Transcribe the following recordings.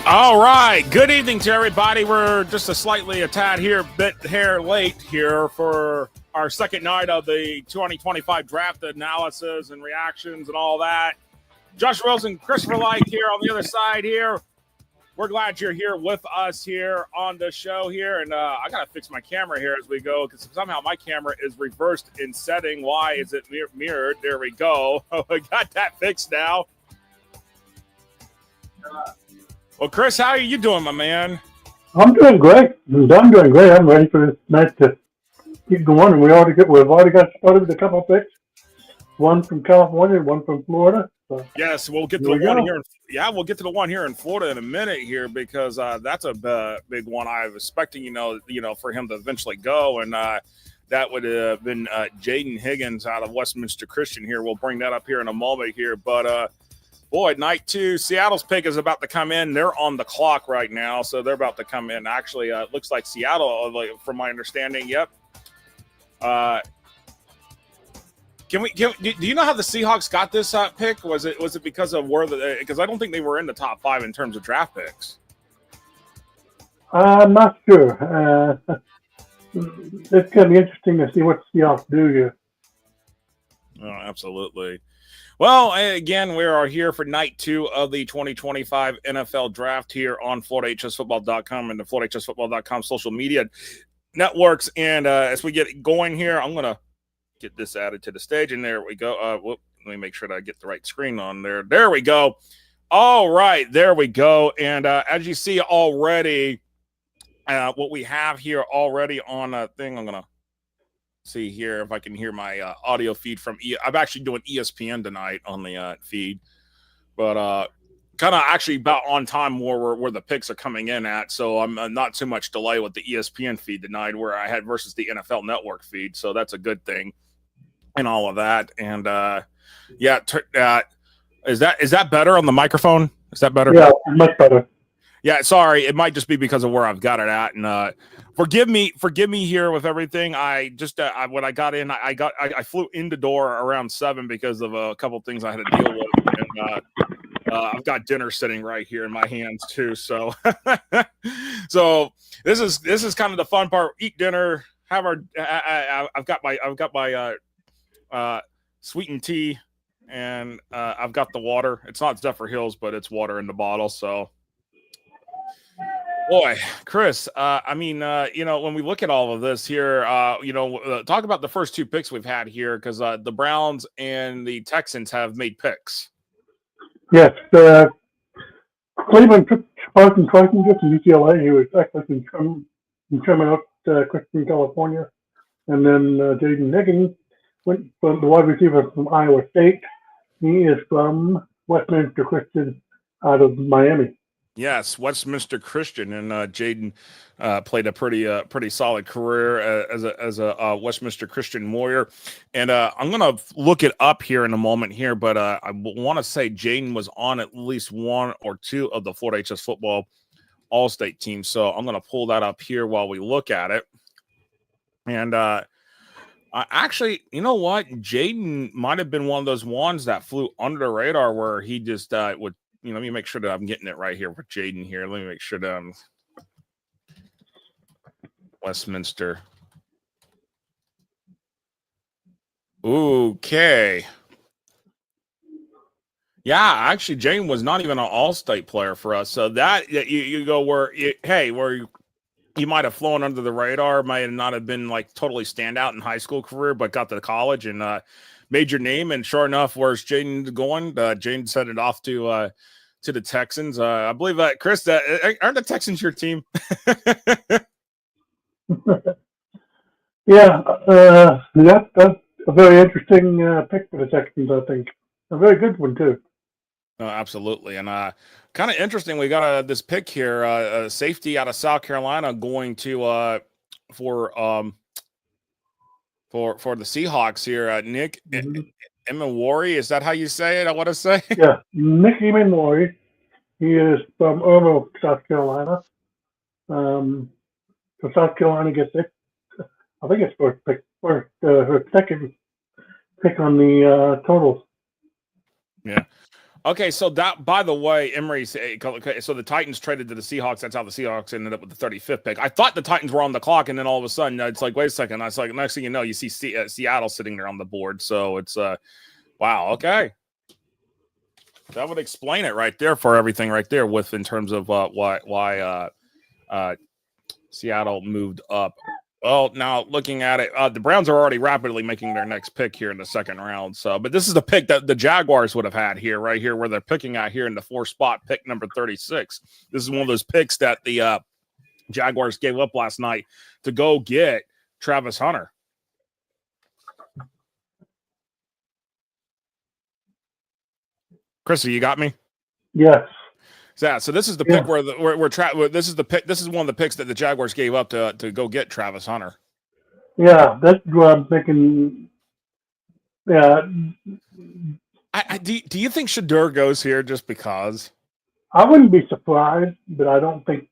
All right. Good evening to everybody. We're just a tad late here for our second night of the 2025 draft analysis and reactions and all that. Josh Wilson, Christopher Lyke here on the other side here. We're glad you're here with us here on the show here. And I got to fix my camera here as we go because somehow my camera is reversed in setting. Why is it mirrored? There we go. We got that fixed now. Well, Chris, how are you doing, my man? I'm doing great. I'm doing great. I'm ready for this night to keep going. And we've already got started with a couple of picks. One from California, one from Florida. So yes, we'll get to the one here. We'll get to the one here in Florida in a minute here because that's a big one. I was expecting, for him to eventually go, and that would have been Jaden Higgins out of Westminster Christian here. We'll bring that up here in a moment here, but. Boy, night two, Seattle's pick is about to come in. They're on the clock right now, so they're about to come in. Actually, it looks like Seattle, from my understanding. Yep. Do you know how the Seahawks got this pick? Was it because of because I don't think they were in the top 5 in terms of draft picks. I'm not sure. It's going to be interesting to see what the Seahawks do here. Oh, absolutely. Well, again, we are here for night 2 of the 2025 NFL draft here on FloridaHSFootball.com and the FloridaHSFootball.com social media networks. And as we get going here, I'm going to get this added to the stage. And there we go. Let me make sure that I get the right screen on there. There we go. All right. There we go. And as you see already, what we have here already on a thing, I'm going to see here if I can hear my audio feed from I'm actually doing ESPN tonight on the feed, but kind of actually about on time more where the picks are coming in at. So I'm not too much delay with the ESPN feed tonight where I had versus the NFL Network feed. So that's a good thing and all of that. And is that better on the microphone? Is that better? Yeah, much better. Yeah, sorry. It might just be because of where I've got it at, and forgive me here with everything. I just when I got in, I flew in the door around 7 because of a couple things I had to deal with, and I've got dinner sitting right here in my hands too. So, so this is kind of the fun part. Eat dinner, have our. I've got my sweetened tea, and I've got the water. It's not Zephyr Hills, but it's water in the bottle. So. Boy, Chris, when we look at all of this here, talk about the first 2 picks we've had here because the Browns and the Texans have made picks. Yes, Cleveland took Spartan Carpenter from UCLA. He was actually from Christian, California. And then Jaden Higgins went from the wide receiver from Iowa State. He is from Westminster Christian out of Miami. Yes, Westminster Christian, and Jaden played a pretty solid career as a Westminster Christian warrior. And I'm gonna look it up here in a moment here, but I want to say Jaden was on at least 1 or 2 of the Florida HS football All-State teams. So I'm gonna pull that up here while we look at it. And actually, you know what? Jaden might have been one of those ones that flew under the radar where he just would. Let me make sure that I'm getting it right here for Jaden here. Let me make sure that I'm Westminster. Okay. Yeah, actually, Jaden was not even an all-state player for us. So that you go where you might have flown under the radar, might not have been like totally standout in high school career, but got to college and made your name. And sure enough, where's Jaden going? Jaden sent it off to the Texans. I believe that Chris, aren't the Texans your team? Yeah, that's a very interesting pick for the Texans. I think a very good one too. Absolutely, and kind of interesting. We got this pick here, a safety out of South Carolina, going to for the Seahawks here. Nick Emmanwori, is that how you say it? I want to say. Yeah, Nick Emmanwori. He is from Irmo, South Carolina. So South Carolina gets it. I think it's her second pick on the totals. Yeah. Okay, so that, by the way, Emery, so the Titans traded to the Seahawks. That's how the Seahawks ended up with the 35th pick. I thought the Titans were on the clock, and then all of a sudden, it's like, wait a second. I was like, next thing you know, you see Seattle sitting there on the board. So it's, wow, okay. That would explain it right there for everything right there with in terms of why Seattle moved up. Well, now looking at it, the Browns are already rapidly making their next pick here in the second round. So, but this is the pick that the Jaguars would have had here, right here, where they're picking at here in the 4 spot, pick number 36. This is one of those picks that the Jaguars gave up last night to go get Travis Hunter. Chrissy, you got me? Yes. Yeah, so this is the pick where this is the pick. This is one of the picks that the Jaguars gave up to go get Travis Hunter. Yeah, that's what I'm thinking. Yeah. Do you think Shedeur goes here just because? I wouldn't be surprised, but I don't think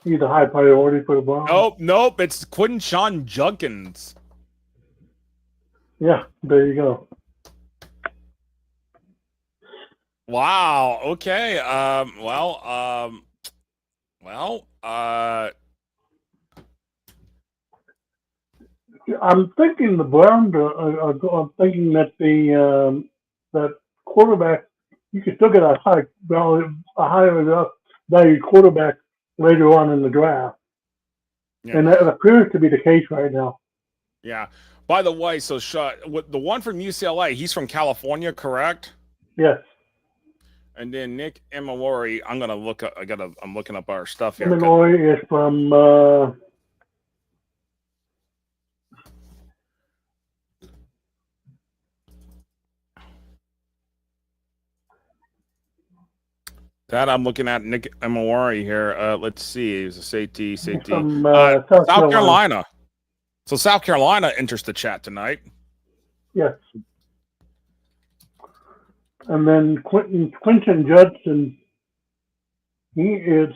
he's a high priority for the Browns. Nope. It's Quinshon Judkins. Yeah, there you go. Wow. Okay. I'm thinking the Browns I'm thinking that that quarterback, you can still get a high value quarterback later on in the draft, and that appears to be the case right now. Yeah. By the way, so the one from UCLA, he's from California, correct? Yes. And then Nick Emawari, I'm looking up our stuff here. Emawari is from that I'm looking at Nick Emawari here. Let's see. He's a safety. From South Carolina. So South Carolina enters the chat tonight. Yes. And then Quinton Judson, he is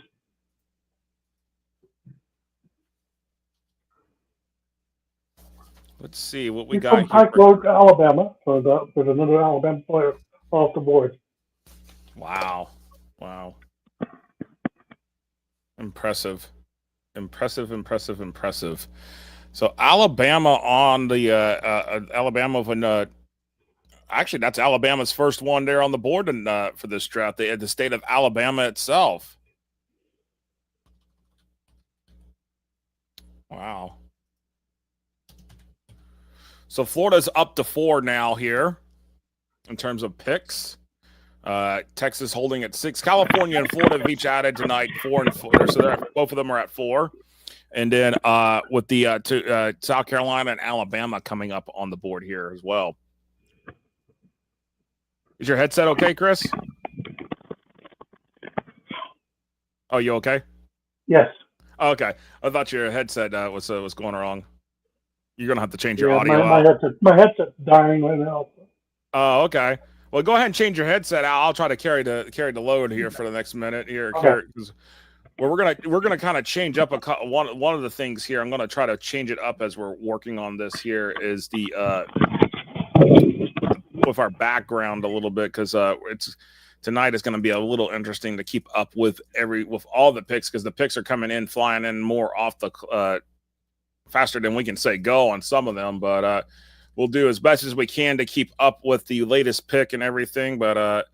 Let's see what we got from Pike Road, Alabama, with another Alabama player off the board. Wow. Impressive. So Alabama on the Alabama when actually that's Alabama's first one there on the board and for this draft. They had the state of Alabama itself. Wow. So Florida's up to 4 now here in terms of picks. Texas holding at 6. California and Florida have each added tonight 4 and 4. So both of them are at 4. And then with the South Carolina and Alabama coming up on the board here as well. Is your headset okay, Chris? Oh, you okay? Yes. Okay. I thought your headset was going wrong. You're gonna have to change your audio. My headset's dying right now. Oh, okay. Well, go ahead and change your headset out. I'll try to carry the load here for the next minute here. Okay. Well, we're gonna kind of change up one of the things here. I'm gonna try to change it up as we're working on this. Here is the with our background a little bit because tonight is going to be a little interesting to keep up with all the picks because the picks are flying in more off the faster than we can say go on some of them, but we'll do as best as we can to keep up with the latest pick and everything. But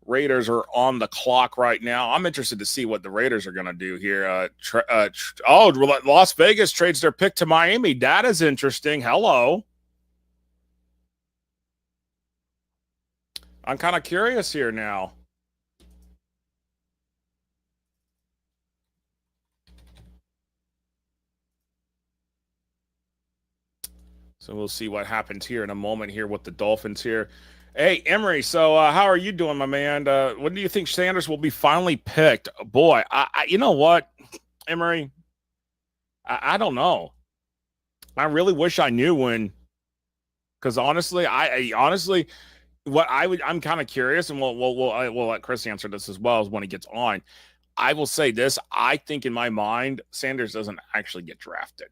Raiders are on the clock right now. I'm interested to see what the Raiders are going to do here. Las Vegas trades their pick to Miami. That is interesting. Hello. I'm kind of curious here now. So we'll see what happens here in a moment here with the Dolphins here. Hey, Emery, so how are you doing, my man? When do you think Sanders will be finally picked? Boy, you know what, Emery? I don't know. I really wish I knew when, because honestly, I'm kind of curious, and we'll let Chris answer this as well as when he gets on. I will say this: I think in my mind, Sanders doesn't actually get drafted.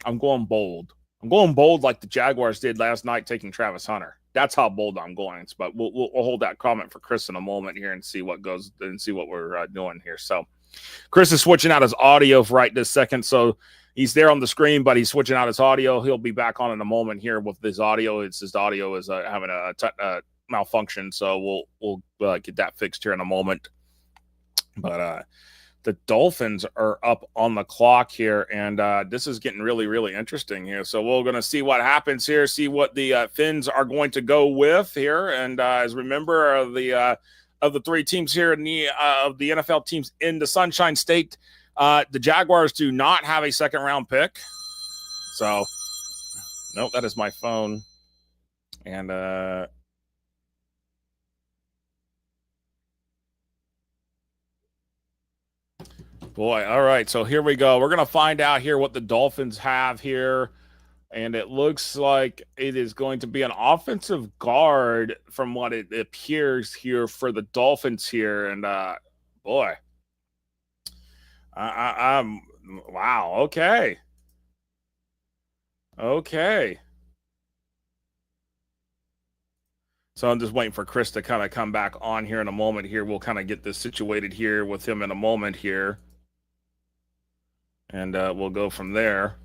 I'm going bold. I'm going bold like the Jaguars did last night, taking Travis Hunter. That's how bold I'm going. But we'll hold that comment for Chris in a moment here and see what goes and see what we're doing here. So Chris is switching out his audio for right this second. So he's there on the screen, but he's switching out his audio. He'll be back on in a moment here with his audio. His audio is having a malfunction, so we'll get that fixed here in a moment. But the Dolphins are up on the clock here, and this is getting really, really interesting here. So we're going to see what happens here, see what the Finns are going to go with here. And as remember, of the three teams here in the of the NFL teams in the Sunshine State, the Jaguars do not have a second-round pick. So, nope, that is my phone. And boy, all right. So here we go. We're going to find out here what the Dolphins have here. And it looks like it is going to be an offensive guard from what it appears here for the Dolphins here. And boy, I'm wow. Okay. So I'm just waiting for Chris to kind of come back on here in a moment here. We'll kind of get this situated here with him in a moment here. And we'll go from there.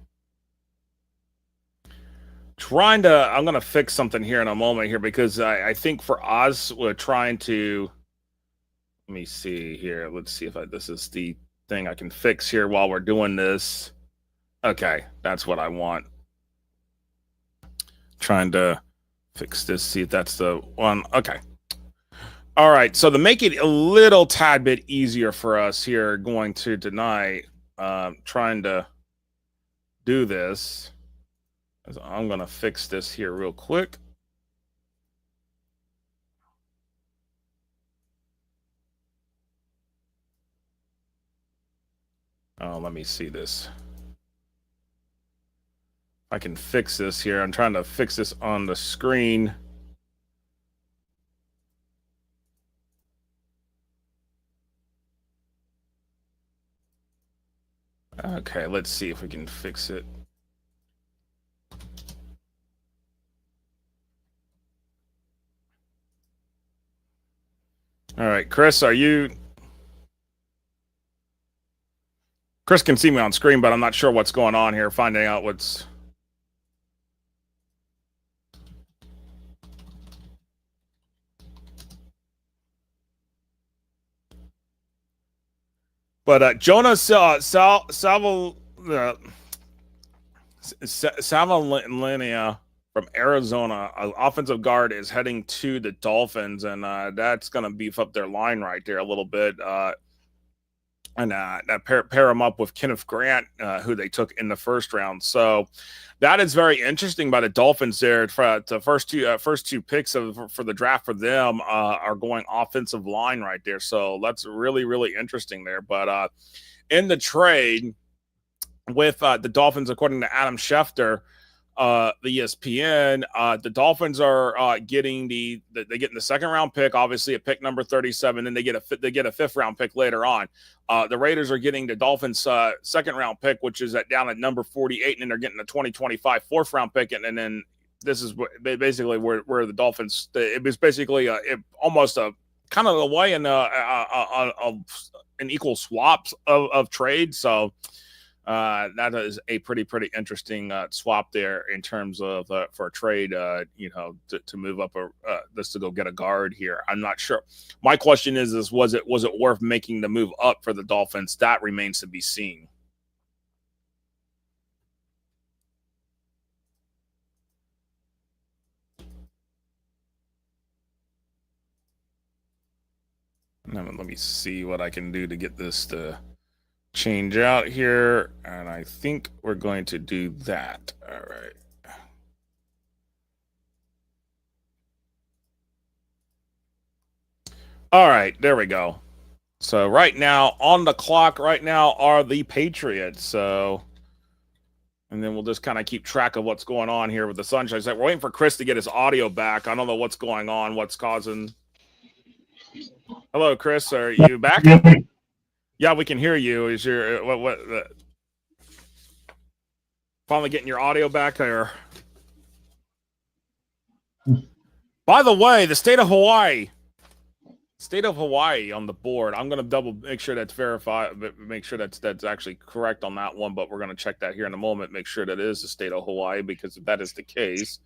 I'm going to fix something here in a moment here because I think for us, we're trying to, let me see here. Let's see if this is the thing I can fix here while we're doing this. Okay, that's what I want. Trying to fix this, see if that's the one. Okay. All right, so to make it a little tad bit easier for us here going to tonight, trying to do this. I'm going to fix this here real quick. Oh, let me see this. I can fix this here. I'm trying to fix this on the screen. Okay, let's see if we can fix it. All right, Chris, Chris can see me on screen, but I'm not sure what's going on here, finding out what's... But Jonas Savalinia from Arizona, offensive guard, is heading to the Dolphins, and that's going to beef up their line right there a little bit. And that pair them up with Kenneth Grant, who they took in the first round. So that is very interesting by the Dolphins there. For the first two picks for the draft for them are going offensive line right there. So that's really, really interesting there. But in the trade with the Dolphins, according to Adam Schefter, the ESPN, the Dolphins are getting they get in the second round pick, obviously a pick number 37, and they get a fifth round pick later on. The Raiders are getting the Dolphins second round pick, which is down at number 48, and then they're getting the 2025 fourth round pick, and then this is basically where the Dolphins. It was basically almost a kind of a way in an equal swaps of trade. So. That is a pretty interesting swap there in terms of for a trade, to move up this to go get a guard here. I'm not sure. My question is was it worth making the move up for the Dolphins? That remains to be seen. Let me see what I can do to get this to change out here, and I think we're going to do that. All right. All right, there we go. So right now on the clock right now are the Patriots. So, and then we'll just kind of keep track of what's going on here with the Sunshine. We're waiting for Chris to get his audio back. I don't know what's going on, what's causing. Hello, Chris. Are you back? Yeah, we can hear you. Is your finally getting your audio back there? By the way, the state of Hawaii on the board. I'm going to make sure that's verified, make sure that's actually correct on that one, but we're going to check that here in a moment, make sure that is the state of Hawaii, because if that is the case,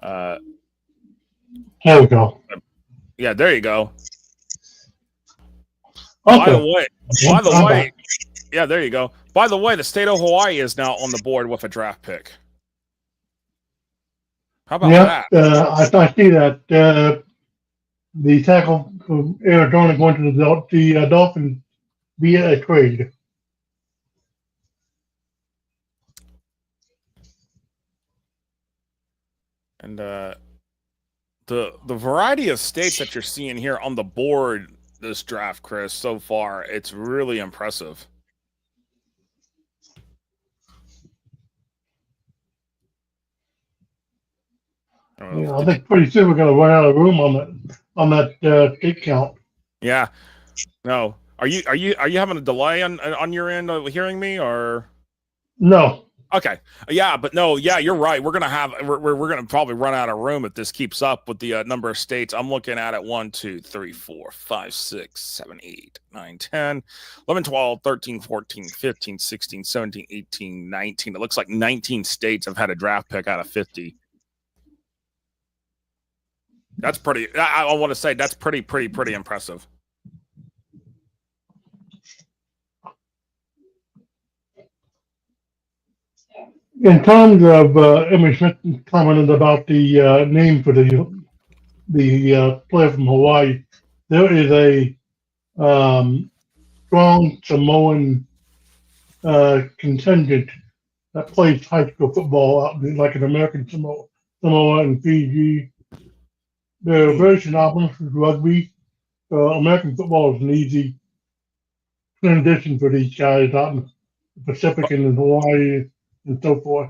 there we go. Yeah, there you go. Okay. By the way, yeah, there you go. By the way, the state of Hawaii is now on the board with a draft pick. How about that? I see that the tackle from Arizona going to the Dolphins via a trade. And the variety of states that you're seeing here on the board this draft, Chris, so far, it's really impressive. I think pretty soon we're going to run out of room on that state count. Yeah. No. Are you having a delay on your end of hearing me, or? No. Okay. Yeah, but no. Yeah, you're right. We're gonna probably run out of room if this keeps up with the number of states. I'm looking at it 1, 2, 3, 4, 5, 6, 7, 8, 9, 10, 11, 12, 13, 14, 15, 16, 17, 18, 19. It looks like 19 states have had a draft pick out of 50. That's pretty. I want to say that's pretty impressive. In terms of Emmy Smith commented about the name for the player from Hawaii, there is a strong Samoan contingent that plays high school football out in, like in American Samoa and Fiji. They're very synonymous with rugby. American football is an easy transition for these guys out in the Pacific and in Hawaii and so forth.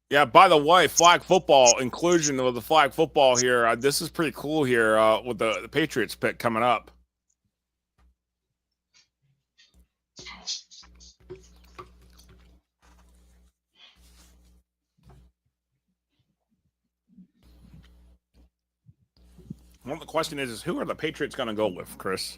Yeah, by the way, flag football, inclusion of the flag football here. This is pretty cool here with the Patriots pick coming up. Well, the question is who are the Patriots going to go with, Chris?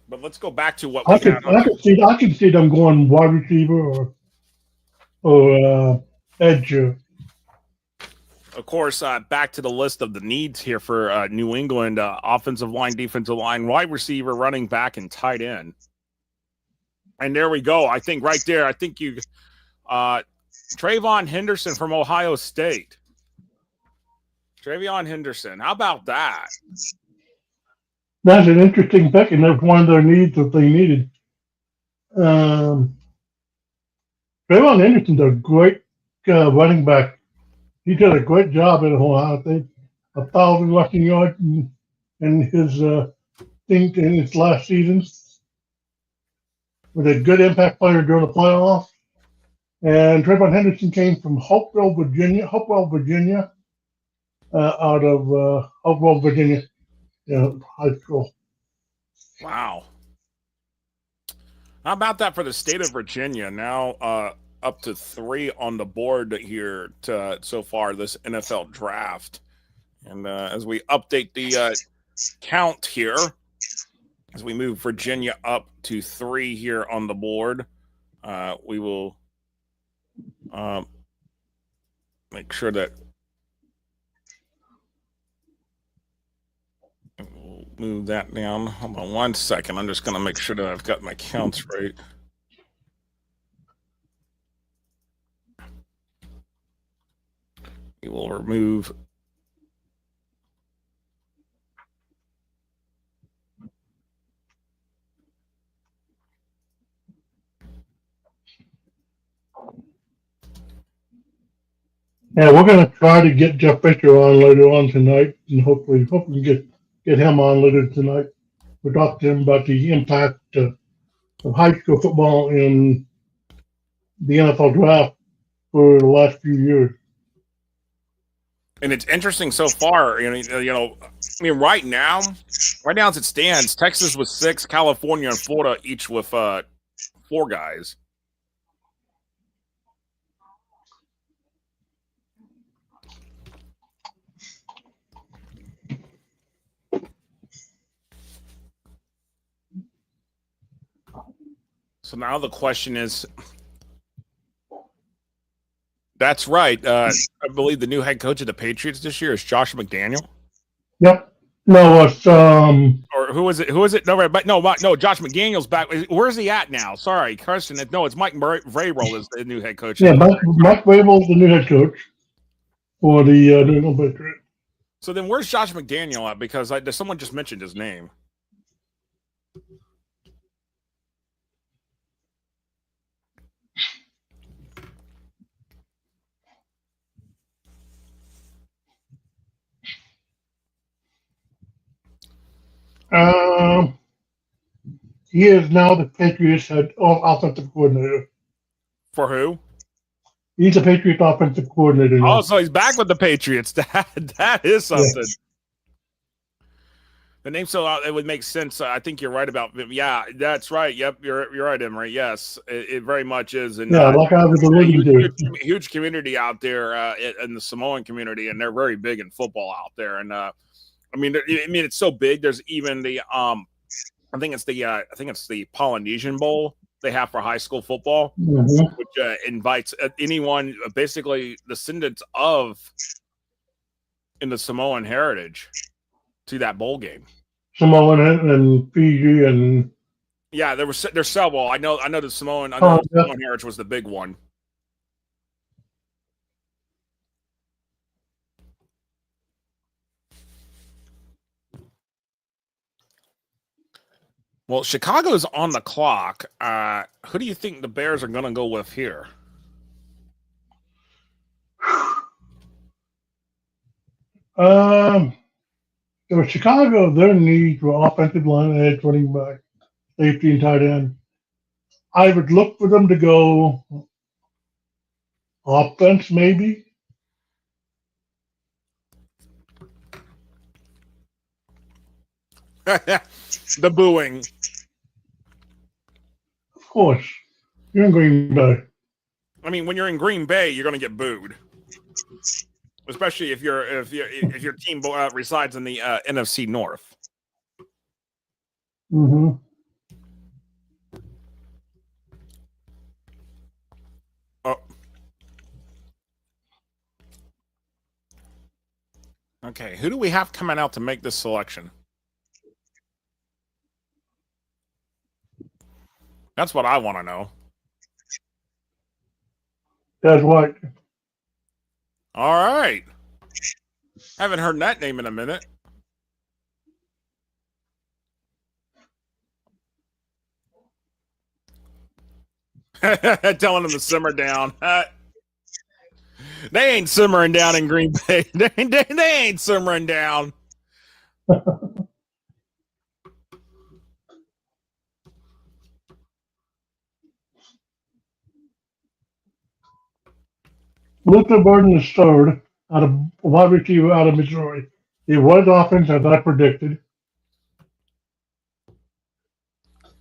But let's go back to what I can see them going wide receiver or edge. Of course, back to the list of the needs here for New England: offensive line, defensive line, wide receiver, running back, and tight end. And there we go. I think right there. I think you. Trayvon Henderson from Ohio State. Trayvon Henderson. How about that? That's an interesting pick, and that's one of their needs that they needed. Trayvon Henderson's a great running back. He did a great job at Ohio State. 1,000 rushing yards in his in his last season. Was a good impact player during the playoffs. And Trayvon Henderson came from Hopewell, Virginia, out of Hopewell, Virginia, high school. Wow. How about that for the state of Virginia? Now up to 3 on the board here so far this NFL draft. And as we update the count here, as we move Virginia up to 3 here on the board, we will make sure that we'll move that down. Hold on 1 second. I'm just going to make sure that I've got my counts right. We will remove Yeah, we're going to try to get Jeff Fisher on later on tonight, and hopefully get him on later tonight. We're talking to him about the impact of high school football in the NFL draft for the last few years. And it's interesting so far. I mean, right now as it stands, Texas with 6, California and Florida each with 4 guys. So now the question is, that's right. I believe the new head coach of the Patriots this year is Josh McDaniel. Yep. No, it's Or who is it? Who is it? No, but no, Josh McDaniel's back. Where's he at now? Sorry, Carson. No, it's Mike Vrabel is the new head coach. Yeah, Mike Vrabel is the new head coach for the New England Patriots. So then, where's Josh McDaniel at? Because someone just mentioned his name. He is now the Patriots head offensive coordinator. For who? He's the Patriots offensive coordinator now. Oh, so he's back with the Patriots. That is something. Yeah. The name, so it would make sense. I think you're right about. Yeah, that's right. Yep, you're right, Emery. Yes, it very much is. And yeah, like I was alluding to, huge community out there in the Samoan community, and they're very big in football out there. And I mean, it's so big. There's even the I think it's the Polynesian Bowl they have for high school football, which invites anyone, basically descendants of in the Samoan heritage, to that bowl game. Samoan and Fiji and yeah, there's several. I know the Samoan. Samoan heritage was the big one. Well, Chicago's on the clock. Who do you think the Bears are going to go with here? So Chicago, their needs were offensive line, edge, running back, safety, and tight end. I would look for them to go offense, maybe. The booing. Of course. You're in Green Bay. I mean, when you're in Green Bay, you're going to get booed. Especially if your team resides in the NFC North. Mm-hmm. Oh. Okay, who do we have coming out to make this selection? That's what I want to know. That's right. All right. Haven't heard that name in a minute. Telling them to simmer down. They ain't simmering down in Green Bay. They ain't simmering down. Luther Burden is third out of wide receiver out of Missouri. He was offense as I predicted.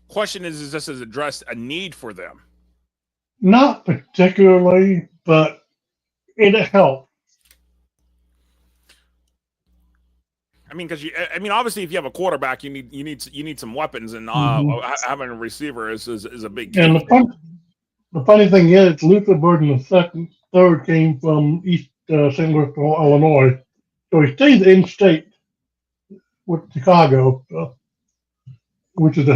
Question is this has addressed a need for them? Not particularly, but it helped. I mean, because obviously, if you have a quarterback, you need some weapons, and having a receiver is a big key. And the funny thing is, Luther Burden, the third came from East St. Louis, Illinois, so he stayed in state with Chicago, which is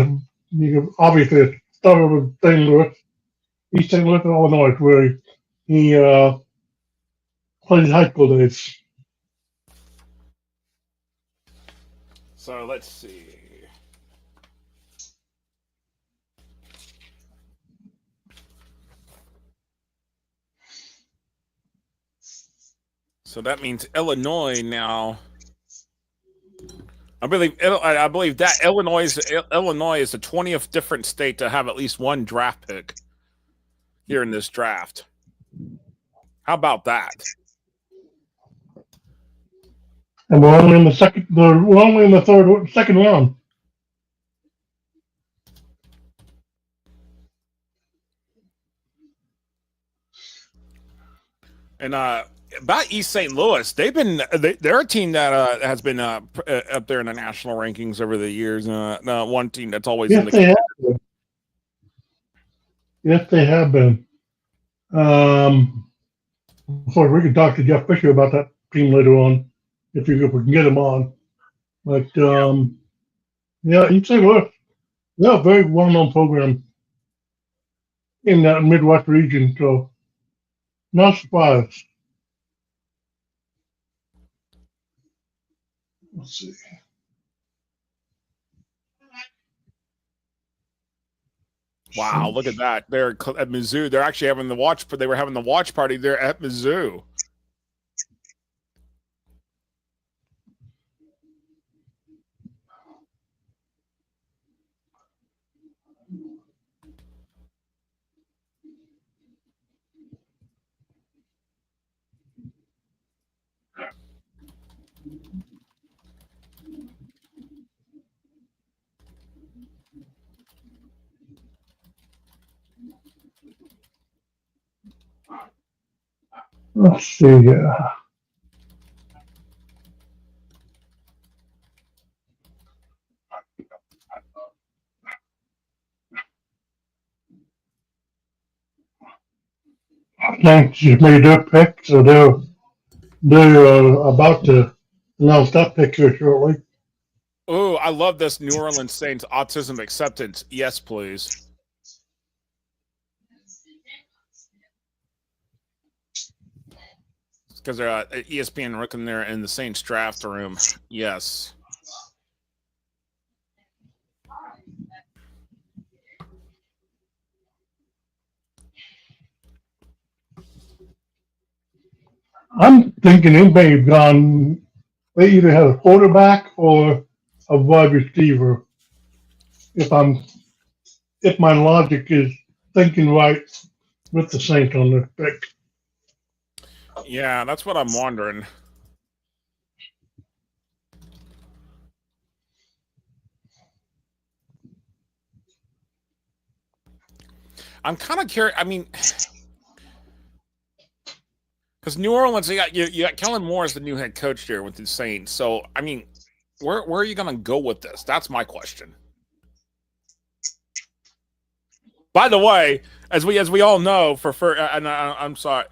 obviously a suburb of St. Louis, East St. Louis, Illinois, where he played his high school days. So let's see. So that means Illinois now. I believe that Illinois is the 20th different state to have at least one draft pick here in this draft. How about that? And we're only in the second. We're only in the second round. And about East St. Louis, they're a team that has been up there in the national rankings over the years. One team that's always in the. Yes, they have been. Before we can talk to Jeff Fisher about that team later on, if we can get him on. But yeah, in St. Louis, they're a very well-known program in that Midwest region, so not surprised. Let's see. Wow, look at that! They're at Mizzou. They're actually having the watch. They were having the watch party there at Mizzou. Let's see. Saints just made their pick, so they're about to announce that pick here shortly. Oh, I love this New Orleans Saints autism acceptance. Yes, please. Because they're at ESPN looking there in the Saints draft room. Yes. I'm thinking they may have gone. They either had a quarterback or a wide receiver. If my logic is thinking right with the Saints on this pick. Yeah, that's what I'm wondering. I'm kind of curious. I mean, because New Orleans, you got Kellen Moore as the new head coach here with the Saints. So, I mean, where are you going to go with this? That's my question. By the way, as we all know, and I'm sorry.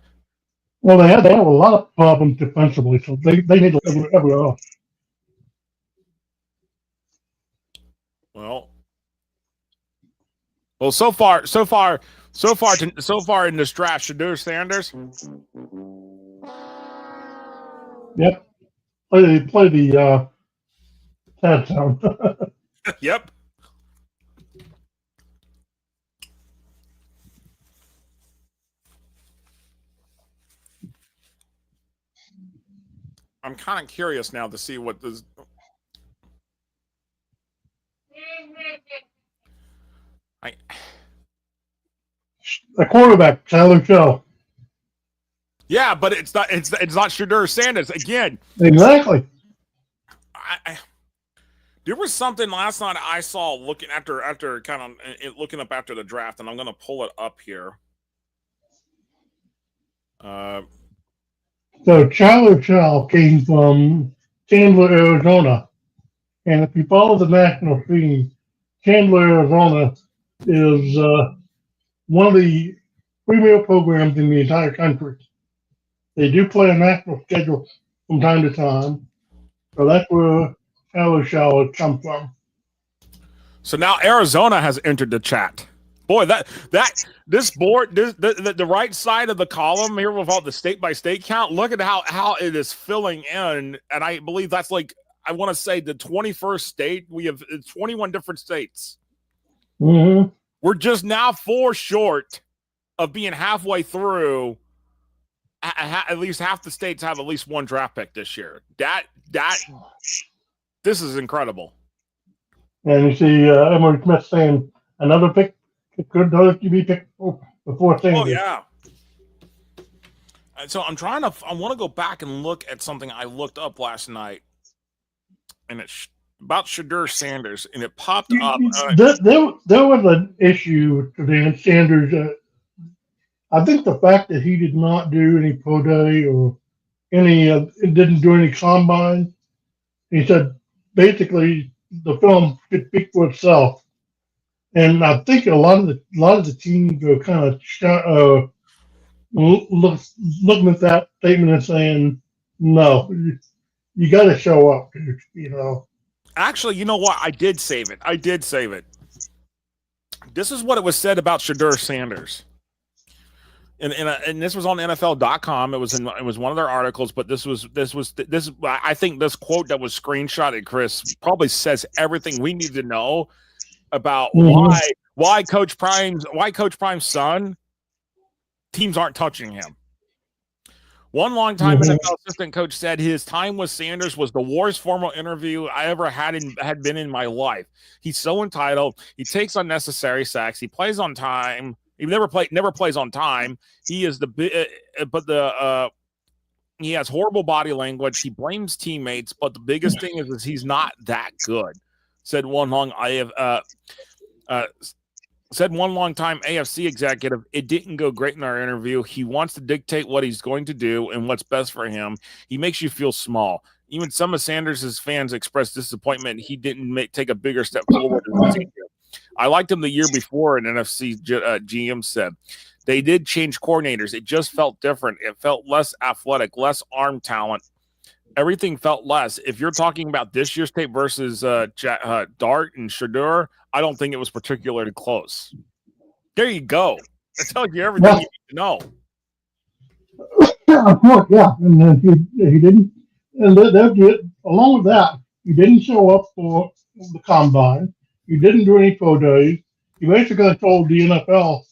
Well, they have a lot of problems defensively, so they need to look everywhere else. Well, so far in this draft, Shedeur Sanders. Yep. Play the sad sound. Yep. I'm kind of curious now to see what this. The quarterback, Tyler Shell. Yeah, but it's not Shedeur Sanders again. Exactly. There was something last night I saw looking after kind of looking up after the draft, and I'm going to pull it up here. So Tyler Shell came from Chandler, Arizona, and if you follow the national scene, Chandler, Arizona is one of the premier programs in the entire country. They do play a national schedule from time to time, so that's where Tyler Shell has come from. So now Arizona has entered the chat. Boy, this board, the right side of the column here with all the state by state count. Look at how it is filling in, and I believe that's like I want to say the 21st state. We have 21 different states. Mm-hmm. We're just now 4 short of being halfway through. At least half the states have at least one draft pick this year. This is incredible. And you see Emory Smith saying another pick could be picked before Sanders. Oh yeah. So I want to go back and look at something I looked up last night, and it's about Shedeur Sanders, and it popped up. There was an issue with Sanders. I think the fact that he did not do any pro day or didn't do any combine, he said basically the film could speak for itself. And I think a lot of the teams are kind of looking at that statement and saying, "No, you got to show up." You know. Actually, you know what? I did save it. This is what it was said about Shadur Sanders. And this was on NFL.com. It was one of their articles, but this. I think this quote that was screenshotted, Chris, probably says everything we need to know about why Coach Prime's son teams aren't touching him. One longtime NFL assistant coach said his time with Sanders was the worst formal interview I ever had been in my life. He's so entitled. He takes unnecessary sacks. He plays on time. He never plays on time. He is he has horrible body language. He blames teammates, but the biggest thing is he's not that good. Said one longtime AFC executive, it didn't go great in our interview. He wants to dictate what he's going to do and what's best for him. He makes you feel small. Even some of Sanders' fans expressed disappointment he didn't take a bigger step forward in the season. I liked him the year before, an NFC GM said. They did change coordinators. It just felt different. It felt less athletic, less arm talent. Everything felt less. If you're talking about this year's tape versus Dart and Shadur, I don't think it was particularly close. There you go. That tells you everything you need to know. Of course, yeah. And then he didn't. And along with that, he didn't show up for the combine. He didn't do any pro days. He basically told the NFL,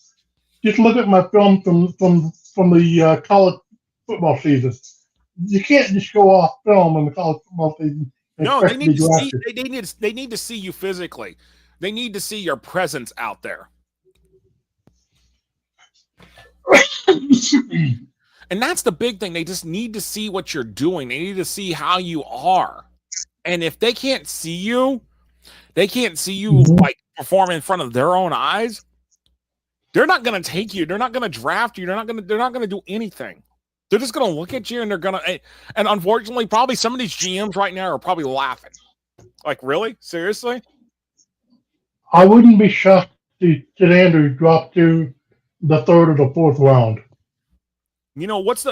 just look at my film from the college football season. You can't just go off film in the college football season. No, they need to see you physically. They need to see your presence out there. And that's the big thing. They just need to see what you're doing. They need to see how you are. And if they can't see you like perform in front of their own eyes, they're not going to take you. They're not going to draft you. They're not going to do anything. They're just going to look at you and and unfortunately, probably some of these GMs right now are probably laughing. Like, really? Seriously? I wouldn't be shocked if Andrew dropped to the third or the fourth round. You know, what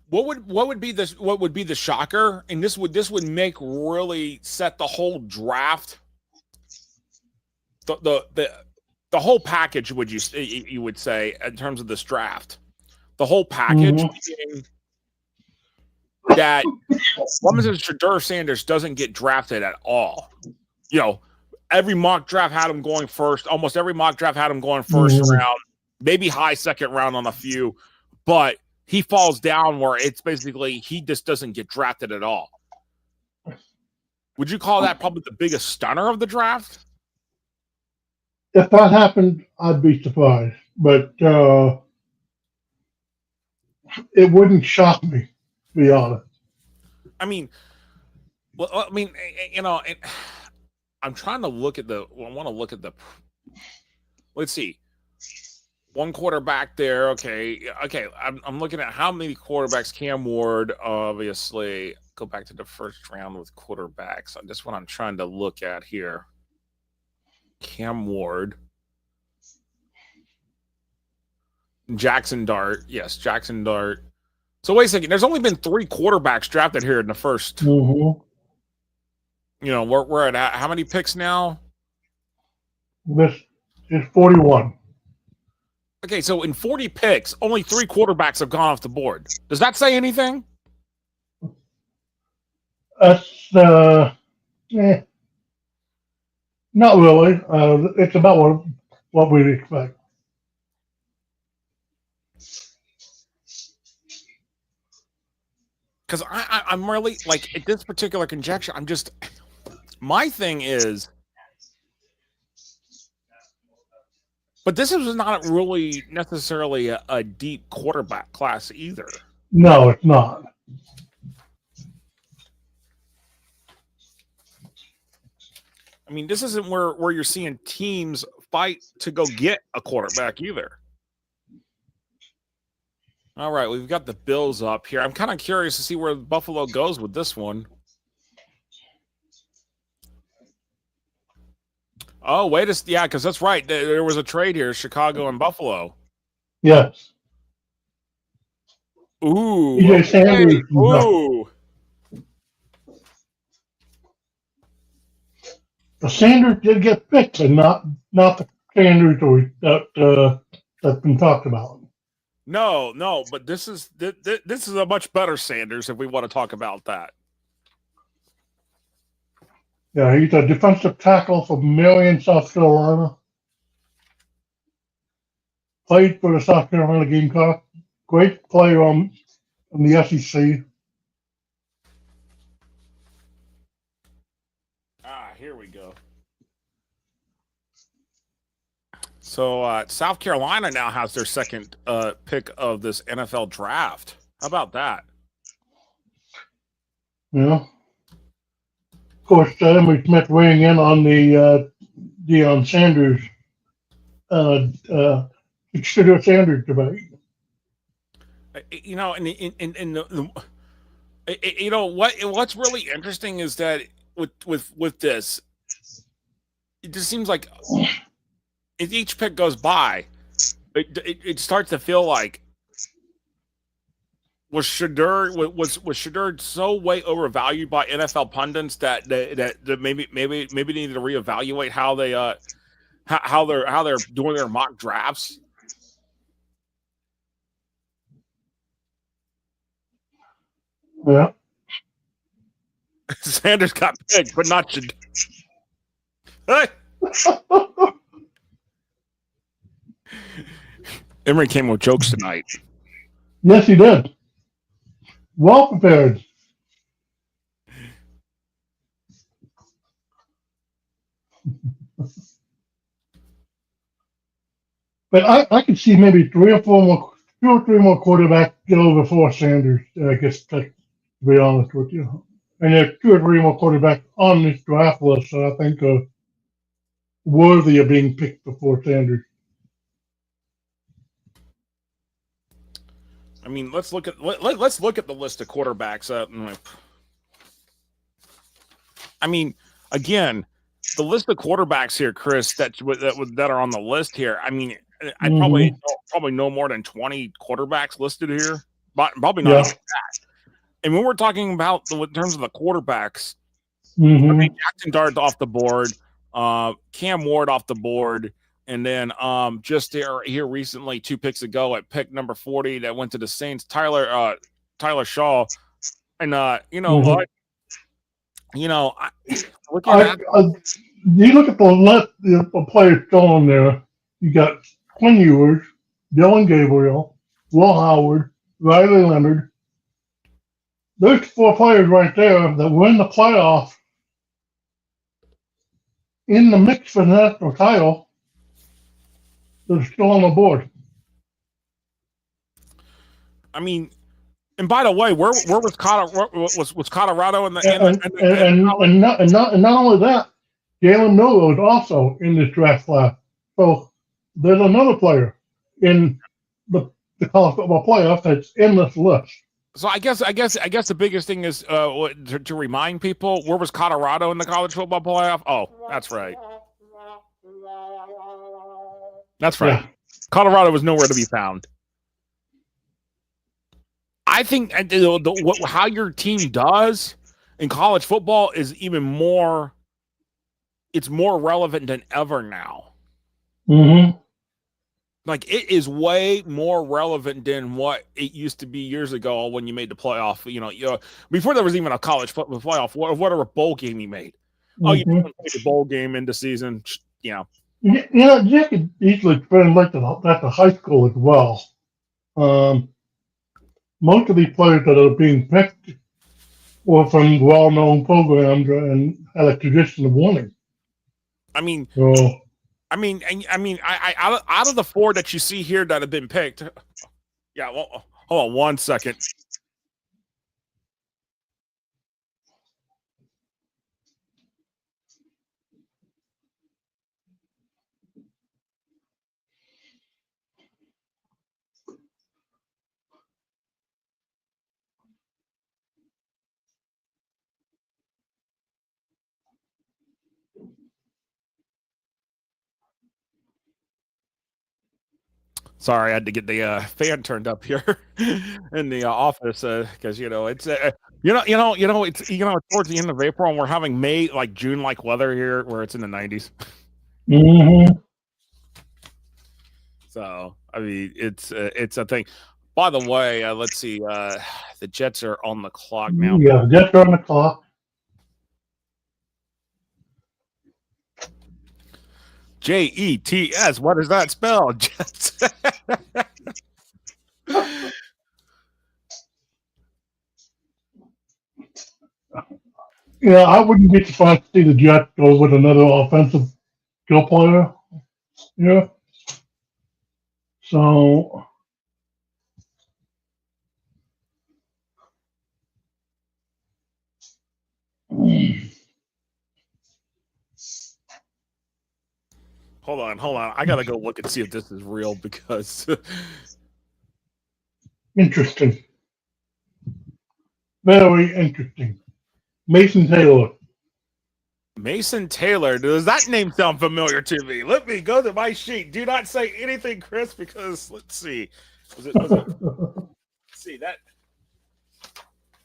would be the shocker? And this would make really set the whole draft. The whole package, you would say, in terms of this draft. The whole package being that Shadur Sanders doesn't get drafted at all. You know, every mock draft had him going first. Almost every mock draft had him going first round, maybe high second round on a few, but he falls down where it's basically he just doesn't get drafted at all. Would you call that probably the biggest stunner of the draft? If that happened, I'd be surprised, but it wouldn't shock me, to be honest. I mean, you know, I'm trying to look at let's see. One quarterback there. Okay. I'm looking at how many quarterbacks. Cam Ward, obviously. Go back to the first round with quarterbacks. That's what I'm trying to look at here. Cam Ward. Jackson Dart. Yes, Jackson Dart. So wait a second. There's only been 3 quarterbacks drafted here in the first. You know, we're at how many picks now? This is 41. Okay, so in 40 picks, only 3 quarterbacks have gone off the board. Does that say anything? That's not really. It's about what we'd expect. Because I'm really, like, at this particular conjecture, my thing is, but this is not really necessarily a deep quarterback class either. No, it's not. I mean, this isn't where you're seeing teams fight to go get a quarterback either. All right, we've got the Bills up here. I'm kind of curious to see where Buffalo goes with this one. Oh, yeah, because that's right. There was a trade here, Chicago and Buffalo. Yes. Ooh, EJ okay. Sanders is Ooh. the Sanders did get picked, but not the Sanders that's been talked about. No, but this is a much better Sanders if we want to talk about that. Yeah, he's a defensive tackle from Marion, South Carolina. Played for the South Carolina Gamecocks. Great player on the SEC. Here we go. So South Carolina now has their second pick of this NFL draft. How about that? Yeah. Of course, Emily Smith weighing in on the Deion Sanders, Shedeur Sanders debate. You know, you know what's really interesting is that with this, it just seems like as each pick goes by, it starts to feel like was Shedeur so way overvalued by NFL pundits that maybe they need to reevaluate how they how they're doing their mock drafts. Yeah. Sanders got picked, but not Shedeur. Hey! Emery came with jokes tonight. Yes, he did. Well prepared. But I could see maybe two or three more quarterbacks get over before Sanders. I guess, to be honest with you. And there are two or three more quarterbacks on this draft list that I think are worthy of being picked before Sanders. I mean, let's look at let's look at the list of quarterbacks. I mean, again, the list of quarterbacks here, Chris, that are on the list here. I mean, I probably know more than 20 quarterbacks listed here, but probably not even that. And when we're talking about in terms of the quarterbacks, I mean, Jackson Dart off the board, Cam Ward off the board, and then just here recently, 2 picks ago at pick number 40 that went to the Saints, Tyler Shaw, and you know what, you know, looking at you look at the list of players still on there. You got Quinn Ewers, Dylan Gabriel, Will Howard, Riley Leonard. There's 4 players right there that win the playoff in the mix for the national title. They're still on the board. I mean, and by the way, where was Colorado and not only that, Jalen Miller was also in this draft class. So there's another player in the college football playoff that's in this list. So I guess the biggest thing is to remind people, where was Colorado in the college football playoff? Oh, that's right. That's right. Yeah. Colorado was nowhere to be found. I think how your team does in college football is even more. It's more relevant than ever now. Mm-hmm. Like, it is way more relevant than what it used to be years ago when you made the playoff. You know, before there was even a college playoff, whatever bowl game you made. Oh, you played the bowl game in the season. You know. Yeah, you could easily trend like at the high school as well. Most of these players that are being picked were from well-known programs and had a tradition of winning. I mean, so, I out of the 4 that you see here that have been picked. Yeah, well, hold on 1 second. Sorry, I had to get the fan turned up here in the office because it's it's towards the end of April and we're having May June weather here where it's in the 90s. Mm-hmm. So I mean it's a thing. By the way, let's see. The Jets are on the clock now. Yeah, the Jets are on the clock. Jets. What does that spell? Jets. Yeah, I wouldn't be surprised to see the Jets go with another offensive skill player. Yeah. So. Hold on. I gotta go look and see if this is real because Interesting. Very interesting. Mason Taylor. Mason Taylor. Does that name sound familiar to me? Let me go to my sheet. Do not say anything, Chris, because let's see. Was it let's see that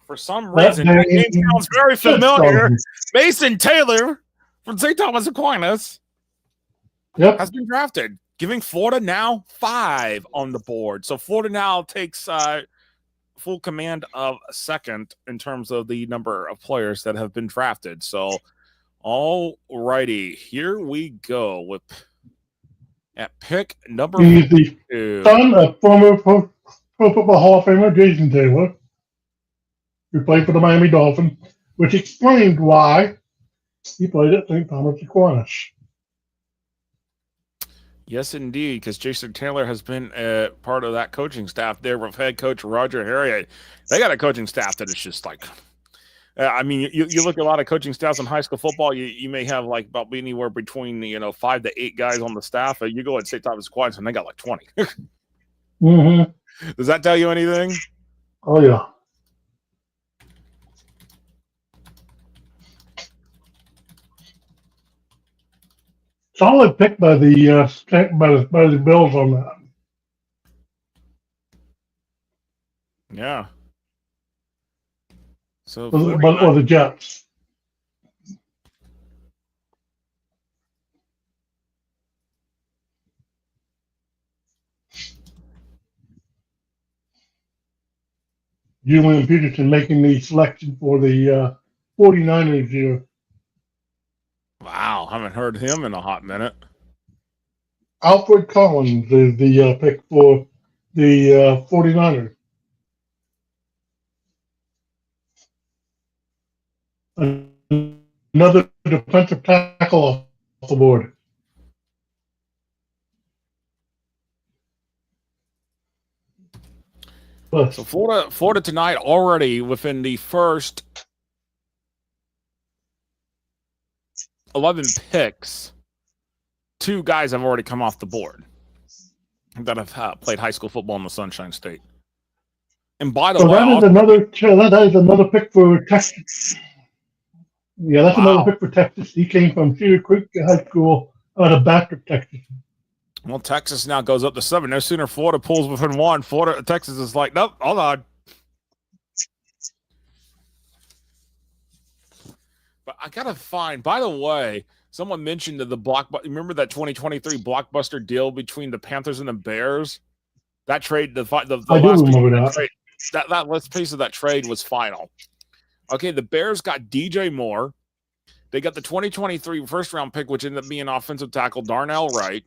for some reason that name sounds very familiar. Mason Taylor from St. Thomas Aquinas. Yep. Has been drafted, giving Florida now 5 on the board. So Florida now takes full command of second in terms of the number of players that have been drafted. So, all righty, here we go with at pick number. He's the son of former Pro Football Hall of Famer Jason Taylor, who played for the Miami Dolphins, which explained why he played at St. Thomas Aquinas. Yes, indeed, because Jason Taylor has been part of that coaching staff there with head coach Roger Harriet. They got a coaching staff that is just I mean, you look at a lot of coaching staffs in high school football, you may have about anywhere between 5 to 8 guys on the staff. You go at St. Thomas Aquinas and they got 20. Mm-hmm. Does that tell you anything? Oh, yeah. Solid pick by the Bills on that. Yeah. So or the Jets. Julian Peterson making the selection for the 49ers here. Wow, haven't heard him in a hot minute. Alfred Collins is the pick for the 49ers. Another defensive tackle off the board. So Florida tonight already within the first 11 picks, 2 guys have already come off the board that have played high school football in the Sunshine State. And by the way, that is another pick for Texas. Yeah, that's another pick for Texas. He came from Cedar Creek High School out of Bastrop, Texas. Well, Texas now goes up to 7. No sooner Florida pulls within 1. Texas is like, nope, hold on. But I gotta find. By the way, someone mentioned remember that 2023 blockbuster deal between the Panthers and the Bears? That trade, the I do remember that. Trade, that last piece of that trade was final. Okay, the Bears got DJ Moore. They got the 2023 first-round pick, which ended up being offensive tackle Darnell Wright.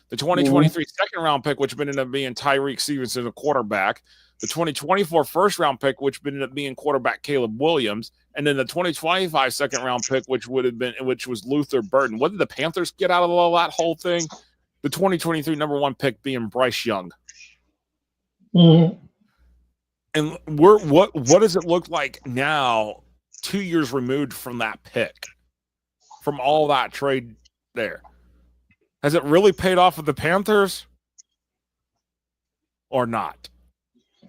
The 2023 second-round pick, which ended up being Tyreek Stevenson, a quarterback. The 2024 first-round pick, which ended up being quarterback Caleb Williams. And then the 2025 second-round pick, which was Luther Burton. What did the Panthers get out of all that whole thing? The 2023 number 1 pick being Bryce Young. Mm-hmm. And what does it look like now, 2 years removed from that pick, from all that trade there? Has it really paid off with the Panthers or not?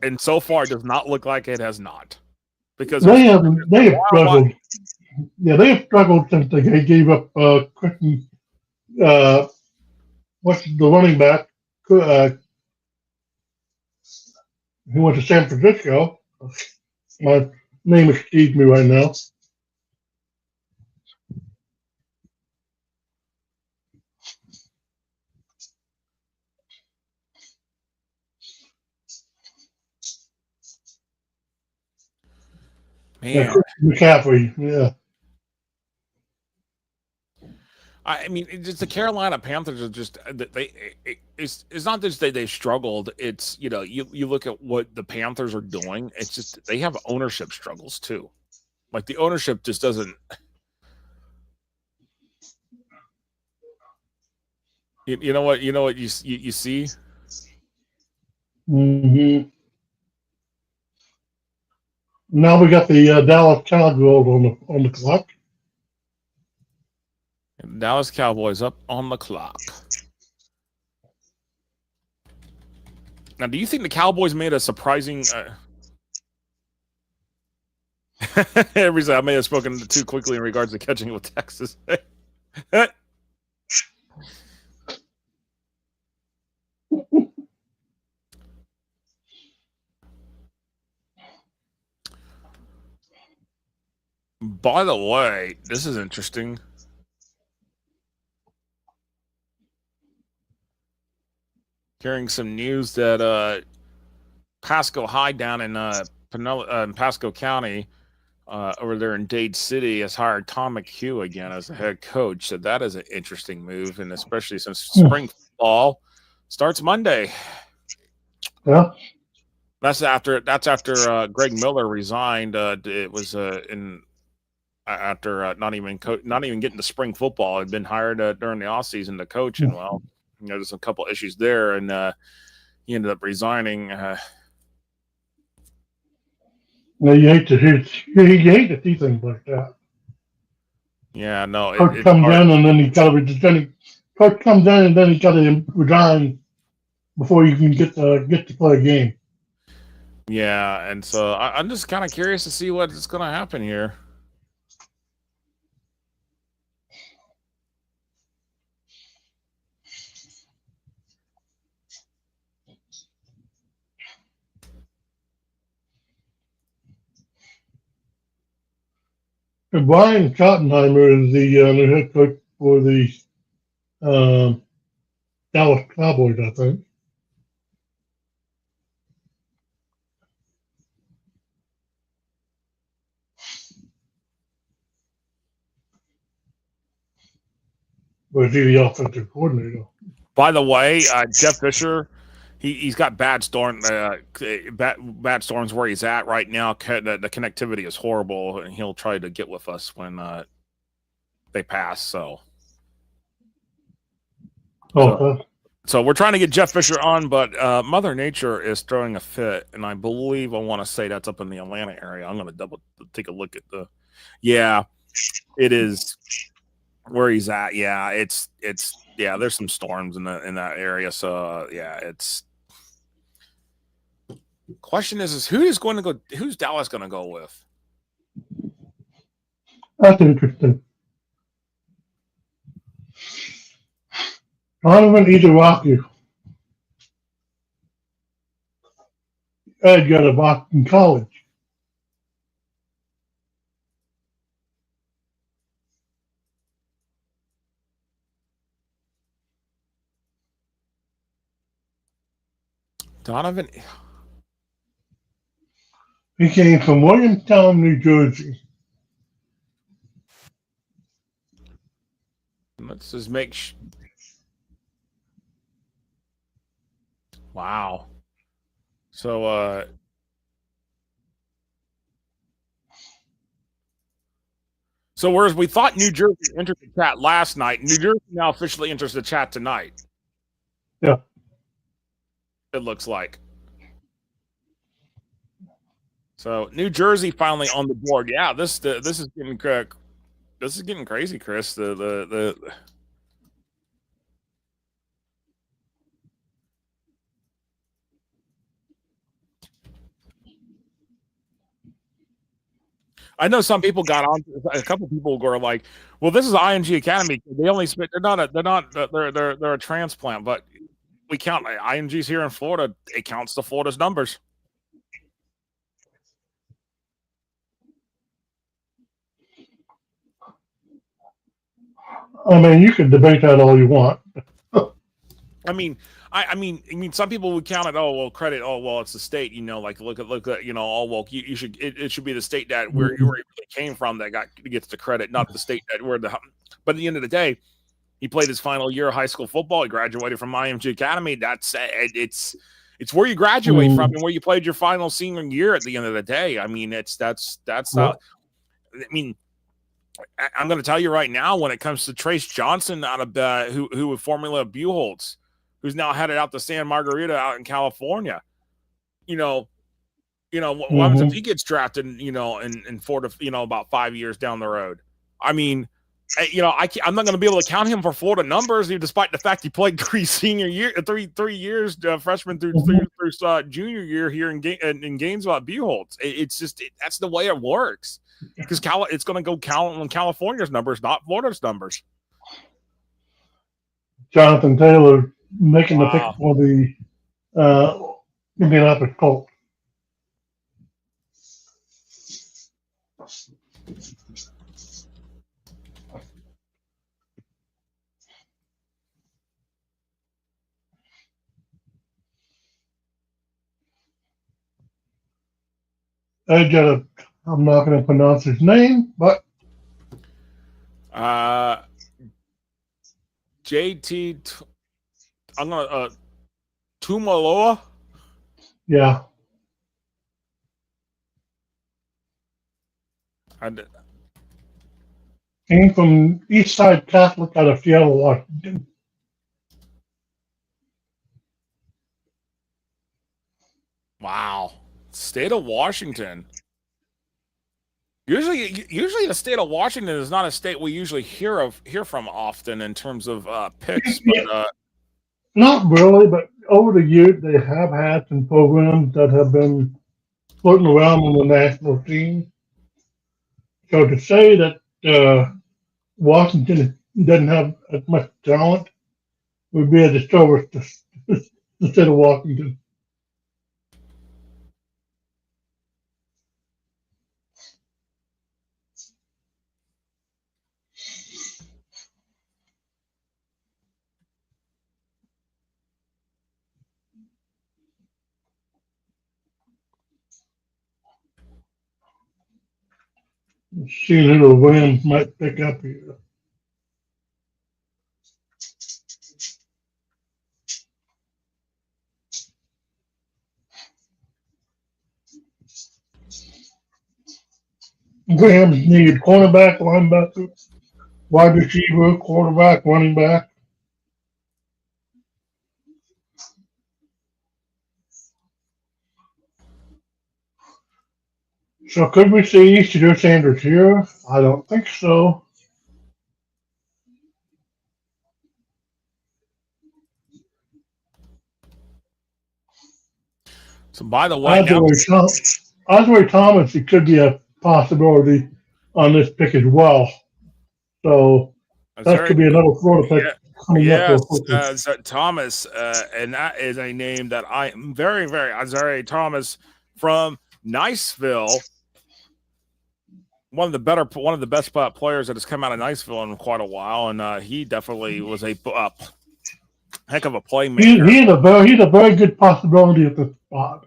And so far, it does not look like it has not, because they have struggled. Yeah, they have struggled since they gave up what's the running back, He went to San Francisco. My name escapes me right now. Man, McCaffrey. Yeah. I mean, it's just the Carolina Panthers are just it's not just that they struggled. It's you look at what the Panthers are doing. It's just they have ownership struggles too. Like the ownership just doesn't. You know what you see. Mm-hmm. Now we got the Dallas Cowboys on the clock. Dallas Cowboys up on the clock. Now, do you think the Cowboys made a surprising? Every I may have spoken too quickly in regards to catching it with Texas. By the way, this is interesting. Hearing some news that Pasco High down in Pasco County, over there in Dade City, has hired Tom McHugh again as the head coach. So that is an interesting move, and especially since spring football starts Monday. Yeah. That's after Greg Miller resigned. It was after not even getting to spring football. Had been hired during the offseason to coach, and well, there's a couple issues there, and he ended up resigning. Well, you hate to see things like that. Yeah, no. Coach comes in and then he got to coach comes in and then he got to resign before you can get to play a game. Yeah, and so I'm just kind of curious to see what's going to happen here. And Brian Schottenheimer is the head coach for the Dallas Cowboys, I think. Was he the offensive coordinator? By the way, Jeff Fisher, he's got bad storms where he's at right now. The connectivity is horrible, and he'll try to get with us when they pass. So we're trying to get Jeff Fisher on, but Mother Nature is throwing a fit, and I believe I want to say that's up in the Atlanta area. I'm going to take a look at yeah, it is where he's at. Yeah, it's there's some storms in that area. So it's. Question is who's Dallas going to go with? That's interesting. Donovan Ederocky. Ed got a Boston College. Donovan. He came from Williamstown, New Jersey. Let's just make wow. So whereas we thought New Jersey entered the chat last night, New Jersey now officially enters the chat tonight. Yeah. It looks like. So New Jersey finally on the board. Yeah, this is getting crazy, Chris. I know some people got on. A couple people were like, "Well, this is IMG Academy. They only spent. They're a transplant, but we count IMG's here in Florida. It counts to Florida's numbers." I mean, you can debate that all you want. I mean, I mean, some people would count it. Oh well, credit. Oh well, it's the state. Like look at Oh well, you should. It should be the state that where you really came from that gets the credit, not the state that where the. But at the end of the day, he played his final year of high school football. He graduated from IMG Academy. That's it's where you graduate from and where you played your final senior year. At the end of the day, I mean, that's how. I mean, I'm going to tell you right now, when it comes to Trace Johnson out of who was formerly of Buchholz, who's now headed out to San Margarita out in California. What happens if he gets drafted? In 4 to about 5 years down the road. I mean, I'm not going to be able to count him for Florida numbers, despite the fact he played 3 years, freshman through junior year here in Gainesville at Buchholz. It's just that's the way it works. Because it's going to go count on California's numbers, not Florida's numbers. Jonathan Taylor making the pick for the Indianapolis Colts. I'm not going to pronounce his name, but JT. I'm gonna Tumaloa. Yeah. Came from East Side Catholic out of Seattle, Washington. Wow. State of Washington. Usually the state of Washington is not a state we usually hear from often in terms of picks. But, not really, but over the years they have had some programs that have been floating around on the national scene. So to say that Washington doesn't have as much talent would be a disservice to the state of Washington. See who the Rams might pick up here. Rams need cornerback, linebacker, wide receiver, quarterback, running back. So could we see Shadur Sanders here? I don't think so. So by the way, Osway Thomas, it could be a possibility on this pick as well. So that could be another Florida pick coming up. Yes, Thomas, and that is a name that I am very, very Isaiah Thomas from Niceville. One of the best players that has come out of Niceville in quite a while, and he definitely was a heck of a playmaker. He's a very good possibility at the spot.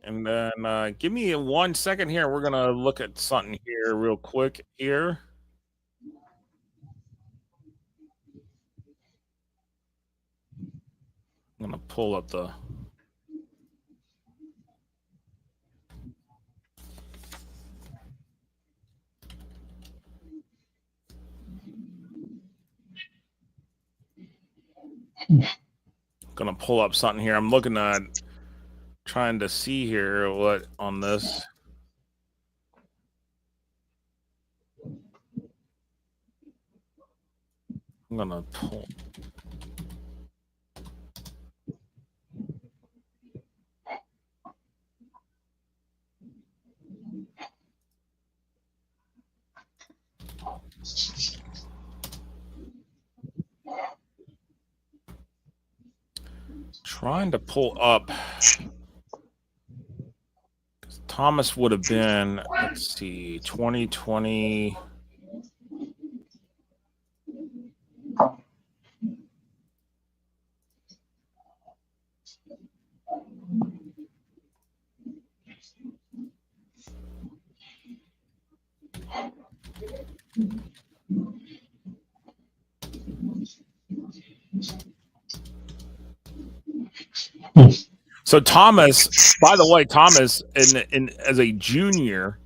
And then give me 1 second here. We're gonna look at something here real quick here. I'm gonna pull up the. Gonna pull up something here. I'm looking at trying to see here what on this. I'm gonna pull. Trying to pull up. Thomas would have been, let's see, 2020. So Thomas, by the way, Thomas in as a junior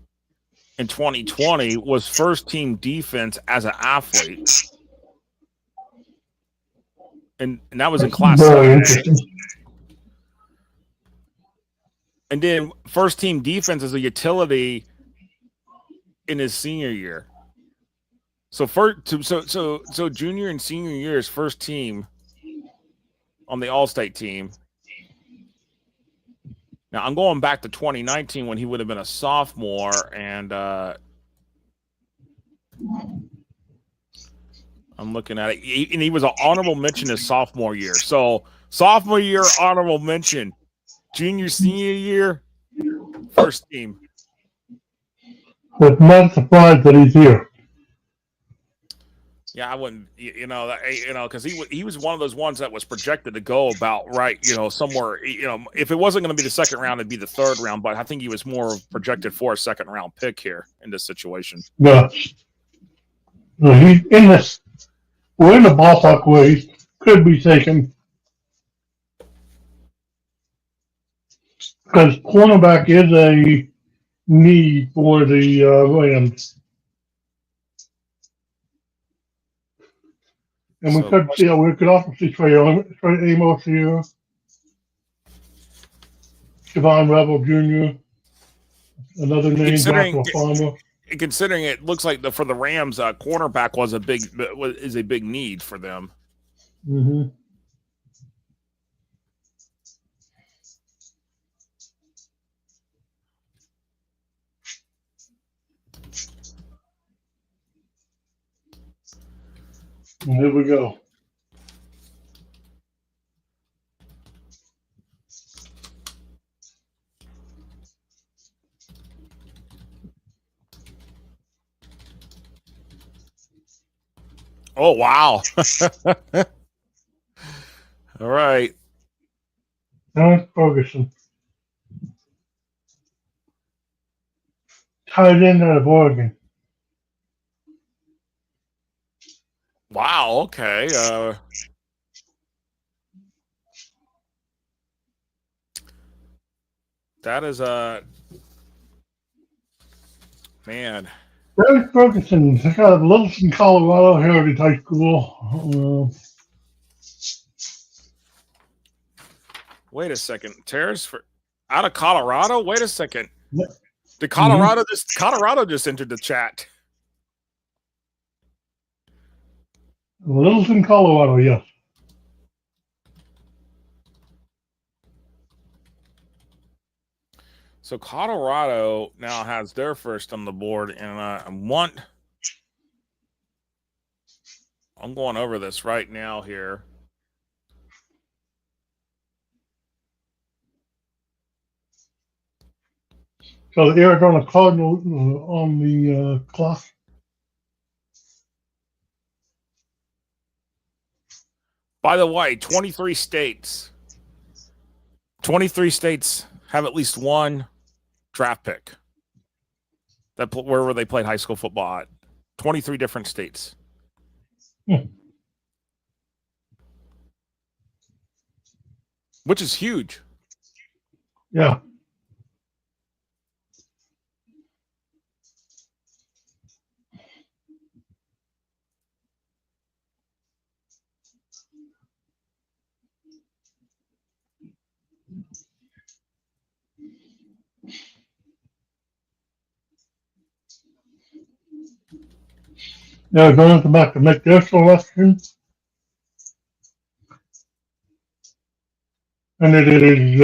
in 2020 was first team defense as an athlete. And that was in class Very 7A. interesting. And then first team defense as a utility in his senior year. So so junior and senior year is first team on the All-State team. Now I'm going back to 2019 when he would have been a sophomore, and I'm looking at it, and he was an honorable mention his sophomore year. So sophomore year, honorable mention. Junior, senior year, first team. But not surprised that he's here. Yeah, I wouldn't, because he was one of those ones that was projected to go about somewhere. If it wasn't going to be the second round, it'd be the third round. But I think he was more projected for a second round pick here in this situation. Yeah. So he's in this. We're in the ballpark where he could be taken. Because cornerback is a need for the Rams. And we could also see Trey Amos here, Javon Rebel Jr., another name, Joshua Farmer. Considering it looks like for the Rams, cornerback is a big need for them. Mm-hmm. And here we go. Oh, wow. All right. Alex Ferguson. Tied in out of Oregon. Wow, okay. That is man. Alex Ferguson, he's got a Littleton, Colorado Heritage High School. Wait a second. Terrace out of Colorado? Wait a second. Yeah. Did Colorado Colorado just entered the chat? Littleton, Colorado, yes. So Colorado now has their first on the board, and I'm going over this right now here. So the Arizona Cardinals on the clock. By the way, 23 states have at least one draft pick where they played high school football at. 23 different states. Which is huge. Yeah. They're going to back to make their selection. And it is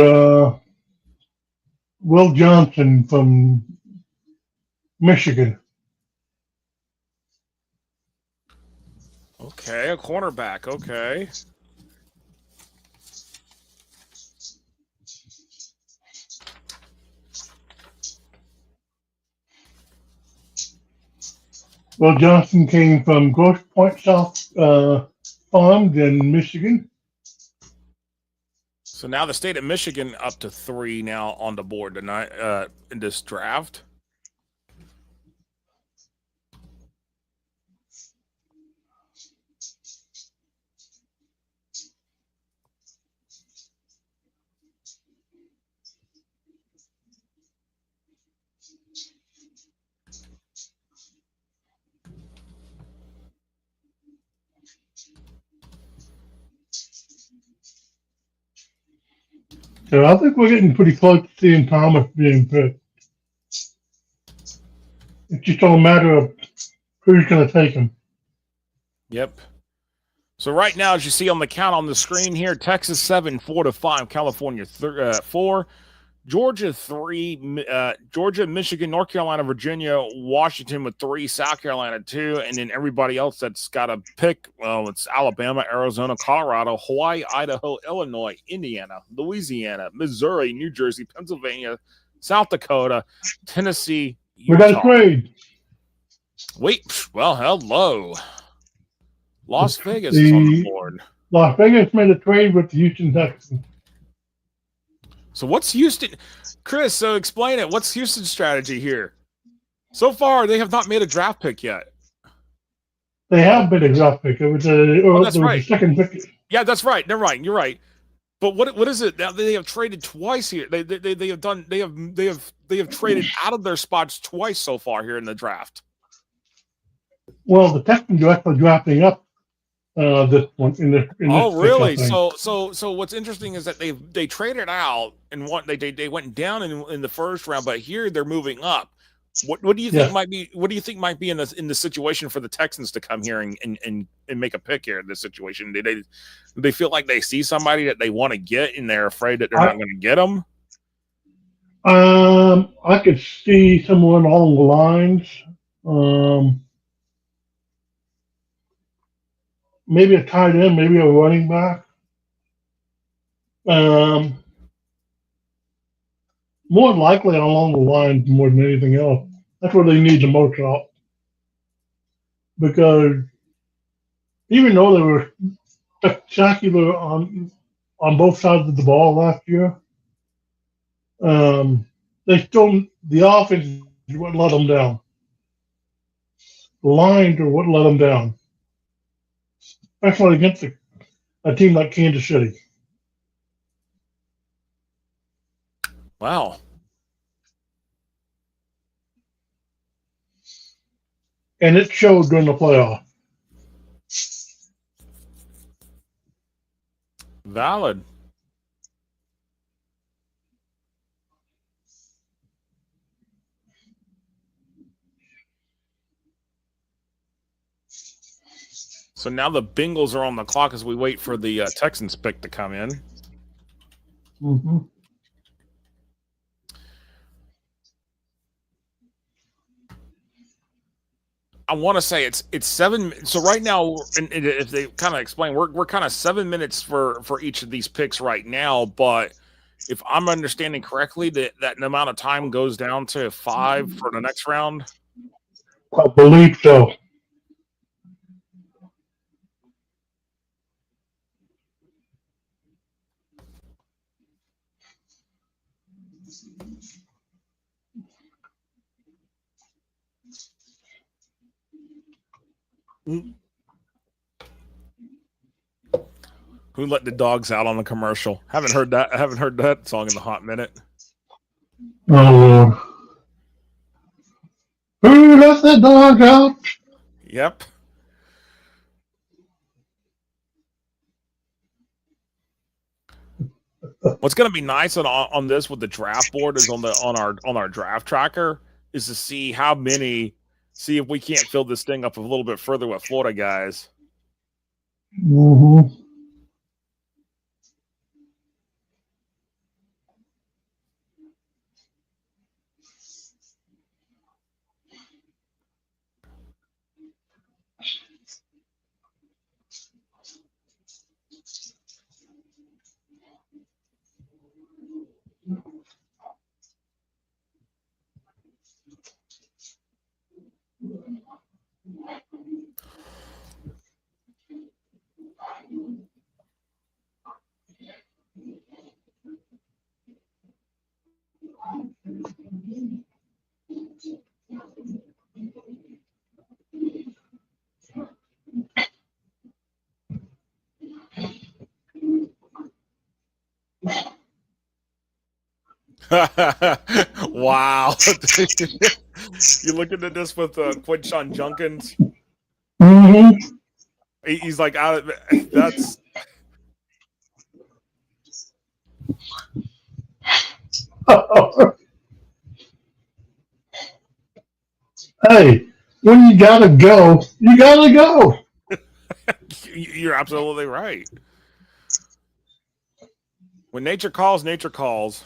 Will Johnson from Michigan. Okay, a cornerback. Okay. Will Johnson came from Grosse Pointe South Farms in Michigan. So now the state of Michigan up to 3 now on the board tonight in this draft. So I think we're getting pretty close to seeing Thomas being picked. It's just all a matter of who's going to take him. Yep. So right now, as you see on the count on the screen here, Texas 7, 4-5, California 4, Georgia 3, Georgia, Michigan, North Carolina, Virginia, Washington with 3, South Carolina 2, and then everybody else that's got a pick. Well, it's Alabama, Arizona, Colorado, Hawaii, Idaho, Illinois, Indiana, Louisiana, Missouri, New Jersey, Pennsylvania, South Dakota, Tennessee, We got Utah. a trade. Wait, well, hello. Las Vegas is on the board. Las Vegas made a trade with the Houston Texans. So what's Houston? Chris, so explain it. What's Houston's strategy here? So far, they have not made a draft pick yet. They have been a draft pick. It was that's right. The second pick. Yeah, that's right. Never mind. You're right. But what is it? Now they have traded twice here. They have traded out of their spots twice so far here in the draft. Well, the Texans are actually drafting up this one in this. Oh, really? So what's interesting is that they traded out and they went down in the first round, but here they're moving up. What do you think might be? What do you think might be in the situation for the Texans to come here and make a pick here in this situation? Do they feel like they see somebody that they want to get and they're afraid that they're not going to get them? I could see someone along the lines. Maybe a tight end, maybe a running back. More likely along the lines more than anything else. That's where they need the most help. Because even though they were spectacular on both sides of the ball last year, the offense wouldn't let them down. The lines wouldn't let them down. Especially against a team like Kansas City. Wow. And it showed during the playoff. Valid. So now the Bengals are on the clock as we wait for the Texans pick to come in. Mm-hmm. I want to say it's 7. So right now, and if they kind of explain, we're kind of 7 minutes for each of these picks right now. But if I'm understanding correctly, that amount of time goes down to 5 for the next round. I believe so. Who let the dogs out on the commercial? Haven't heard that song in a hot minute. Oh, who let the dog out? Yep. What's going to be nice on this with the draft board is on our draft tracker is to see see if we can't fill this thing up a little bit further with Florida guys. Mm-hmm. Wow. You looking at this with Quinshon Junkins? Mm-hmm. He's like out of that's. Hey, when you gotta go, you gotta go. You're absolutely right. When nature calls, nature calls.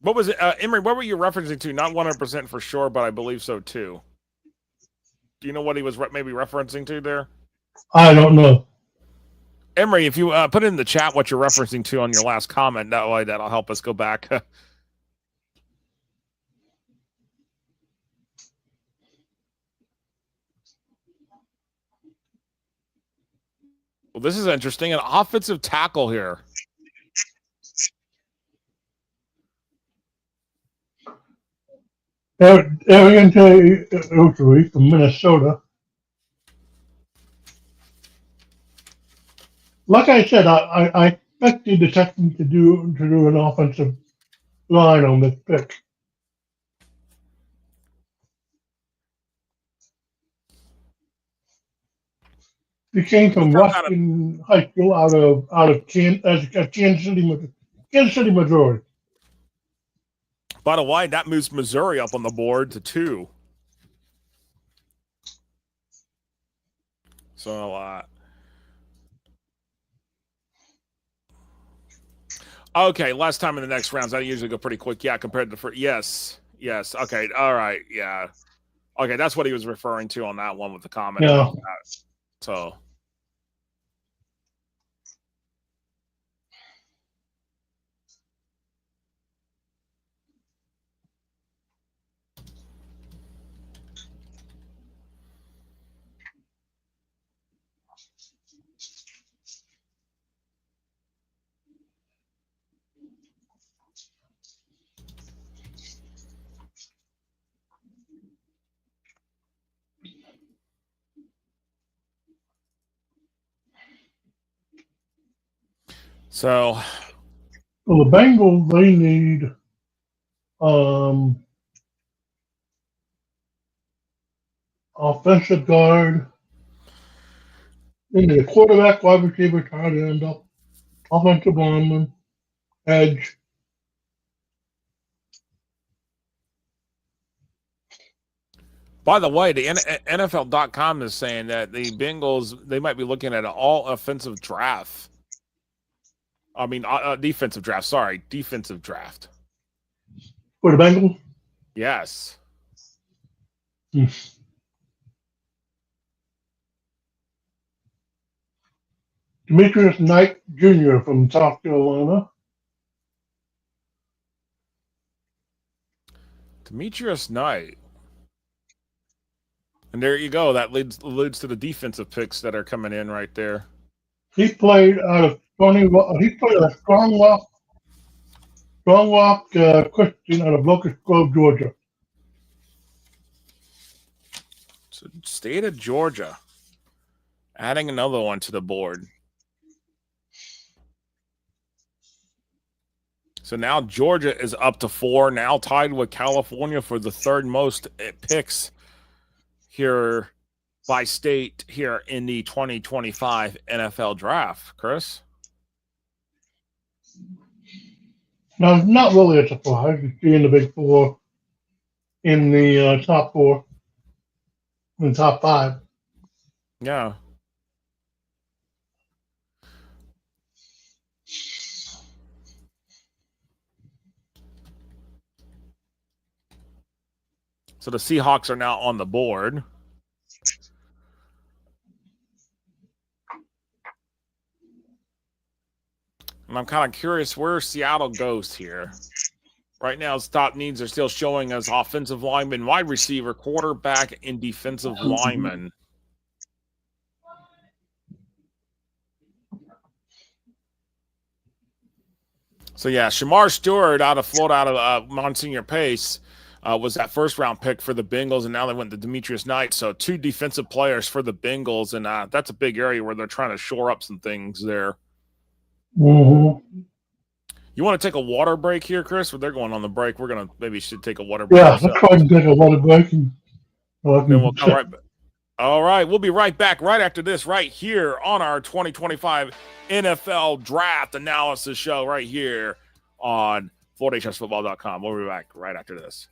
What was it, Emery? What were you referencing to? Not 100% for sure, but I believe so too. Do you know what he was maybe referencing to there? I don't know. Emery, if you put in the chat what you're referencing to on your last comment, that way that'll help us go back. Well, this is interesting. An offensive tackle here. Ariante Otery from Minnesota. Like I said, I expected the Texans to do an offensive line on this pick. He came from Ruskin High School out of Kansas City, Missouri. By the way, that moves Missouri up on the board to 2. So, okay, last time in the next rounds, I usually go pretty quick. Yeah, compared to the first. Yes. Okay, all right, yeah. Okay, that's what he was referring to on that one with the comment about that. So. Well, the Bengals, they need offensive guard. They need a quarterback, wide receiver, tight end, offensive lineman, edge. By the way, the NFL.com is saying that the Bengals, they might be looking at an all offensive draft. I mean, defensive draft. Sorry, defensive draft. For the Bengals? Yes. Demetrius Knight Jr. from South Carolina. Demetrius Knight. And there you go. That alludes to the defensive picks that are coming in right there. He played out of Strong Rock Christian out of Locust Grove, Georgia. So state of Georgia. Adding another one to the board. So now Georgia is up to 4, now tied with California for the third most picks here by state here in the 2025 NFL draft. Chris? Now, not really a surprise to see in the Big Four, in the top 4, in the top 5. Yeah. So the Seahawks are now on the board. And I'm kind of curious where Seattle goes here. Right now, its top needs are still showing as offensive lineman, wide receiver, quarterback, and defensive lineman. So, yeah, Shamar Stewart out of Florida, out of Monsignor Pace, was that first-round pick for the Bengals, and now they went to Demetrius Knight. So 2 defensive players for the Bengals, and that's a big area where they're trying to shore up some things there. Mm-hmm. You want to take a water break here, Chris? Well, they're going on the break. We're gonna maybe should take a water break. Yeah, let's try and take a water break and then we'll come right back. All right, we'll be right back right after this, right here on our 2025 NFL Draft Analysis Show, right here on FloorHSFootball.com. We'll be back right after this.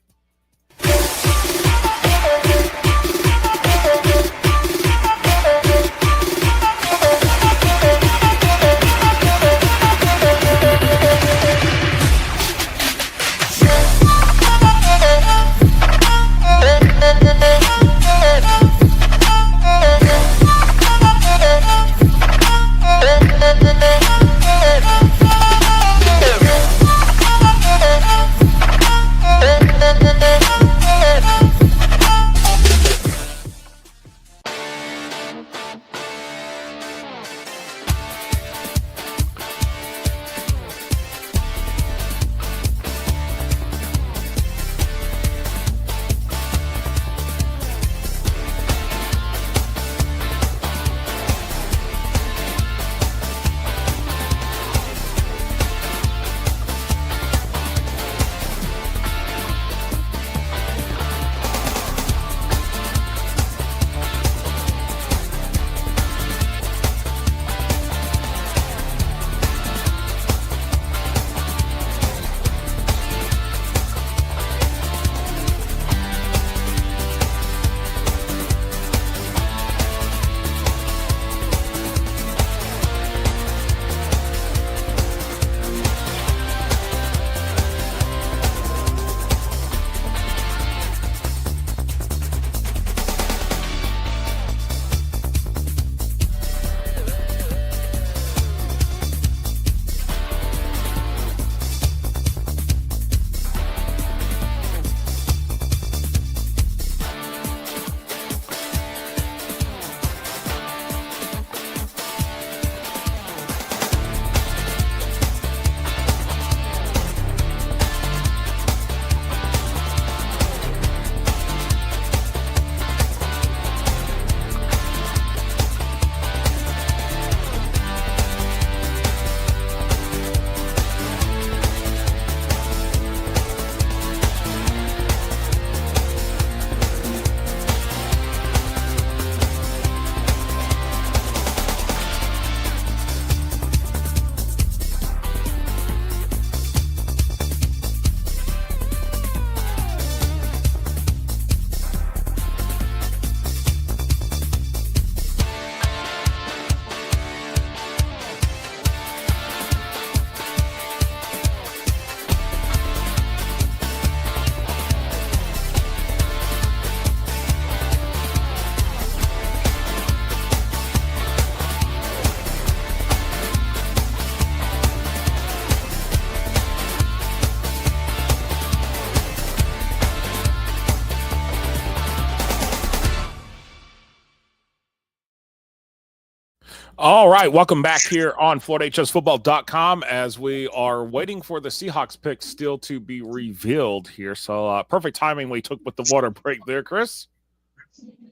All right, welcome back here on FloorHSFootball.com as we are waiting for the Seahawks pick still to be revealed here. So perfect timing we took with the water break there, Chris.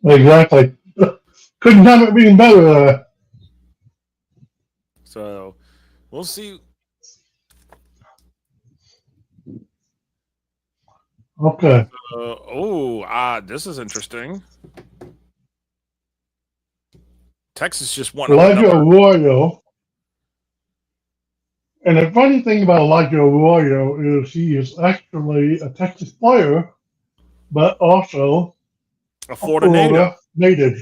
Exactly. Couldn't have it being better. So we'll see. Okay. This is interesting. Texas just won. Elijah Arroyo. And the funny thing about Elijah Arroyo is he is actually a Texas player, but also a Florida native.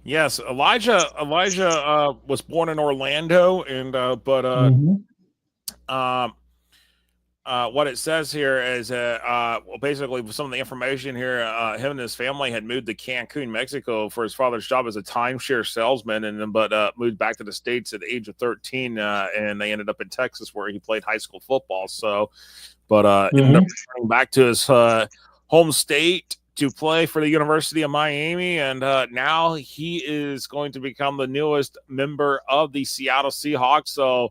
Yes, Elijah was born in Orlando, and what it says here is basically some of the information here. Him and his family had moved to Cancun, Mexico, for his father's job as a timeshare salesman, and then moved back to the States at the age of 13, and they ended up in Texas where he played high school football. So, ended up returning back to his home state to play for the University of Miami, and now he is going to become the newest member of the Seattle Seahawks. So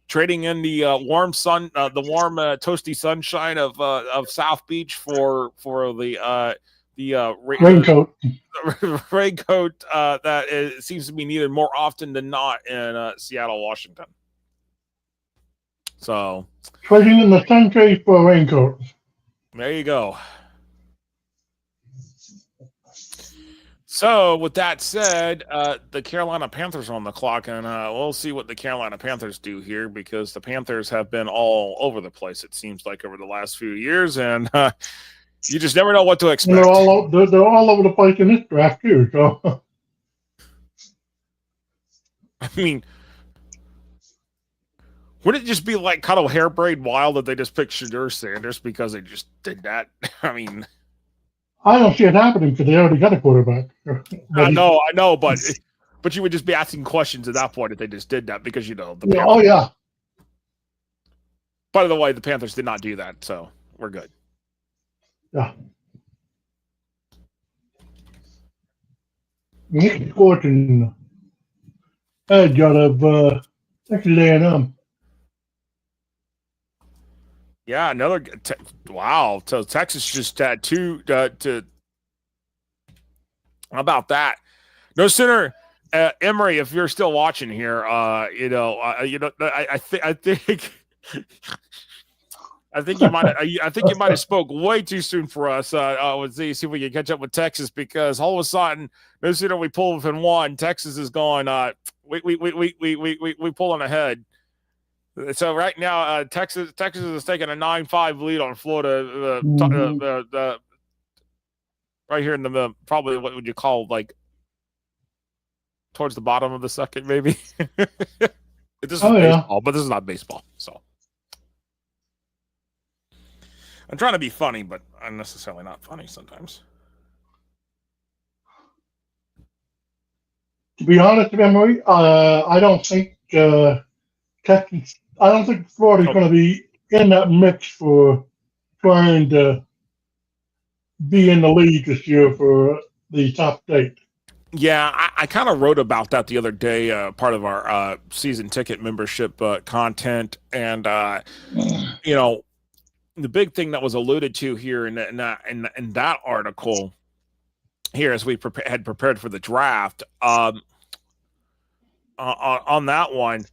trading in the warm sun, the warm toasty sunshine of South Beach for the Raincoat. raincoat that seems to be needed more often than not in Seattle, Washington. So Trading in the sunshade for a raincoat. there you go. So with that said, the Carolina Panthers are on the clock, and we'll see what the Carolina Panthers do here, because the Panthers have been all over the place, it seems like, over the last few years, and you just never know what to expect. They're all over the place in this draft too. So I mean, wouldn't it just be like kind of harebrained wild that they just picked Shedeur Sanders because they just did that? I mean, I don't see it happening because they already got a quarterback. I know, but you would just be asking questions at that point if they just did that, because the Panthers. Oh yeah. By the way, the Panthers did not do that, so we're good. Yeah. Nick Scorton, edge out of Texas A&M. Yeah, another wow. So Texas just had two to. How about that? No sooner, Emory, if you're still watching here, I think you might have spoke way too soon for us. Let's see if we can catch up with Texas, because all of a sudden, no sooner we pull within one, Texas is going. We pulling ahead. So right now, Texas is taking a 9-5 lead on Florida. Right here in the probably what would you call, like, towards the bottom of the second, maybe. This is baseball, but this is not baseball. So I'm trying to be funny, but I'm necessarily not funny sometimes. To be honest, Emory, I don't think Texas. I don't think Florida's going to be in that mix for trying to be in the league this year for the top 8. Yeah, I kind of wrote about that the other day, part of our season ticket membership content, and the big thing that was alluded to here in that article here, as we had prepared for the draft, on that one.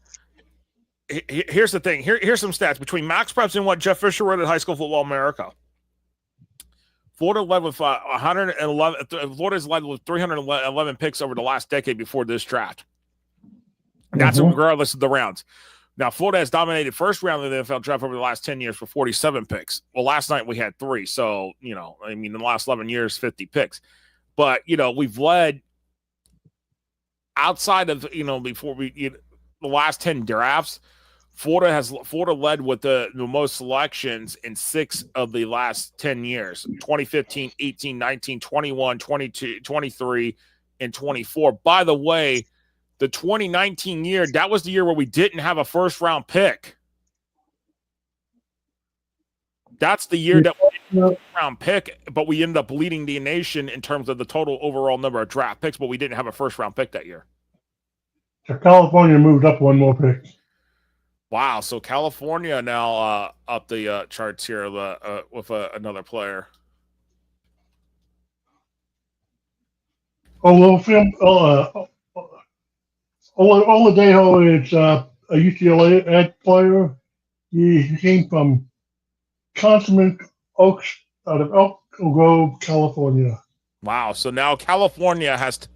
Here's the thing. Here's some stats between Max Preps and what Jeff Fisher wrote at High School Football America. Florida led with 111. Florida's led with 311 picks over the last decade before this draft. That's regardless of the rounds. Now, Florida has dominated first round of the NFL draft over the last 10 years for 47 picks. Well, last night we had 3. So, in the last 11 years, 50 picks. But, we've led outside of, before the last 10 drafts. Florida led with the most selections in 6 of the last 10 years, 2015, 18, 19, 21, 22, 23, and 24. By the way, the 2019 year, that was the year where we didn't have a first-round pick. That's the year that we didn't have a first-round pick, but we ended up leading the nation in terms of the total overall number of draft picks, but we didn't have a first-round pick that year. So California moved up one more pick. Wow, so California now up the charts here with another player. Oladejo is a UCLA ed player. He came from Consummate Oaks out of Elk Grove, California. Wow, so now California has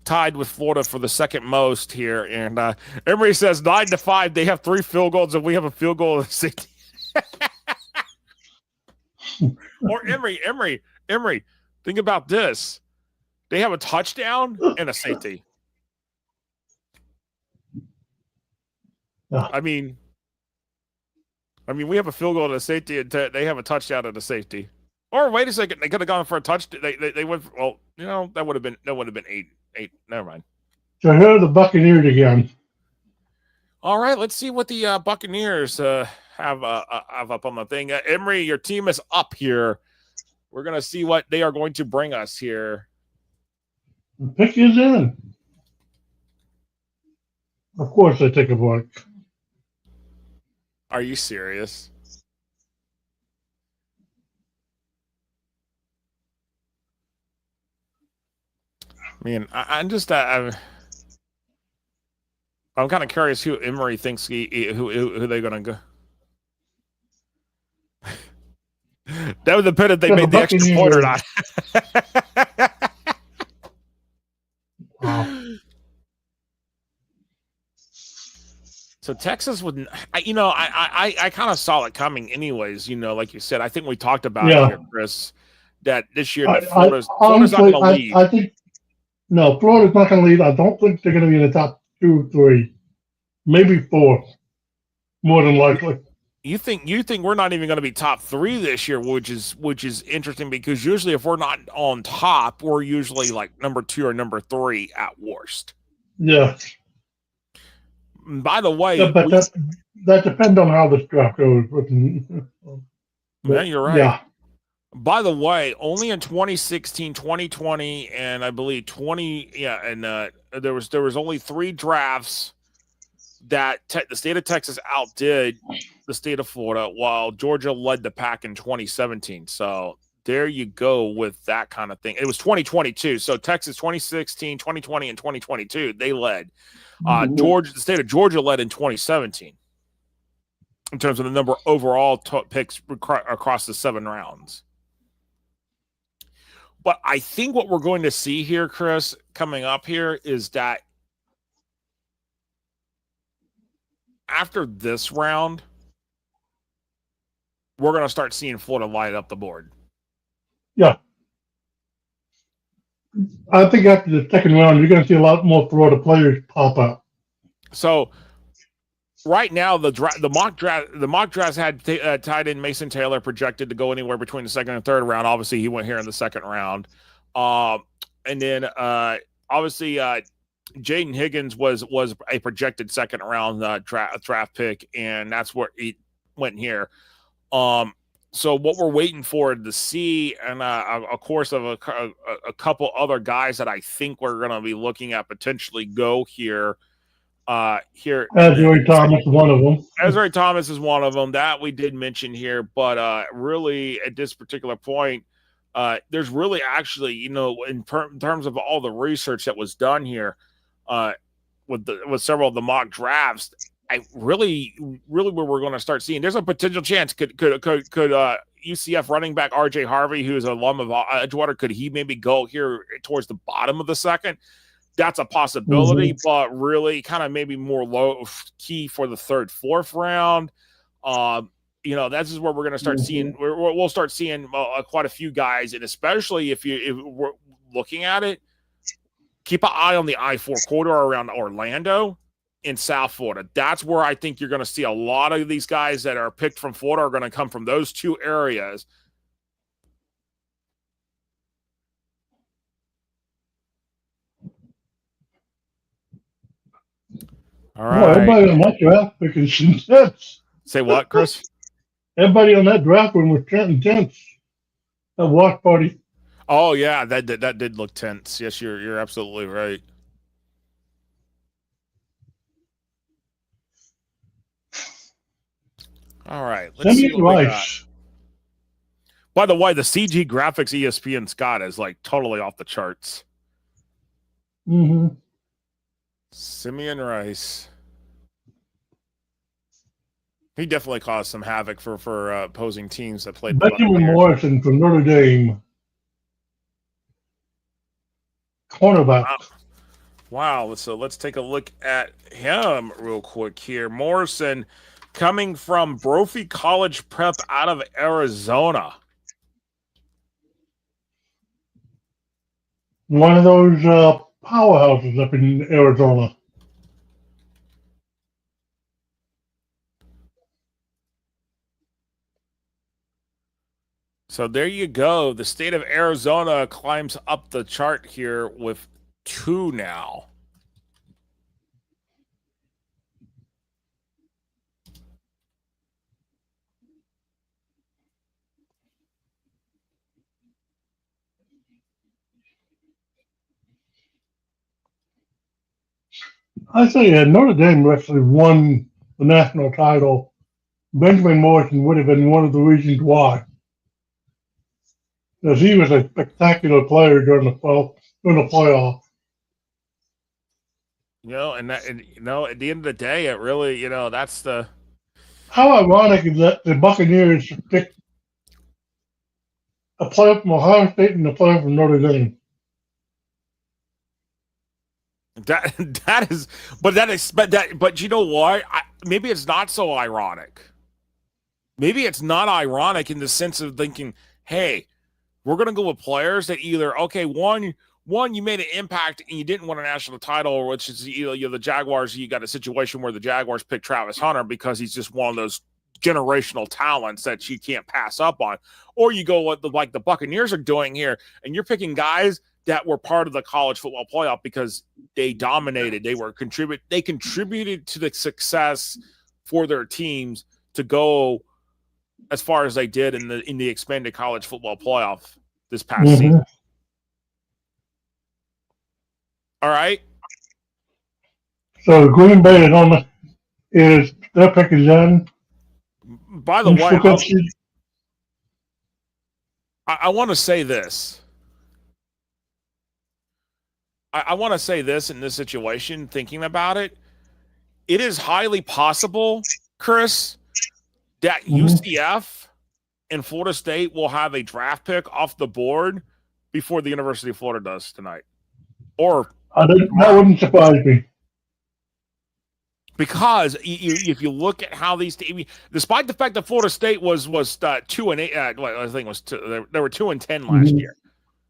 tied with Florida for the second most here, and everybody says 9-5. They have 3 field goals, and we have a field goal of 60. Or Emory, think about this: they have a touchdown and a safety. Yeah. I mean, we have a field goal and a safety, and they have a touchdown and a safety. Or wait a second, they could have gone for a touchdown. They went. That would have been 8. Never mind. So here are the Buccaneers again. All right, let's see what the Buccaneers have up on the thing. Emory, your team is up here. We're gonna see what they are going to bring us here. The pick is in. Of course, they take a break. Are you serious? I mean, I'm just I'm kind of curious who Emery thinks who they're gonna go. That would depend if they made the extra point or not. Wow. So Texas would, I kind of saw it coming, anyways. Like you said, I think we talked about it here, Chris, that this year that Florida's not going to lead. I think no, Florida's not going to lead. I don't think they're going to be in the top 2, 3, maybe 4, more than likely. You think we're not even going to be top 3 this year, which is interesting, because usually if we're not on top, we're usually like number 2 or number 3 at worst. Yeah. By the way, yeah, but that depends on how this draft goes. Yeah, you're right. Yeah. By the way, only in 2016, 2020, and I believe 20, there was only 3 drafts that the state of Texas outdid the state of Florida, while Georgia led the pack in 2017. So there you go with that kind of thing. It was 2022. So Texas 2016, 2020, and 2022, they led. The state of Georgia led in 2017 in terms of the number of overall picks across the 7 rounds. But I think what we're going to see here, Chris, coming up here, is that after this round, we're going to start seeing Florida light up the board. Yeah. I think after the second round, you're going to see a lot more Florida players pop up. So right now, the mock drafts had tied in Mason Taylor, projected to go anywhere between the second and third round. Obviously, he went here in the second round. And then obviously Jaden Higgins was a projected second round draft pick, and that's where he went here. So what we're waiting for to see, and of course, of a couple other guys that I think we're going to be looking at potentially go here. Ezra Thomas is one of them. Ezra Thomas is one of them that we did mention here, but really at this particular point, there's really actually, in terms of all the research that was done here, with several of the mock drafts, I really where we're going to start seeing, there's a potential chance could UCF running back RJ Harvey, who's an alum of Edgewater, could he maybe go here towards the bottom of the second? That's a possibility, but really kind of maybe more low key for the third, fourth round. That's just where we're going to start seeing. We'll start seeing quite a few guys, and especially if we're looking at it, keep an eye on the I-4 corridor around Orlando in South Florida. That's where I think you're going to see a lot of these guys that are picked from Florida are going to come from those 2 areas. All right. Everybody on that draft pick is intense. Say what, Chris? Everybody on that draft one was intense. A watch party. Oh yeah, that did look tense. Yes, you're absolutely right. All right, let's see what we got. By the way, the CG graphics ESPN Scott is like totally off the charts. Simeon Rice. He definitely caused some havoc for opposing teams that played. Benjamin Morrison from Notre Dame. Cornerback. Wow. So let's take a look at him real quick here. Morrison coming from Brophy College Prep out of Arizona. One of those powerhouses up in Arizona. So there you go. The state of Arizona climbs up the chart here with 2 now. I say Notre Dame actually won the national title Benjamin Morrison would have been one of the reasons why. Because he was a spectacular player during the playoff. And at the end of the day, it really, that's the. How ironic is that the Buccaneers picked a player from Ohio State and a player from Notre Dame. But you know what? Maybe it's not so ironic. Maybe it's not ironic in the sense of thinking, hey, we're going to go with players that either, okay, one, you made an impact and you didn't win a national title, which is the Jaguars. You got a situation where the Jaguars picked Travis Hunter because he's just one of those generational talents that you can't pass up on. Or you go with like the Buccaneers are doing here, and you're picking guys that were part of the college football playoff because they dominated. They contributed to the success for their teams to go as far as they did in the expanded college football playoff this past season. All right. So Green Bay is their pick is done. By the way, I want to say this. I want to say this in this situation, thinking about it. It is highly possible, Chris, that UCF and Florida State will have a draft pick off the board before the University of Florida does tonight. Or that wouldn't surprise me. Because if you look at how these teams, despite the fact that Florida State was 2-8, I think it was they were 2-10 last year.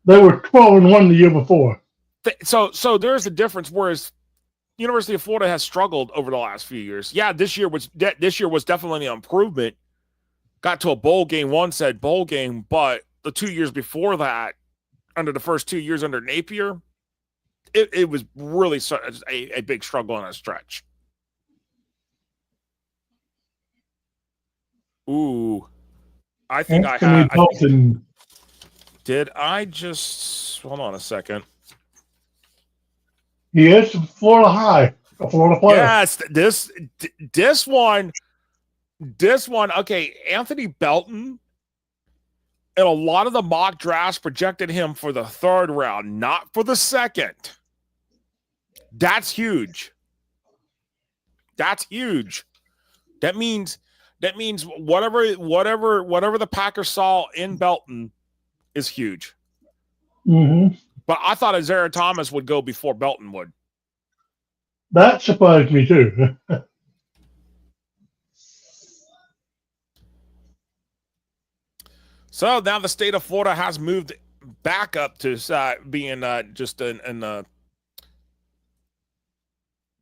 They were 12-1 the year before. So there's a difference. Whereas University of Florida has struggled over the last few years. Yeah, this year was definitely an improvement. Got to a bowl game. One said bowl game, but the 2 years before that, under the first 2 years under Napier, it was really a big struggle in a stretch. Ooh, I think I have. Did I just hold on a second? Yes, Florida High, a Florida player. Yes, this one. Okay, Anthony Belton. And a lot of the mock drafts projected him for the third round, not for the second. That's huge. That's huge. That means whatever the Packers saw in Belton is huge. Mm-hmm. But I thought Isaiah Thomas would go before Belton would. That surprised me too. So now the state of Florida has moved back up to being just in the.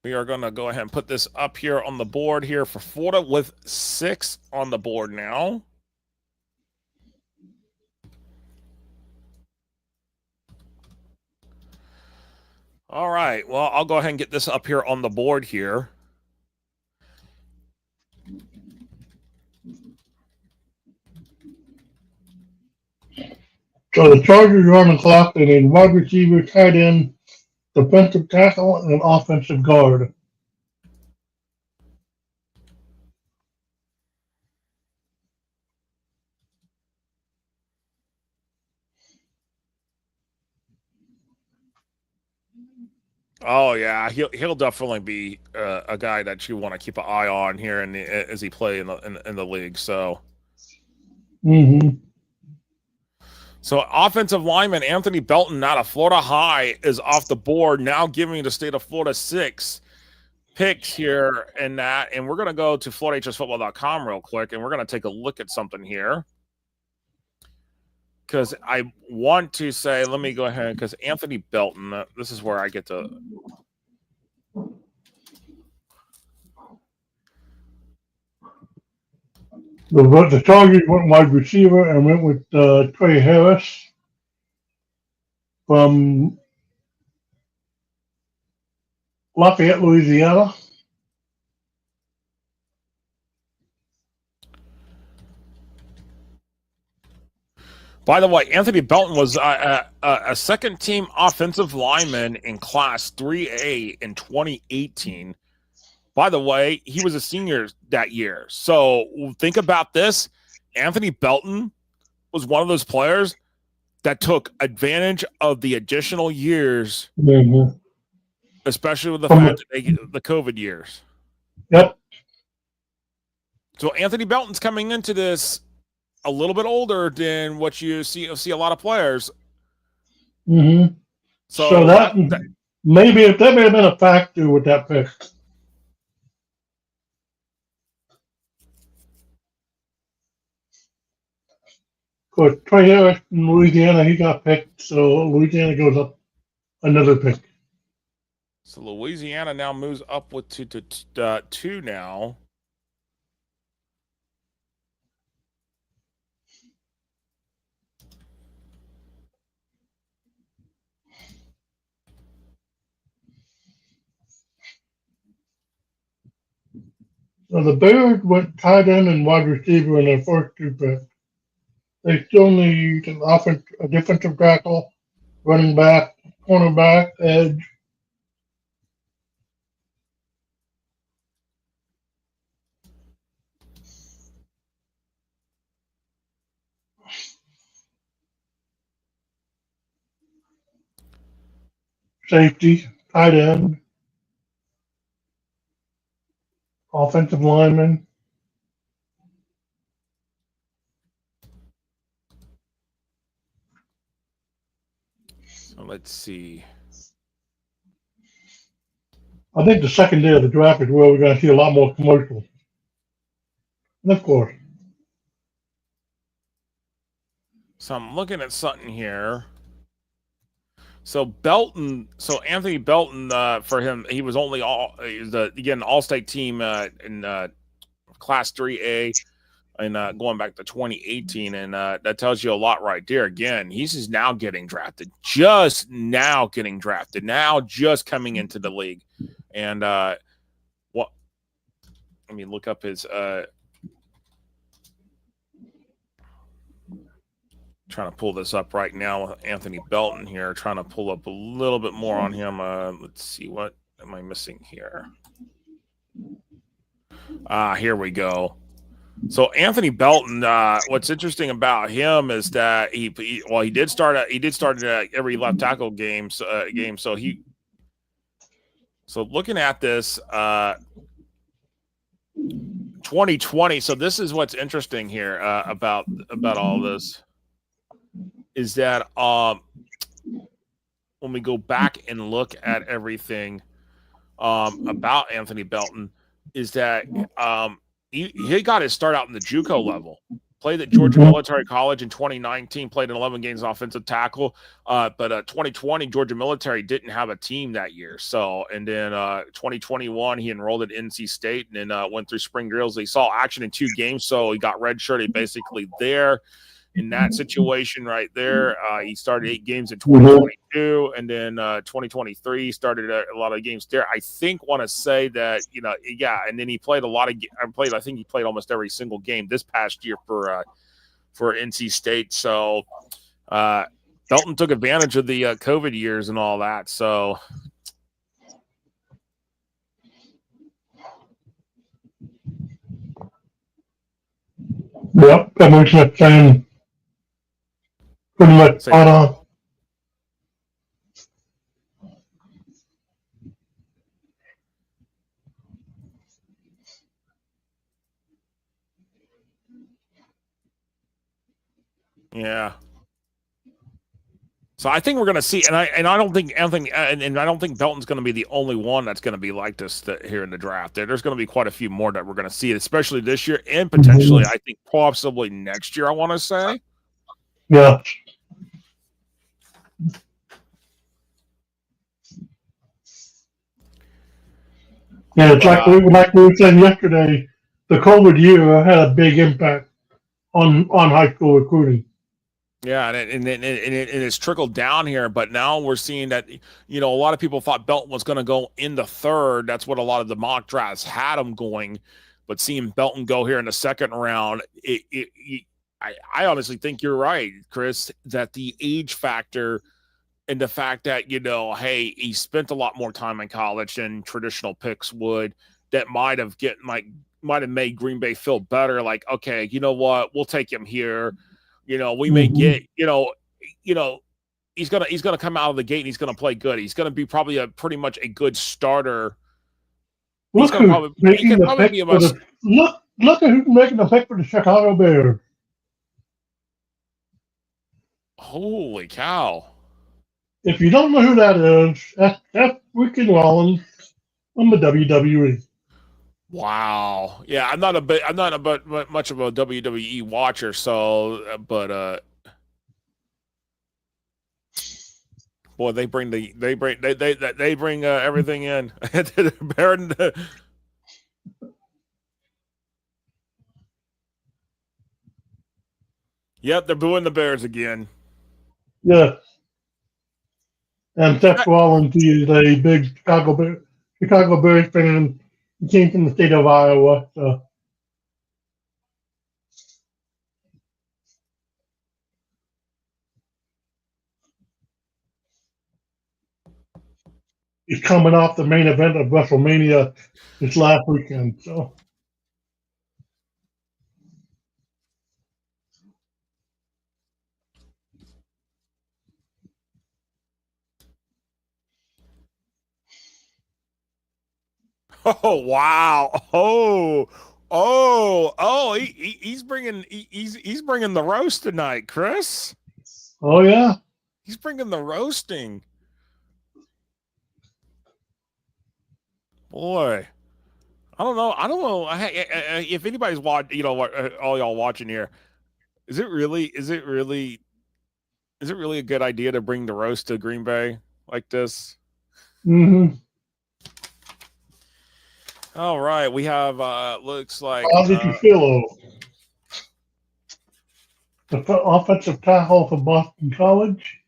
We are going to go ahead and put this up here on the board here for Florida with 6 on the board now. All right. Well, I'll go ahead and get this up here on the board here. So the Chargers are on the clock and a wide receiver, tight end, defensive tackle, and an offensive guard. Oh yeah, he'll definitely be a guy that you want to keep an eye on here as he play in the league. So. Mm-hmm. So offensive lineman Anthony Belton out of Florida High is off the board, now giving the state of Florida 6 picks here in that. And we're going to go to FloridaHSFootball.com real quick, and we're going to take a look at something here. Because I want to say, let me go ahead, because Anthony Belton, this is where I get to... The Chargers went wide receiver and went with Trey Harris from Lafayette, Louisiana. By the way, Anthony Belton was a second-team offensive lineman in Class 3A in 2018. By the way, he was a senior that year. So think about this. Anthony Belton was one of those players that took advantage of the additional years, especially with the fact that the COVID years. Yep. So Anthony Belton's coming into this a little bit older than what you see a lot of players. Mm-hmm. So that maybe if that may have been a factor with that pick. Because Trey Harris in Louisiana, he got picked, so Louisiana goes up another pick. So Louisiana now moves up with two now. So the Bears went tight end and wide receiver in their first two picks. They still need a defensive tackle, running back, cornerback, edge. Safety, tight end, offensive lineman. So let's see. I think the second day of the draft is where we're going to see a lot more commercials. And of course. So I'm looking at something here. So Anthony Belton, for him, he was only all-state team in Class 3A, and going back to 2018, and that tells you a lot right there. Again, he's just now getting drafted, just coming into the league, and let me look up his. Trying to pull this up right now with Anthony Belton here, trying to pull up a little bit more on him. Let's see, what am I missing here? Here we go. So Anthony Belton, what's interesting about him is that he did start at every left tackle game. So looking at this 2020. So this is what's interesting here about all this. Is that when we go back and look at everything about Anthony Belton, is that he got his start out in the JUCO level. Played at Georgia Military College in 2019, played in 11 games offensive tackle. But 2020, Georgia Military didn't have a team that year. So, and then 2021, he enrolled at NC State and then went through spring drills. He saw action in 2 games, so he got redshirted basically there. In that situation right there, he started 8 games in 2022, and then 2023 started a lot of games there. I want to say that, and then he played a lot of. I think he played almost every single game this past year for NC State. So Belton took advantage of the COVID years and all that. So. Yep, that makes sense. Pretty much spot on. Yeah. So I think we're going to see, and I don't think Anthony, and I don't think Belton's going to be the only one that's going to be like this here in the draft. There's going to be quite a few more that we're going to see, especially this year and potentially, I think possibly next year. I want to say. Yeah. Yeah, it's like we were saying yesterday, the COVID year had a big impact on high school recruiting. Yeah, and it's trickled down here, but now we're seeing that, a lot of people thought Belton was going to go in the 3rd. That's what a lot of the mock drafts had him going, but seeing Belton go here in the 2nd round, I honestly think you're right, Chris, that the age factor and the fact that, hey, he spent a lot more time in college than traditional picks would, that might have made Green Bay feel better. Like, okay, you know what? We'll take him here. We may get, he's gonna come out of the gate and he's gonna play good. He's gonna be probably pretty much a good starter. Look who's making the pick for the look at who's making the pick for the Chicago Bears. Holy cow! If you don't know who that is, that's Ricky Rollins from the WWE. Wow. Yeah, I'm not much of a WWE watcher, so but boy, they bring everything in. Yep, they're booing the Bears again. Yes. And Seth Rollins, he is a big Chicago Bears fan. He came from the state of Iowa. So. He's coming off the main event of WrestleMania this last weekend. So. Oh wow! He's bringing the roast tonight, Chris. Oh yeah, he's bringing the roasting. Boy, I don't know if anybody's watching. All y'all watching here. Is it really a good idea to bring the roast to Green Bay like this? Mm-hmm. All right, we have looks like Ozzy Tufillo, the offensive tackle for Boston College.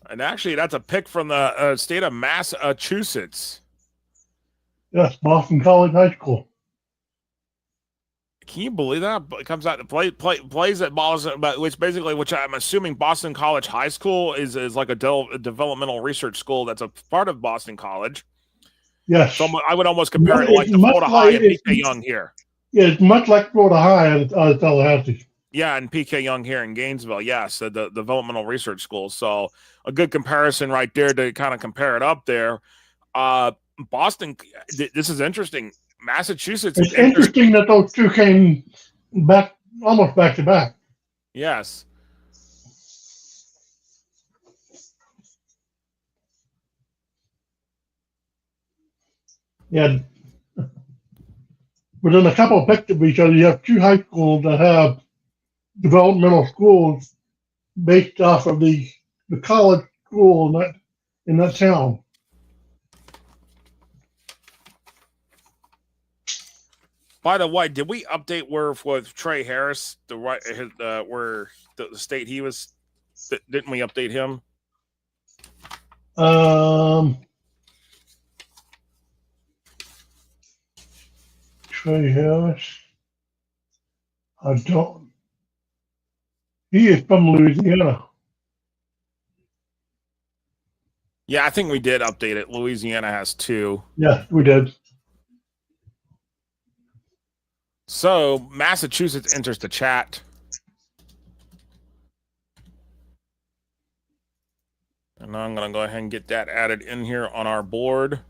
And actually, that's a pick from the state of Massachusetts. Yes, Boston College High School. Can you believe that? It comes out to plays at Boston, which I'm assuming Boston College High School is like a developmental research school that's a part of Boston College. Yes. So I would almost compare it to like the Florida High and PK Young here. Yeah, it's much like Florida High and Tallahassee. Yeah, and PK Young here in Gainesville. Yes, the developmental research school. So a good comparison right there to kind of compare it up there. Boston, this is interesting. Massachusetts. It's interesting that those two came almost back to back. Yes. Yeah. Within a couple of picks of each other, you have two high schools that have developmental schools based off of the college school in that town. By the way, did we update where with Trey Harris, where the state he was? Didn't we update him? Trey Harris. I don't. He is from Louisiana. Yeah, I think we did update it. Louisiana has two. Yeah, we did. So Massachusetts enters the chat. And I'm going to go ahead and get that added in here on our board.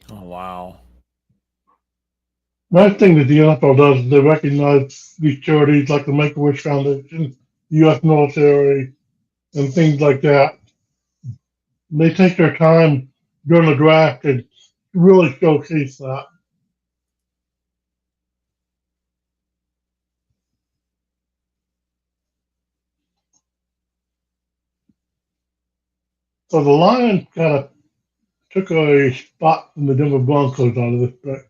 Oh, wow. Nice thing that the NFL does is they recognize these charities like the Make-A-Wish Foundation, U.S. military, and things like that. They take their time during the draft and really showcase that. So the Lions got a took a spot from the Denver Broncos out of this pick.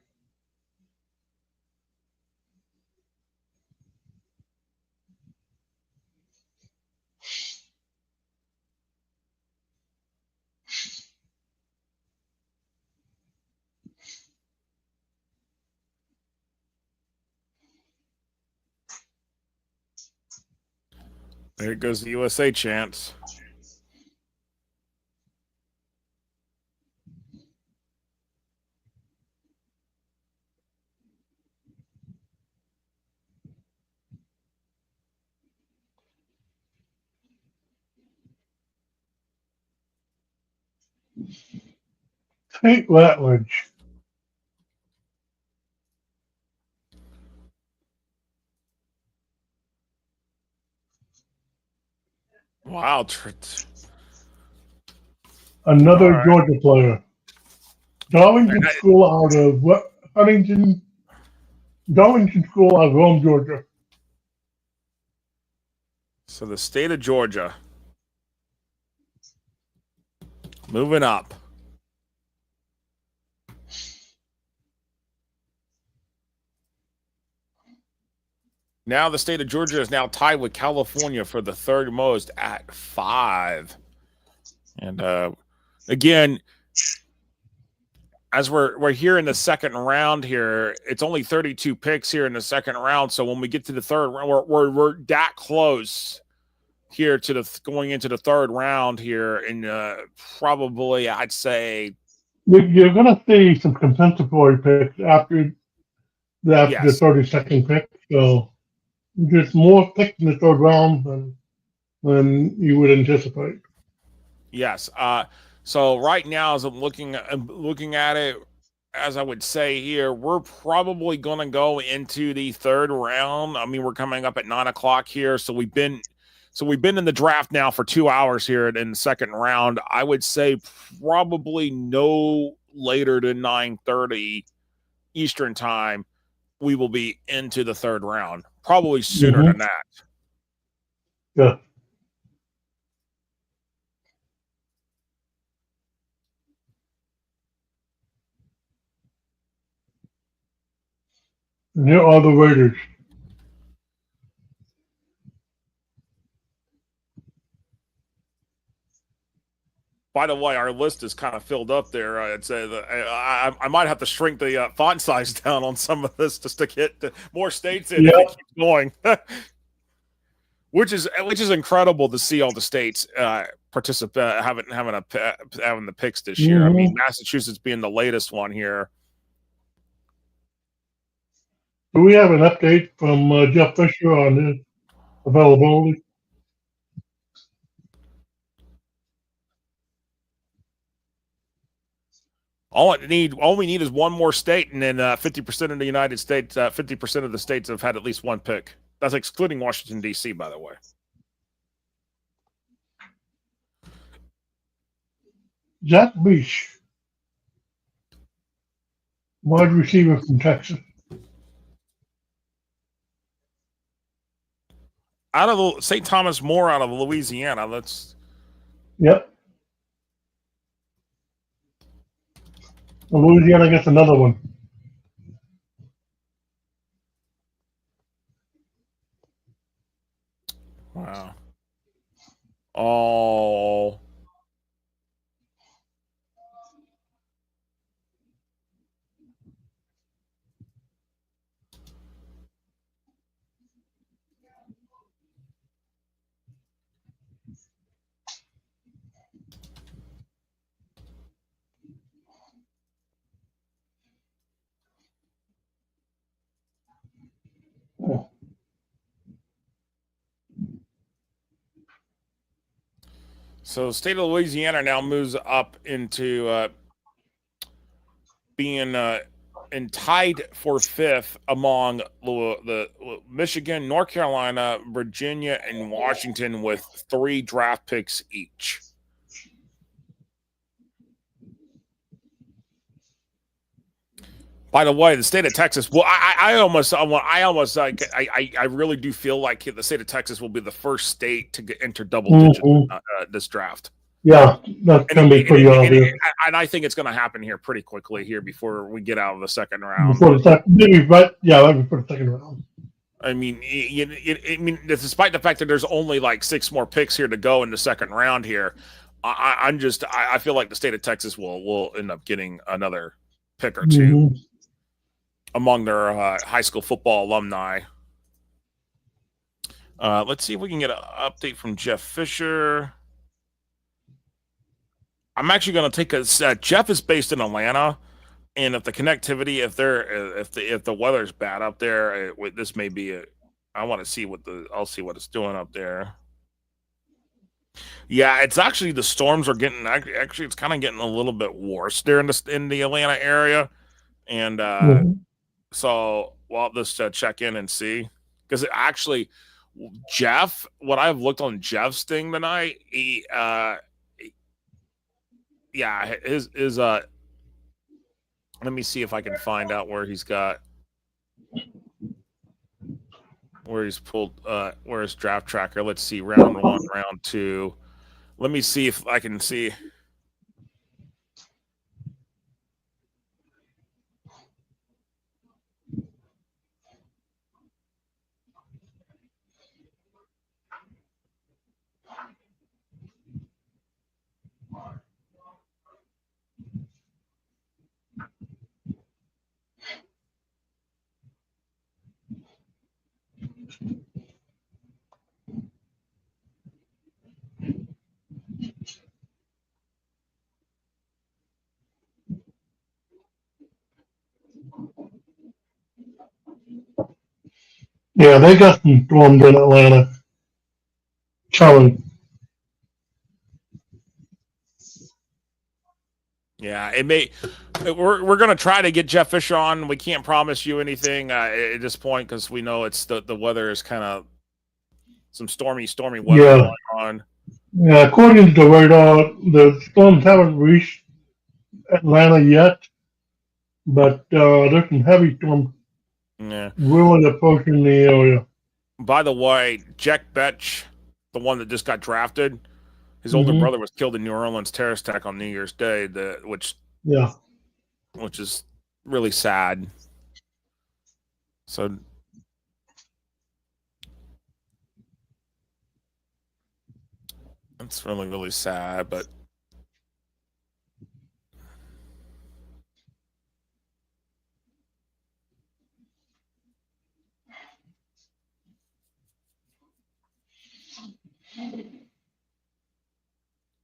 There goes the USA chance. St. Lutwidge. Wow. Another All right. Georgia player. Darlington School out of Huntington. Darlington School out of Rome, Georgia. So the state of Georgia moving up. Now the state of Georgia is now tied with California for the third most at 5. And again, as we're here in the second round here, it's only 32 picks here in the second round. So when we get to the third round, we're that close here to going into the third round here, and probably I'd say you're going to see some compensatory picks after the 32nd pick. So there's more picks in the third round than you would anticipate. Yes. So right now, as I'm looking at it, as I would say here, we're probably going to go into the third round. I mean, we're coming up at 9:00 here, so we've been in the draft now for 2 hours here in the second round. I would say probably no later than 9:30 Eastern time, we will be into the third round. Probably sooner than that. Yeah. And here are the Raiders. By the way, our list is kind of filled up there. I'd say that I might have to shrink the font size down on some of this just to get more states in. If it keeps going, which is incredible to see all the states participate having the picks this year. I mean, Massachusetts being the latest one here. Do we have an update from Jeff Fisher on his availability? All we need is one more state, and then 50% of the United States, 50% of the states have had at least one pick. That's excluding Washington, D.C., by the way. Zach Beach, wide receiver from Texas. Out of St. Thomas More out of Louisiana. Yep. Louisiana gets another one. Wow. Oh. So state of Louisiana now moves up into being and tied for 5th among the Michigan, North Carolina, Virginia, and Washington with 3 draft picks each. By the way, the state of Texas. Well, I really do feel like the state of Texas will be the first state to enter double digits this draft. Yeah, that's going to be pretty obvious. And I think it's going to happen here pretty quickly here before we get out of the second round. Before the second, maybe right before the second round. I mean, despite the fact that there's only like 6 more picks here to go in the second round here, I feel like the state of Texas will end up getting another pick or two among their high school football alumni. Let's see if we can get an update from Jeff Fisher. I'm actually going to take a Jeff is based in Atlanta, and if the connectivity, if the weather's bad up there, this may be I want to see I'll see what it's doing up there. Yeah, it's actually the storms are getting actually it's kind of getting a little bit worse there in the Atlanta area, and so we'll just check in and see, because actually Jeff, what I've looked on Jeff's thing tonight, he his let me see if I can find out where he's pulled where his draft tracker. Let's see, round 1, round 2. Let me see if I can see. Yeah, they got some storms in Atlanta. Coming. Yeah, it may. We're going to try to get Jeff Fisher on. We can't promise you anything at this point, because we know it's the weather is kind of some stormy weather going on. Yeah, according to the radar, the storms haven't reached Atlanta yet, but there's some heavy storms really approaching the area. By the way, Jack Betch, the one that just got drafted, his older brother was killed in New Orleans terrorist attack on New Year's Day, which is really sad. So it's really, really sad, but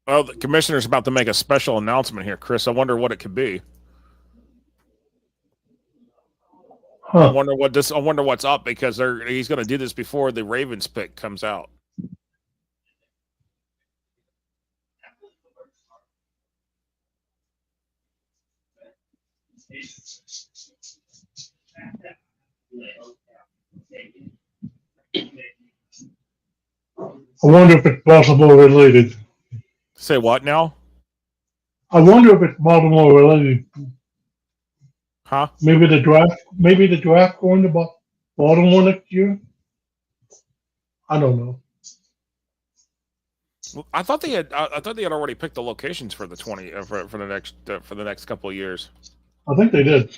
well, the commissioner's about to make a special announcement here, Chris. I wonder what it could be. I wonder what's up, because he's going to do this before the Ravens pick comes out. I wonder if it's Baltimore related. Say what now? I wonder if it's Baltimore related. Huh? Maybe the draft going to Baltimore next year. I don't know. I thought they had already picked the locations for the for the next couple of years. I think they did.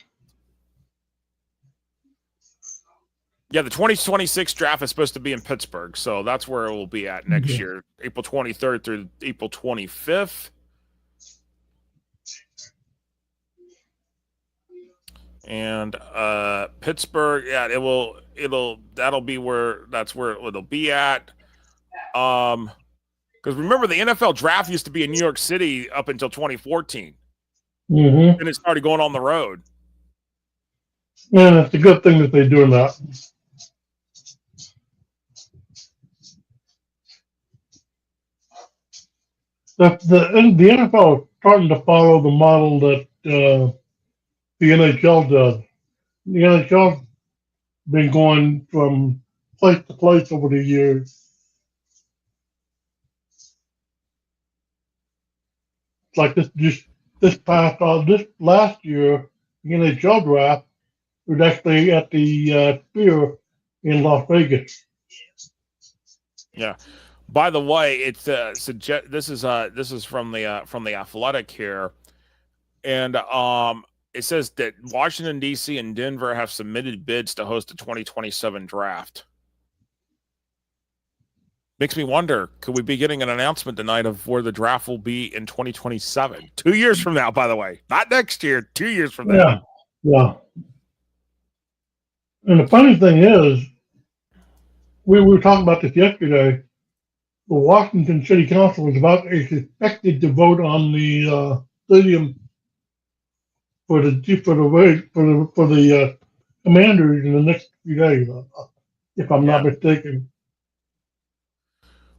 Yeah, the 2026 draft is supposed to be in Pittsburgh, so that's where it will be at next year, April 23rd through April 25th. And Pittsburgh, yeah, that'll be where it'll be at. Because remember, the NFL draft used to be in New York City up until 2014, and it started going on the road. Yeah, it's a good thing that they're doing that. The NFL is starting to follow the model that the NHL does. The NHL's been going from place to place over the years. Like this last year, the NHL draft was actually at the Sphere in Las Vegas. Yeah. By the way, it's this is from the Athletic here, and it says that Washington D.C. and Denver have submitted bids to host the 2027 draft. Makes me wonder, could we be getting an announcement tonight of where the draft will be in 2027? 2 years from now, by the way. Not next year, 2 years from now. Yeah. And the funny thing is, we were talking about this yesterday. The Washington City Council is expected to vote on the stadium for the Commanders in the next few days, if I'm not mistaken.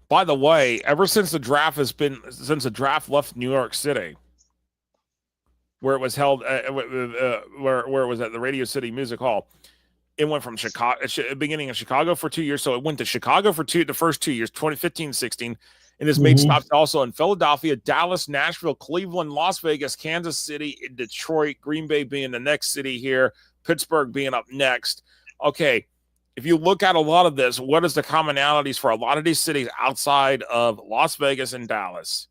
By the way, ever since the draft left New York City, where it was held, where it was at the Radio City Music Hall, it went from beginning in Chicago for 2 years. So it went to Chicago for the first 2 years, 2015, 16, and has made stops also in Philadelphia, Dallas, Nashville, Cleveland, Las Vegas, Kansas City, Detroit, Green Bay being the next city here, Pittsburgh being up next. Okay. If you look at a lot of this, what is the commonalities for a lot of these cities outside of Las Vegas and Dallas?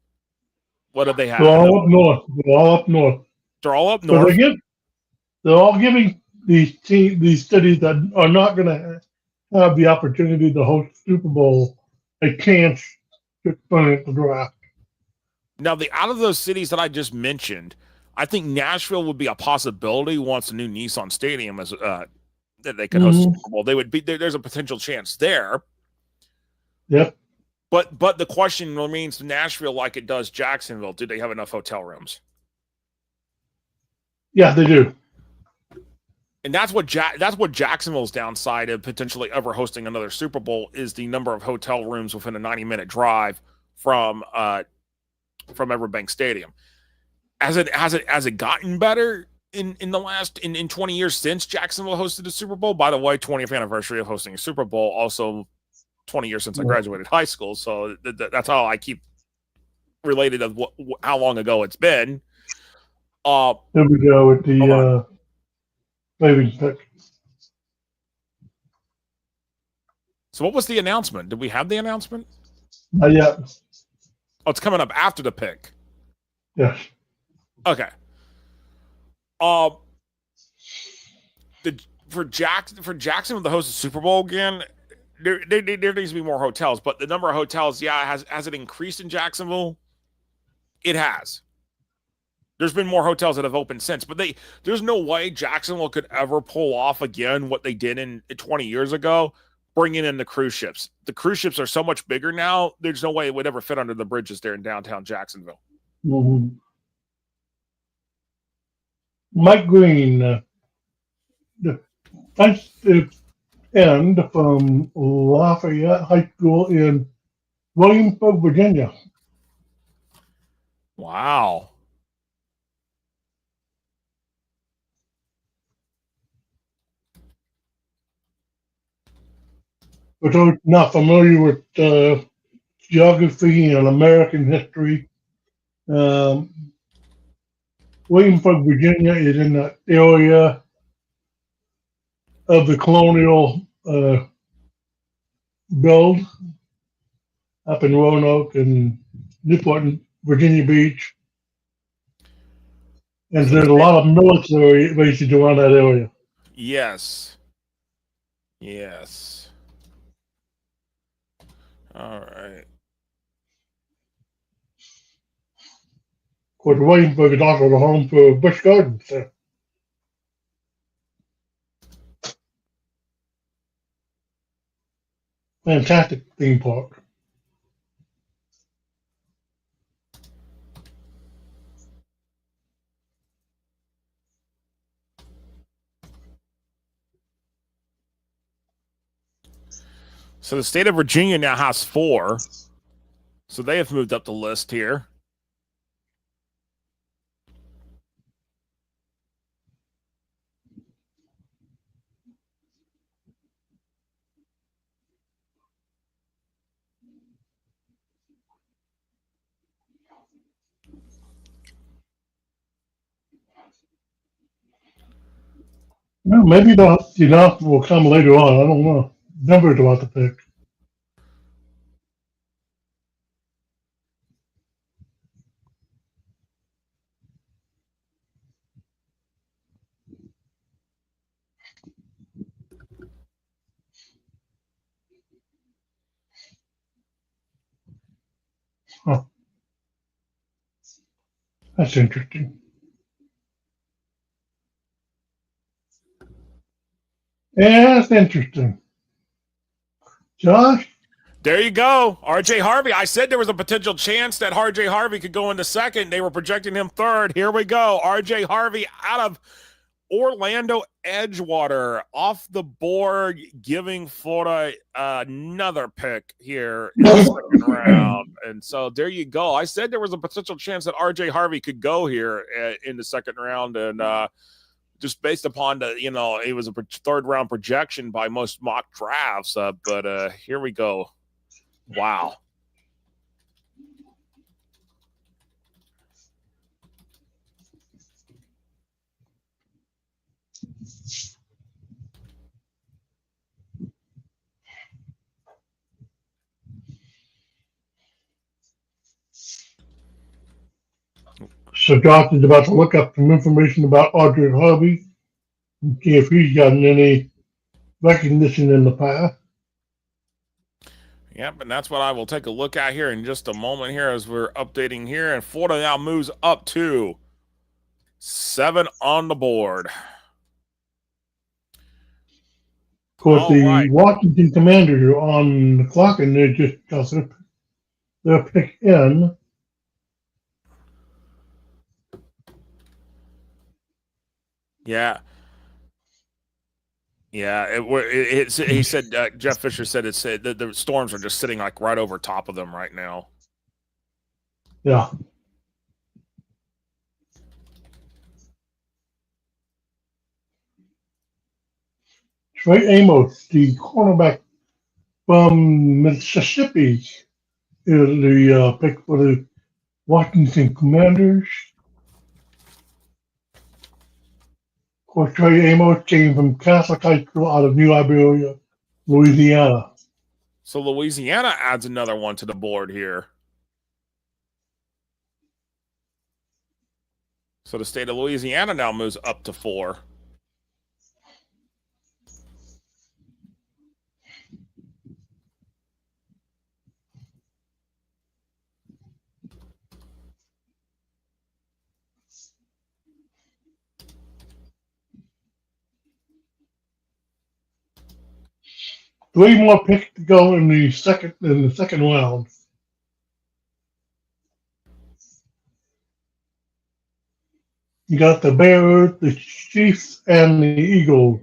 What do they have? They're all up north. They're all up north. They're all giving these cities that are not going to have the opportunity to host Super Bowl a chance to experience the draft. Now, out of those cities that I just mentioned, I think Nashville would be a possibility once the new Nissan Stadium is that they could host a Super Bowl. They would be there's a potential chance there. Yep. But the question remains: Nashville, like it does Jacksonville, do they have enough hotel rooms? Yeah, they do. And that's what Jacksonville's downside of potentially ever hosting another Super Bowl is the number of hotel rooms within a 90-minute drive from Everbank Stadium. Has it gotten better in the last 20 years since Jacksonville hosted a Super Bowl? By the way, 20th anniversary of hosting a Super Bowl, also 20 years since I graduated high school. So that's how I keep related of how long ago it's been. Here we go with the Ravens pick. So what was the announcement? Did we have the announcement? Not yet. Oh, it's coming up after the pick. Yes. Okay. For Jacksonville to host a Super Bowl again, there needs to be more hotels. But the number of hotels, has it increased in Jacksonville? It has. There's been more hotels that have opened since, but there's no way Jacksonville could ever pull off again what they did in 20 years ago, bringing in the cruise ships. The cruise ships are so much bigger now. There's no way it would ever fit under the bridges there in downtown Jacksonville. Mm-hmm. Mike Green, the defensive end from Lafayette High School in Williamsburg, Virginia. Wow. For those not familiar with geography and American history, Williamsburg, Virginia is in the area of the colonial build up in Roanoke and Newport and Virginia Beach. And there's a lot of military bases around that area. Yes. All right. Of course, Williamsburg is also the home for Busch Gardens. So. Fantastic theme park. So the state of Virginia now has 4. So they have moved up the list here. Well, maybe the announcement will come later on. I don't know. Denver's about to pick. Huh. That's interesting. Yeah, that's interesting. Josh? There you go. RJ Harvey. I said there was a potential chance that RJ Harvey could go into second. They were projecting him third. Here we go. RJ Harvey out of Orlando Edgewater off the board, giving Florida another pick here in the second round. And so there you go. I said there was a potential chance that RJ Harvey could go here in the second round. And just based upon the, it was a third round projection by most mock drafts. But here we go. Wow. So Josh is about to look up some information about Audrey Harvey and see if he's gotten any recognition in the past. Yep, and that's what I will take a look at here in just a moment here as we're updating here. And Florida now moves up to 7 on the board. Of course, the Washington Commanders are on the clock, and they're just got their pick in. Yeah. Yeah, he said, Jeff Fisher said the Storms are just sitting like right over top of them right now. Yeah. Trey Amos, the cornerback from Mississippi, is the pick for the Washington Commanders. Of course, Trey Amos came from Catholic High School out of New Iberia, Louisiana. So Louisiana adds another one to the board here. So the state of Louisiana now moves up to 4. Three more picks to go in the second round. You got the Bears, the Chiefs, and the Eagles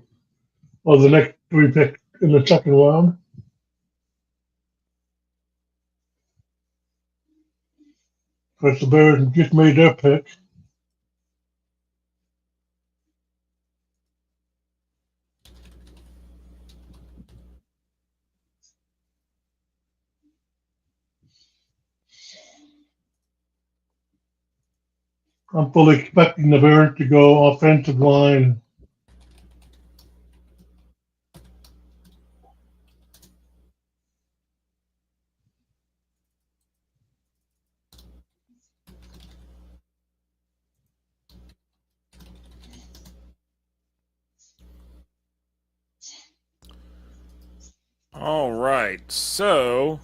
are the next 3 picks in the second round. Of course, the Bears just made their pick. I'm fully expecting the Bears to go offensive line. All right, so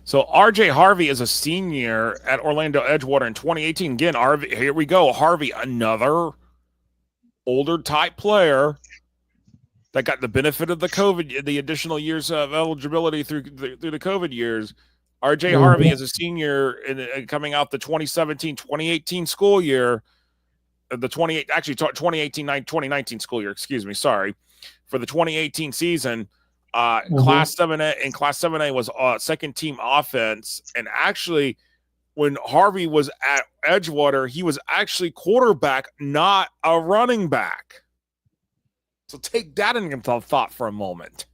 RJ Harvey is a senior at Orlando Edgewater in 2018. Again, Harvey, here we go. Harvey, another older type player that got the benefit of the additional years of eligibility through the COVID years. RJ Harvey is a senior coming out the 2017-2018 school year. The 2018-2019 school year, excuse me, sorry. For the 2018 season, Class 7A was second team offense. And actually, when Harvey was at Edgewater, he was actually quarterback, not a running back. So take that into thought for a moment.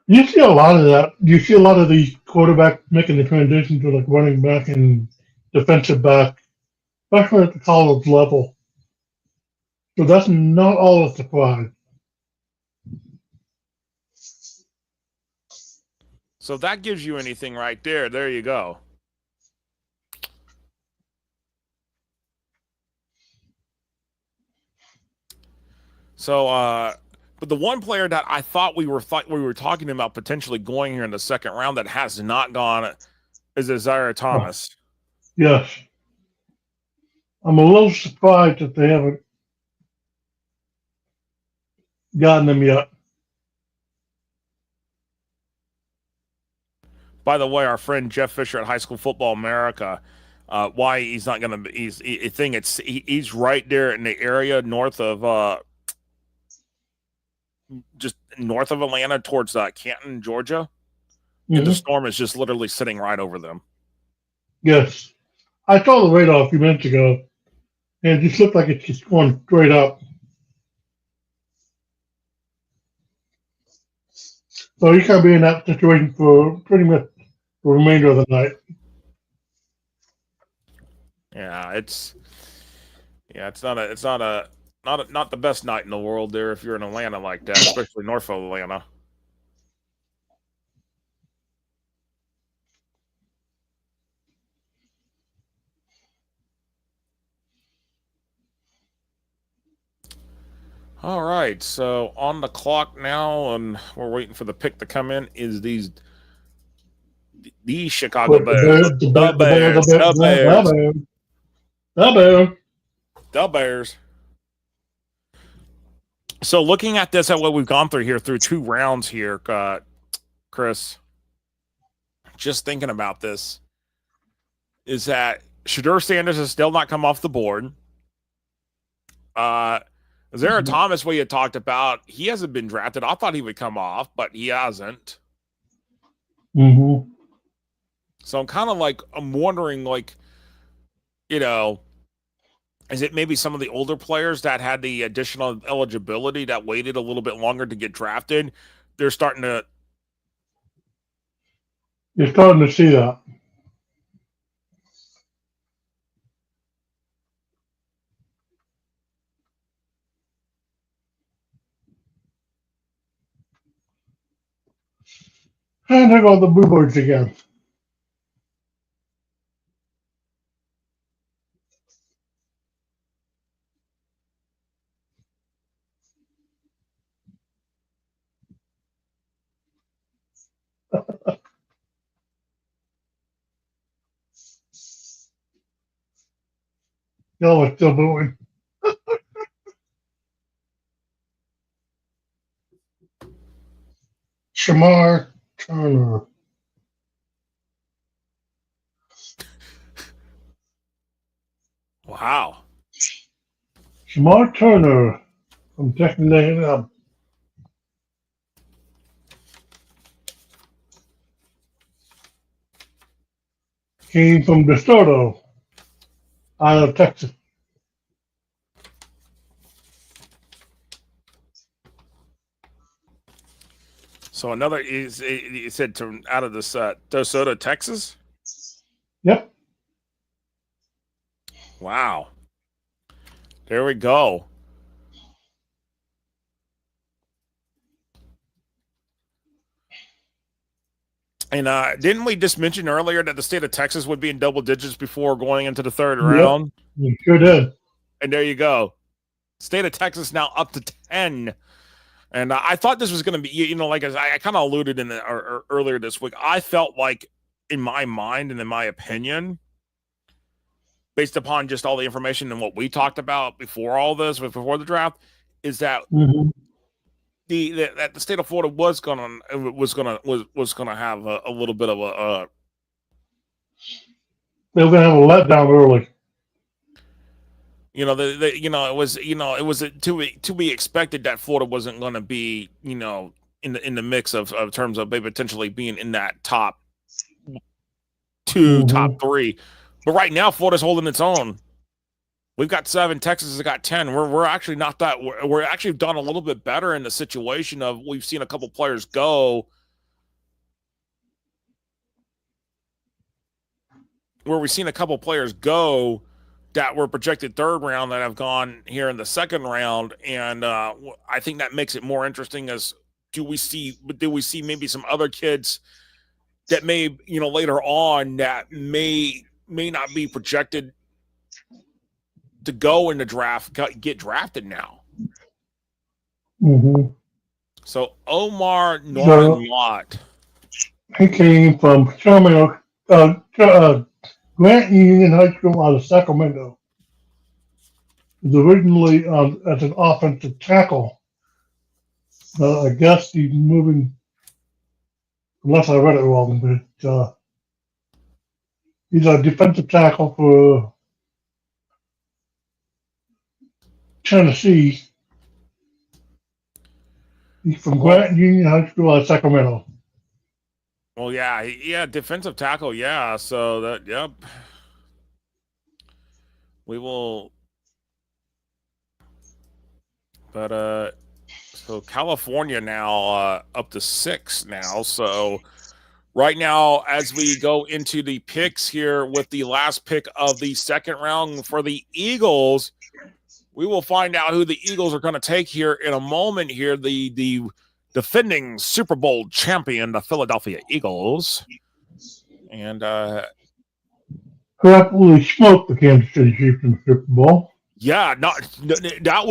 You see a lot of that. You see a lot of these quarterbacks making the transition to like running back and defensive back, especially at the college level. So that's not all a surprise. So that gives you anything right there. There you go. So, but the one player that I thought we were talking about potentially going here in the second round that has not gone is Isaiah Thomas. Yes. I'm a little surprised that they haven't gotten him yet. By the way, our friend Jeff Fisher at High School Football America, why he's not going to be, he's right there in the area north of, just north of Atlanta towards Canton, Georgia. Mm-hmm. And the storm is just literally sitting right over them. Yes. I saw the radar a few minutes ago, and it just looked like it's just going straight up. So you can be in that situation for pretty much the remainder of the night. Yeah, it's not the best night in the world there if you're in Atlanta like that, especially north of Atlanta. All right, so on the clock now, and we're waiting for the pick to come in. Is these Chicago Bears? The Bears. So looking at this, at what we've gone through here through 2 rounds here, Chris, just thinking about this, is that Shedeur Sanders has still not come off the board. Isaiah Thomas, we had talked about, he hasn't been drafted. I thought he would come off, but he hasn't. Mm-hmm. So I'm kind of like, I'm wondering, like, you know, is it maybe some of the older players that had the additional eligibility that waited a little bit longer to get drafted? They're starting to. You're starting to see that. And there go the bluebirds again. Y'all are still booing. Shamar Turner. Wow. Shamar Turner from Texas A&M. Came from DeSoto, out of Texas. So another is, you said, to out of this DeSoto, Texas? Yep. Wow. There we go. And didn't we just mention earlier that the state of Texas would be in double digits before going into the third round? You sure did. And there you go. State of Texas now up to 10. And I thought this was going to be, you know, like as I kind of alluded in earlier this week, I felt like in my mind and in my opinion, based upon just all the information and what we talked about before all this, before the draft, is that that the state of Florida was gonna have a little bit of a they were gonna have a letdown early. You know, it was to be expected that Florida wasn't going to be, you know, in the mix of terms of potentially being in that top 2, top 3. But right now, Florida's holding its own. We've got 7. Texas has got 10. We're actually not that. We're actually done a little bit better in the situation of we've seen a couple players go that were projected third round that have gone here in the second round, and I think that makes it more interesting. As do we see maybe some other kids that may, you know, later on that may not be projected to go in the draft get drafted now? Mm-hmm. So Omar Norman Lott. He came from Grant Union High School out of Sacramento. He was originally as an offensive tackle. I guess he's moving, unless I read it wrong, but he's a defensive tackle for Tennessee. He's from Grant Union High School out of Sacramento. Well, yeah, defensive tackle, yeah. So that, yep. We will, but so California now up to 6 now. So right now, as we go into the picks here with the last pick of the second round for the Eagles, we will find out who the Eagles are going to take here in a moment here. The defending Super Bowl champion, the Philadelphia Eagles. And who absolutely smoked the Kansas City Chiefs in the Super Bowl. Yeah, that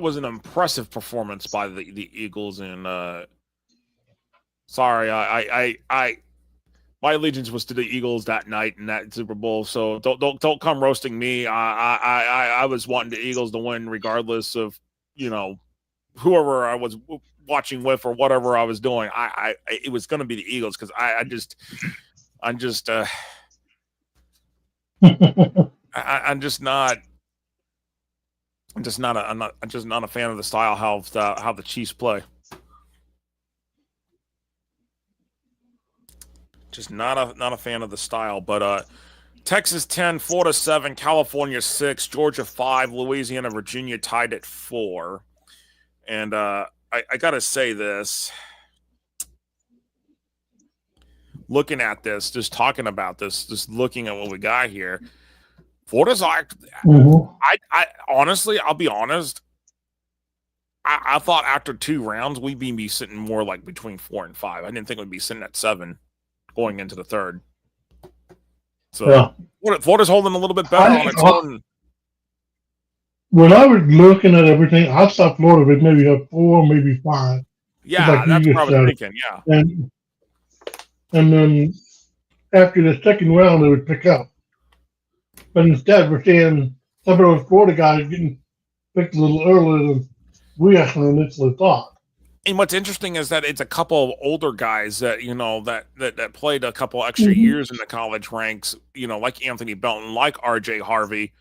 was an impressive performance by the Eagles. And sorry, I my allegiance was to the Eagles that night in that Super Bowl. So don't come roasting me. I was wanting the Eagles to win regardless of whoever I was watching with or whatever I was doing. It was going to be the Eagles because I'm just not a fan of the style how the Chiefs play. Just not a fan of the style. But Texas 10, Florida 7, California 6, Georgia 5, Louisiana, Virginia tied at 4. And I gotta say this. Looking at this, just talking about this, just looking at what we got here. Florida's I honestly, I'll be honest. I thought after 2 rounds we'd be sitting more like between 4 and 5. I didn't think we'd be sitting at 7 going into the third. So Florida's holding a little bit better on its own. When I was looking at everything, I thought Florida would maybe have 4, maybe 5. Yeah, that's what I was thinking. Yeah, and then after the second round, they would pick up. But instead, we're seeing some of those Florida guys getting picked a little earlier than we actually initially thought. And what's interesting is that it's a couple of older guys that that played a couple extra years in the college ranks. Like Anthony Belton, like R.J. Harvey,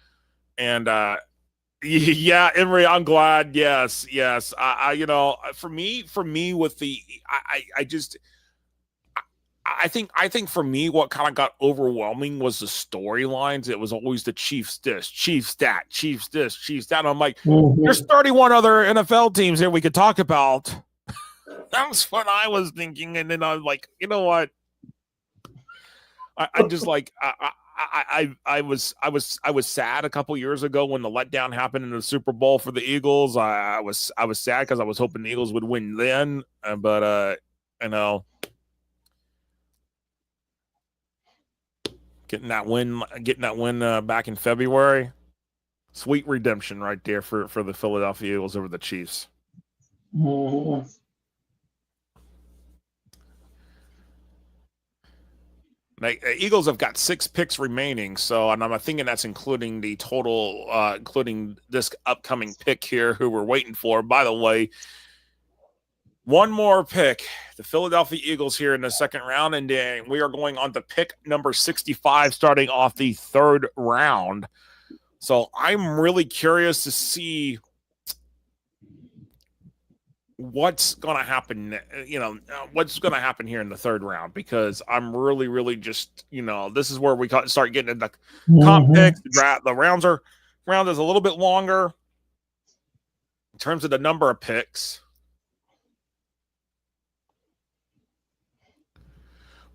and yeah, Emery. I'm glad. Yes. For me, with the I think for me, what kind of got overwhelming was the storylines. It was always the Chiefs this, Chiefs that, Chiefs this, Chiefs that. And I'm like, there's 31 other NFL teams here we could talk about. That was what I was thinking. And then I was like, you know what? I just like I was sad a couple years ago when the letdown happened in the Super Bowl for the Eagles. I was sad because I was hoping the Eagles would win then, but getting that win back in February, sweet redemption right there for the Philadelphia Eagles over the Chiefs. Eagles have got 6 picks remaining, and I'm thinking that's including the total, including this upcoming pick here, who we're waiting for. By the way, one more pick, the Philadelphia Eagles here in the second round, and then we are going on to pick number 65, starting off the third round. So I'm really curious to see what's going to happen, what's going to happen here in the third round, because I'm really, really just, this is where we start getting into comp picks. The round is a little bit longer in terms of the number of picks.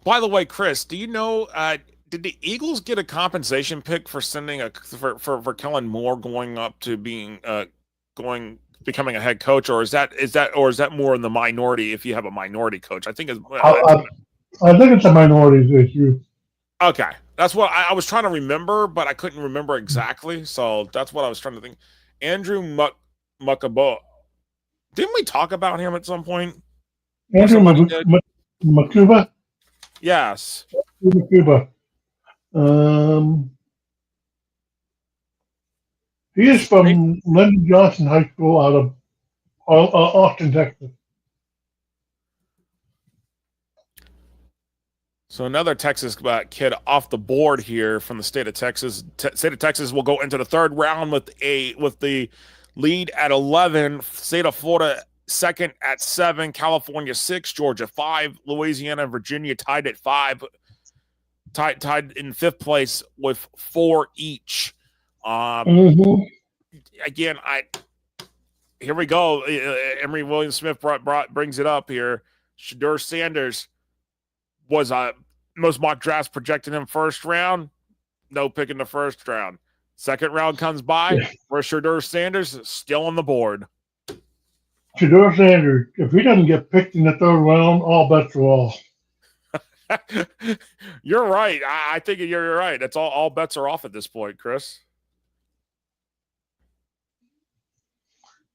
By the way, Chris, do you know, did the Eagles get a compensation pick for sending for Kellen Moore going up to being becoming a head coach, or is that more in the minority if you have a minority coach? I think I think it's a minority issue. Okay, that's what I was trying to remember, but I couldn't remember exactly. So that's what I was trying to think. Andrew Muckabo, Didn't we talk about him at some point? Andrew Makuba. Yes. Makuba. He is from Lyndon Johnson High School out of Austin, Texas. So another Texas kid off the board here from the state of Texas. State of Texas will go into the third round with the lead at 11. State of Florida second at 7. California 6. Georgia 5. Louisiana and Virginia tied at 5. Tied in 5th place with 4 each. Again, here we go. Emory Williams-Smith brings it up here. Shedeur Sanders was most mock drafts projected him first round. No pick in the first round. Second round comes by. For Shedeur Sanders, still on the board. Shedeur Sanders, if he doesn't get picked in the third round, all bets are off. You're right. I think you're right. That's all bets are off at this point, Chris.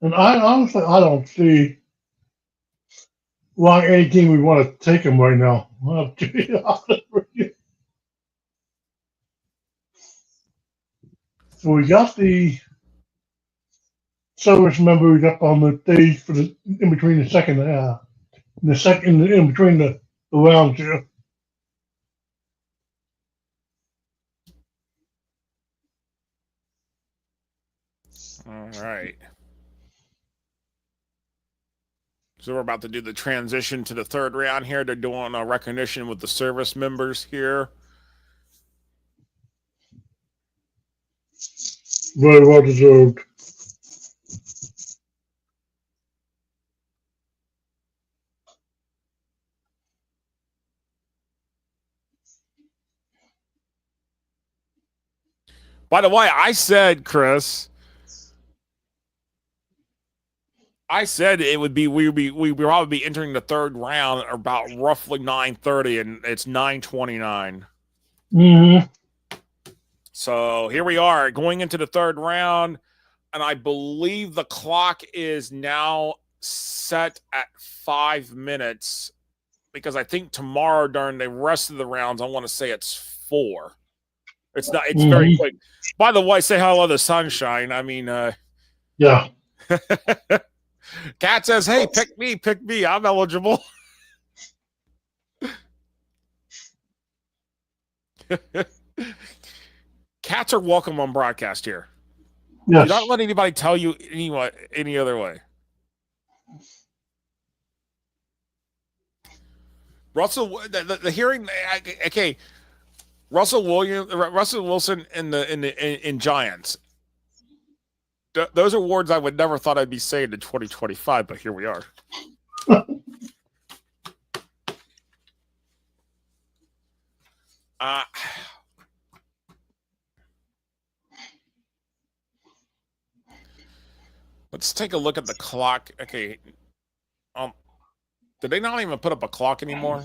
And honestly, I don't see why any team would want to take him right now. To be honest with you. So we got the service members up on the stage for the in between the second half, in between the rounds here. All right. So we're about to do the transition to the third round here. They're doing a recognition with the service members here. Very well deserved. By the way, I said, Chris, it would be we probably be entering the third round about roughly 9:30, and it's 9:29. So here we are going into the third round, and I believe the clock is now set at 5 minutes because I think tomorrow during the rest of the rounds, I want to say it's 4. It's not. It's very quick. By the way, say hello to Sunshine. I mean, yeah. Cat says, "Hey, pick me. I'm eligible." Cats are welcome on broadcast here. Yes. Do not let anybody tell you any other way. Russell, the hearing, okay. Russell Wilson in Giants. Those are words I would never thought I'd be saying in 2025, but here we are. Let's take a look at the clock. Okay. Did they not even put up a clock anymore?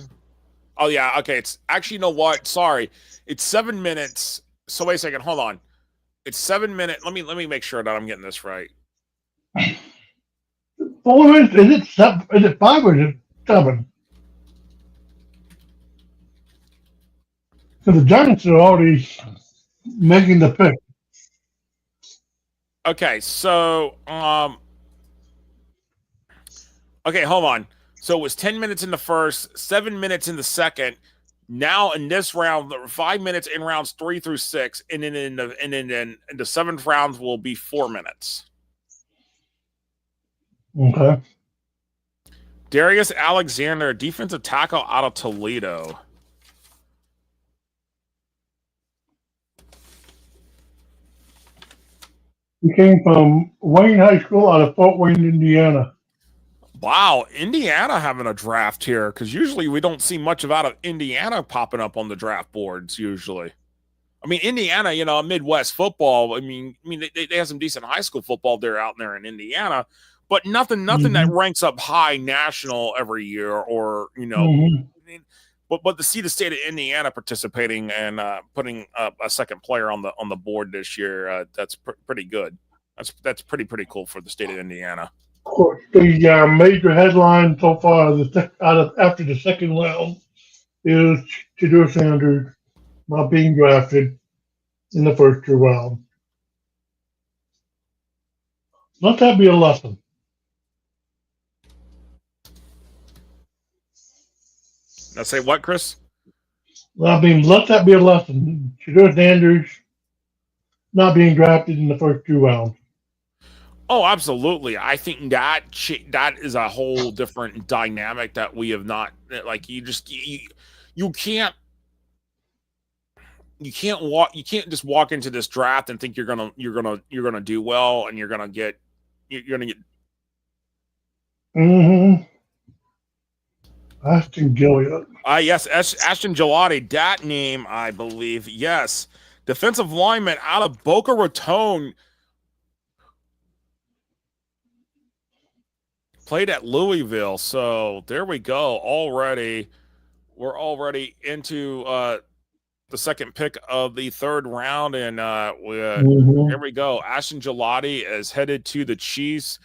Oh yeah, okay. It's actually, you know what? Sorry. It's 7 minutes. So wait a second, hold on. It's 7 minutes. Let me make sure that I'm getting this right. 4 minutes? Is it 5 or is it 7? So the Giants are already making the pick. Okay, so okay, hold on. So it was 10 minutes in the first, 7 minutes in the second. Now in this round, 5 minutes in rounds 3 through 6, and then in the 7th round will be 4 minutes. Okay. Darius Alexander, defensive tackle out of Toledo. He came from Wayne High School out of Fort Wayne, Indiana. Wow, Indiana having a draft here, because usually we don't see much of out of Indiana popping up on the draft boards usually. I mean, Indiana, Midwest football, I mean they have some decent high school football out there in Indiana, but nothing that ranks up high national every year or, but to see the state of Indiana participating and putting up a second player on the board this year, that's pretty good. That's pretty cool for the state of Indiana. course, the major headline so far after the second round is Shedeur Sanders not being drafted in the first two rounds. Let that be a lesson. Let's say what, Chris? I mean, let that be a lesson. Shedeur Sanders not being drafted in the first two rounds. Oh, absolutely. I think that is a whole different dynamic that we have not, like, you can't just walk into this draft and think you're gonna do well and you're gonna get. Mm-hmm. Ashton Gilliard. Yes, Ashton Gelati, that name, I believe. Yes. Defensive lineman out of Boca Raton. Played at Louisville. So there we go. We're already into the second pick of the third round. And here we go. Ashton Gelati is headed to the Chiefs.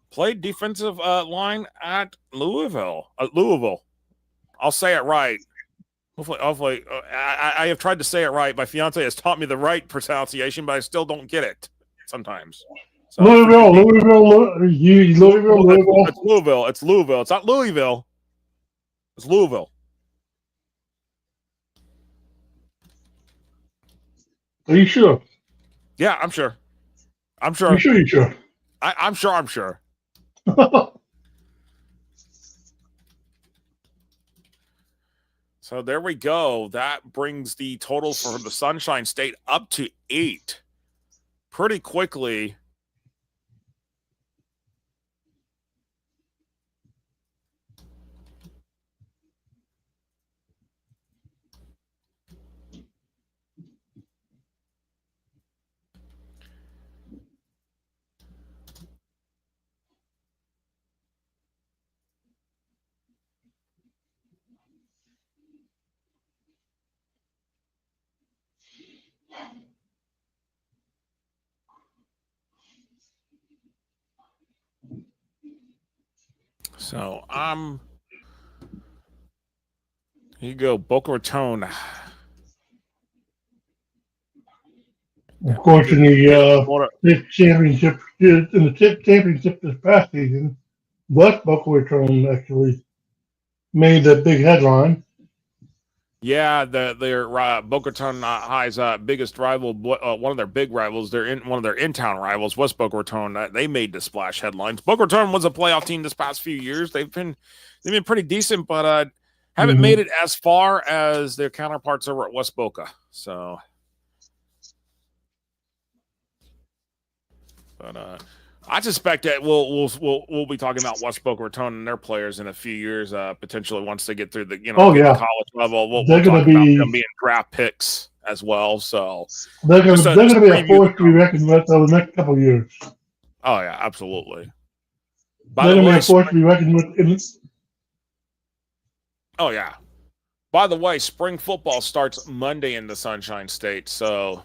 Played defensive line at Louisville. I'll say it right. Hopefully, I have tried to say it right. My fiance has taught me the right pronunciation, but I still don't get it sometimes. So, Louisville. It's Louisville. It's Louisville. It's not Louisville. It's Louisville. Are you sure? Yeah, I'm sure. I'm sure. You're sure? I'm sure. So there we go. That brings the total for the Sunshine State up to 8 pretty quickly. So here you go, Boca Raton. Of course, in the championship this past season, West Boca Raton actually made that big headline. Yeah, their Boca Raton High's biggest rival, one of their big rivals, one of their in-town rivals, West Boca Raton. They made the splash headlines. Boca Raton was a playoff team this past few years. They've been pretty decent, but haven't made it as far as their counterparts over at West Boca. So, but I suspect that we'll be talking about West Boca Raton and their players in a few years, potentially once they get through the the college level. We'll talk about them being draft picks as well. So they're going to be a force to be reckoned with over the next couple of years. Oh yeah, absolutely. They're going to be a force to be reckoned with. Oh yeah. By the way, spring football starts Monday in the Sunshine State, so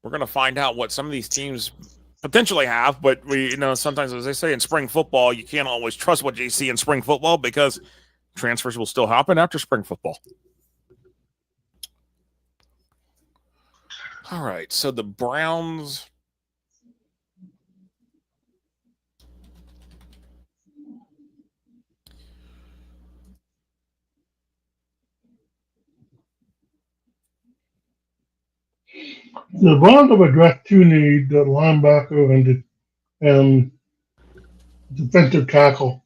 we're going to find out what some of these teams potentially have, but sometimes, as they say in spring football, you can't always trust what you see in spring football because transfers will still happen after spring football. All right, so the Browns. The Browns have addressed two needs: the linebacker and defensive tackle.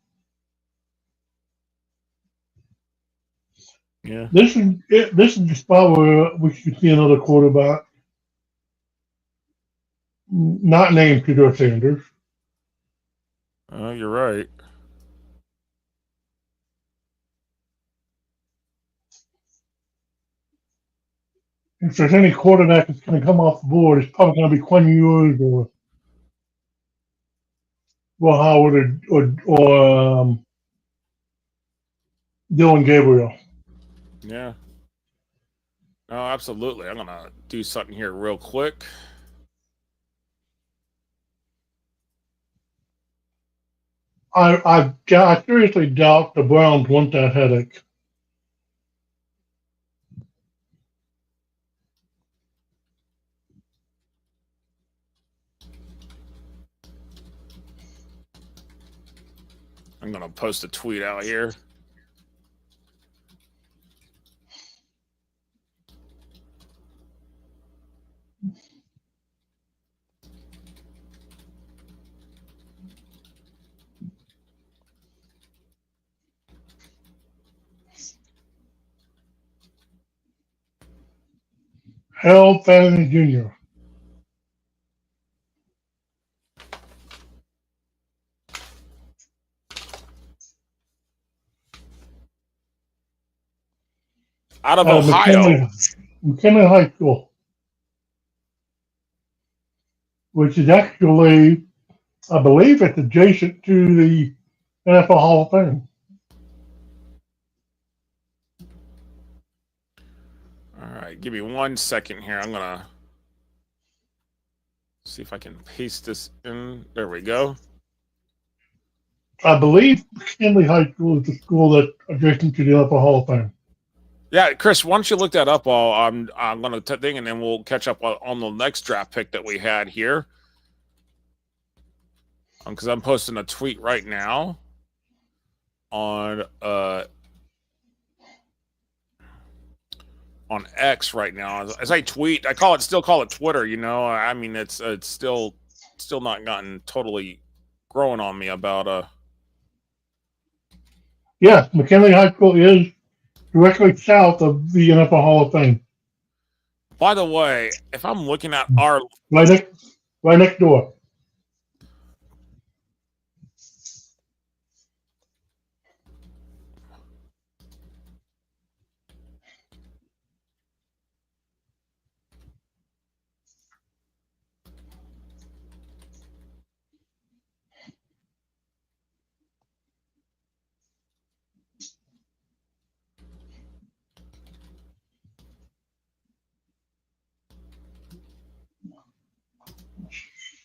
Yeah, this is the spot where we should see another quarterback, not named Shedeur Sanders. Oh, you're right. If there's any quarterback that's going to come off the board, it's probably going to be Quinn Ewers or Will Howard or Dylan Gabriel. Yeah. Oh, absolutely. I'm going to do something here real quick. I seriously doubt the Browns want that headache. I'm going to post a tweet out here. Harold Fanning Jr. Out of Ohio. McKinley High School, which is actually, I believe, it's adjacent to the NFL Hall of Fame. All right, give me 1 second here. I'm going to see if I can paste this in. There we go. I believe McKinley High School is the school that's adjacent to the NFL Hall of Fame. Yeah, Chris, why don't you look that up while I'm going to thing, and then we'll catch up on the next draft pick that we had here. Because I'm posting a tweet right now on X right now. As I tweet, still call it Twitter. You know, I mean, it's still not gotten totally growing on me about Yes, McKinley High School is directly south of the NFL Hall of Fame. By the way, if I'm looking at our right next door.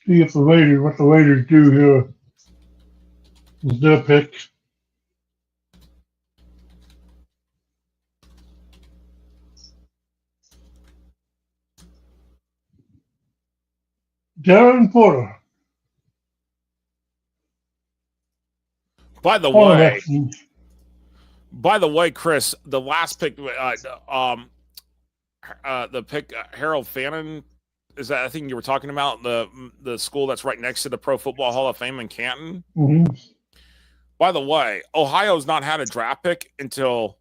See if what the Raiders do here is their pick. Darren Porter. By the way, Chris, the last pick, the pick, Harold Fannin, is that I think you were talking about the school that's right next to the Pro Football Hall of Fame in Canton? Mm-hmm. By the way, Ohio's not had a draft pick until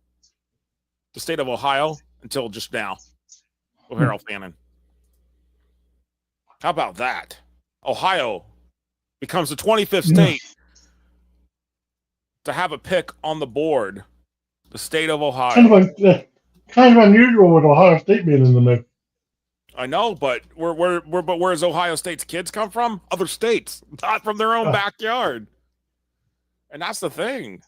the state of Ohio until just now. Harold Fannin. How about that? Ohio becomes the 25th state to have a pick on the board. The state of Ohio. Kind of unusual with Ohio State being in the mix. I know, but where's Ohio State's kids come from? Other states, not from their own backyard. And that's the thing.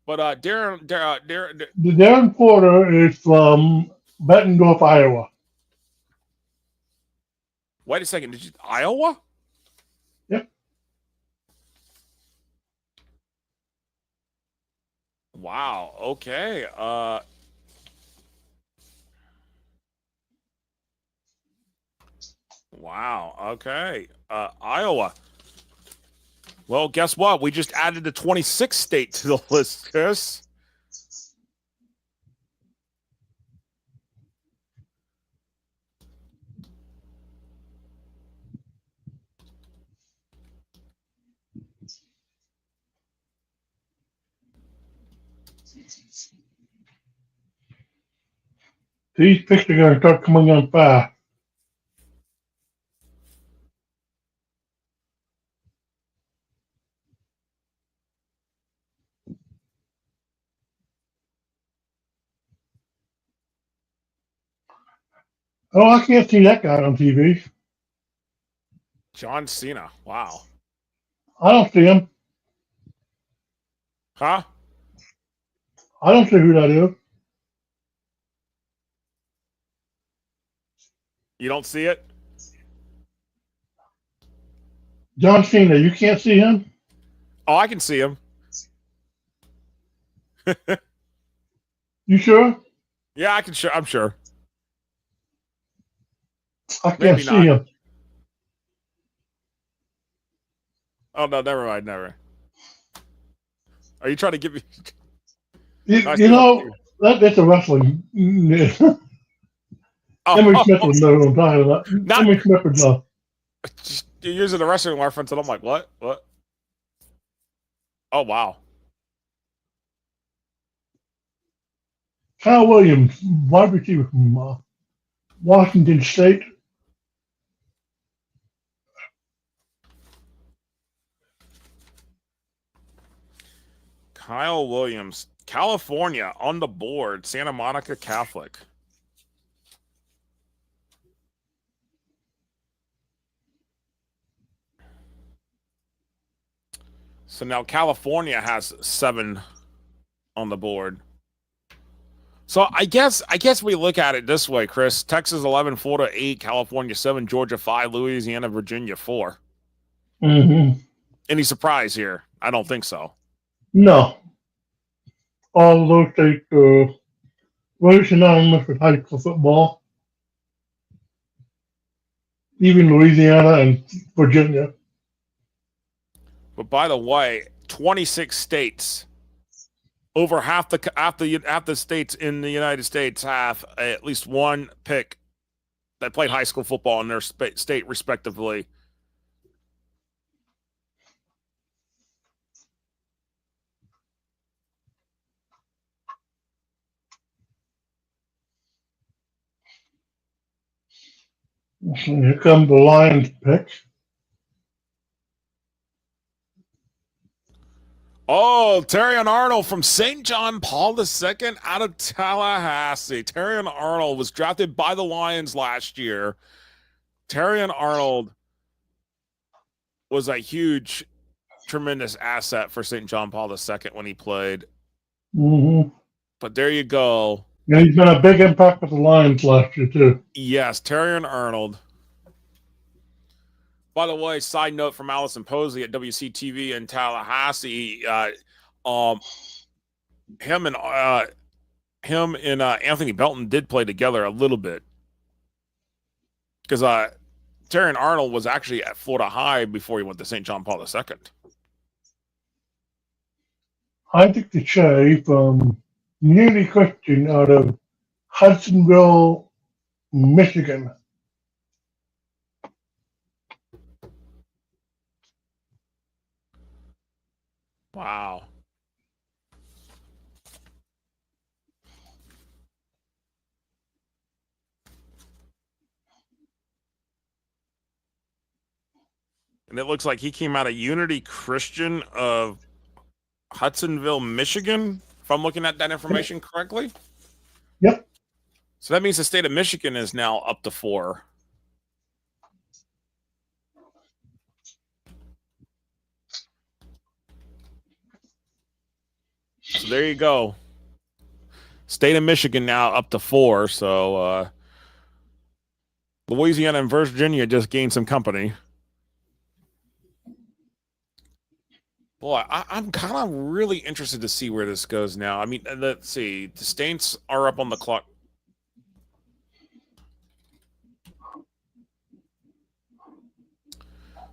But Darren Porter is from Bettendorf, Iowa. Wait a second. Iowa? Yep. Wow. Okay. Wow. Okay. Iowa. Well, guess what? We just added the 26th state to the list, Chris. These picks are going to start coming on fast. Oh, I can't see that guy on TV. John Cena. Wow. I don't see him. Huh? I don't see who that is. You don't see it? John Cena, you can't see him? Oh, I can see him. You sure? Yeah, I can. I'm sure. I can't Maybe see not. him. Oh no, never mind. Never. Are you trying to give me? You know, that's a wrestling. Emily Smith Oh, would know what I'm talking about. not Emily Smith would know. you're using the wrestling reference, and I'm like, what? What? Oh wow. Kyle Williams, wide receiver from Washington State. Kyle Williams, California, on the board. Santa Monica Catholic. So now California has 7 on the board. So I guess we look at it this way, Chris. Texas 11, Florida 8, California 7, Georgia 5, Louisiana, Virginia 4. Mm-hmm. Any surprise here? I don't think so. No. All those states were synonymous with high school football. Even Louisiana and Virginia. But by the way, 26 states, over half the states in the United States have at least one pick that played high school football in their state, respectively. And here come the Lions picks. Oh, Terrion Arnold from St. John Paul II out of Tallahassee. Terrion Arnold was drafted by the Lions last year. Terrion Arnold was a huge, tremendous asset for St. John Paul II when he played. Mm-hmm. But there you go. Yeah, he's been a big impact with the Lions last year, too. Yes, Terrion Arnold. By the way, side note from Allison Posey at WCTV in Tallahassee, him and Anthony Belton did play together a little bit because Terrion Arnold was actually at Florida High before he went to St. John Paul II. Isaac DeChay from Community Christian out of Hudsonville, Michigan. Wow. And it looks like he came out of Unity Christian of Hudsonville, Michigan, if I'm looking at that information correctly. Yep. So that means the state of Michigan is now up to 4. So there you go. State of Michigan now up to 4. So Louisiana and Virginia just gained some company. Boy, I'm kind of really interested to see where this goes now. I mean, let's see. The Saints are up on the clock.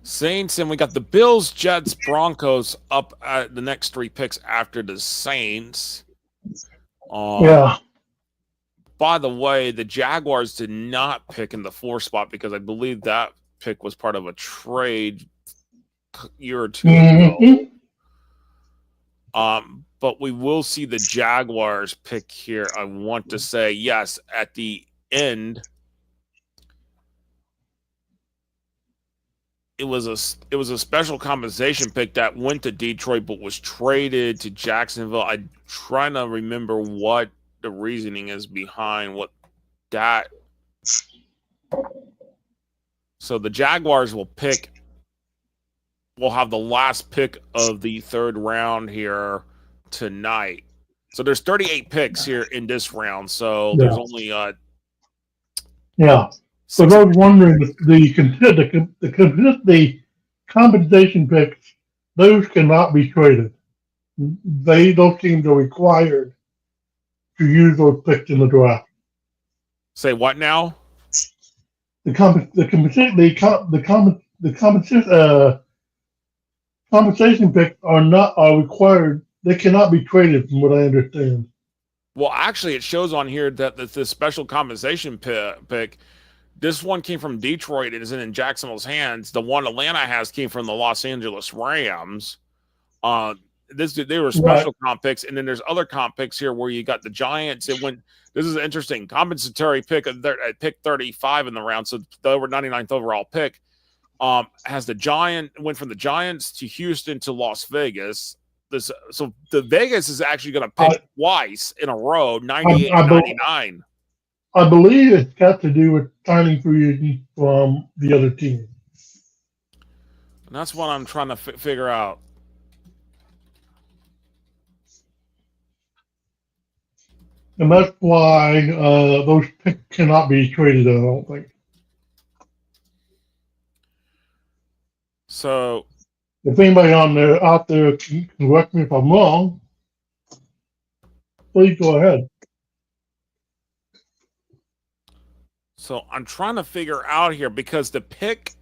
Saints, and we got the Bills, Jets, Broncos up at the next 3 picks after the Saints. Yeah. By the way, the Jaguars did not pick in the 4 spot because I believe that pick was part of a trade a year or 2 ago. But we will see the Jaguars pick here. I want to say, yes, at the end. It was a special compensation pick that went to Detroit but was traded to Jacksonville. I'm trying to remember what the reasoning is behind what that. So the Jaguars will have the last pick of the 3rd round here tonight. So there's 38 picks here in this round. So there's only yeah. For those wondering, the compensation picks those cannot be traded. Those teams are required to use those picks in the draft. Say what now? Compensation picks are required. They cannot be traded, from what I understand. Well, actually, it shows on here that the special compensation pick, this one came from Detroit and is in Jacksonville's hands. The one Atlanta has came from the Los Angeles Rams. They were special comp picks, and then there's other comp picks here where you got the Giants. It went. This is an interesting compensatory pick at pick 35 in the round, so the over 99th overall pick. Has the Giant went from the Giants to Houston to Las Vegas. So the Vegas is actually going to pick twice in a row, 98 and 99. I believe it's got to do with signing free agents from the other team. And that's what I'm trying to figure out. And that's why those picks cannot be traded, I don't think. So, if anybody out there can correct me if I'm wrong, please go ahead. So I'm trying to figure out here because the pick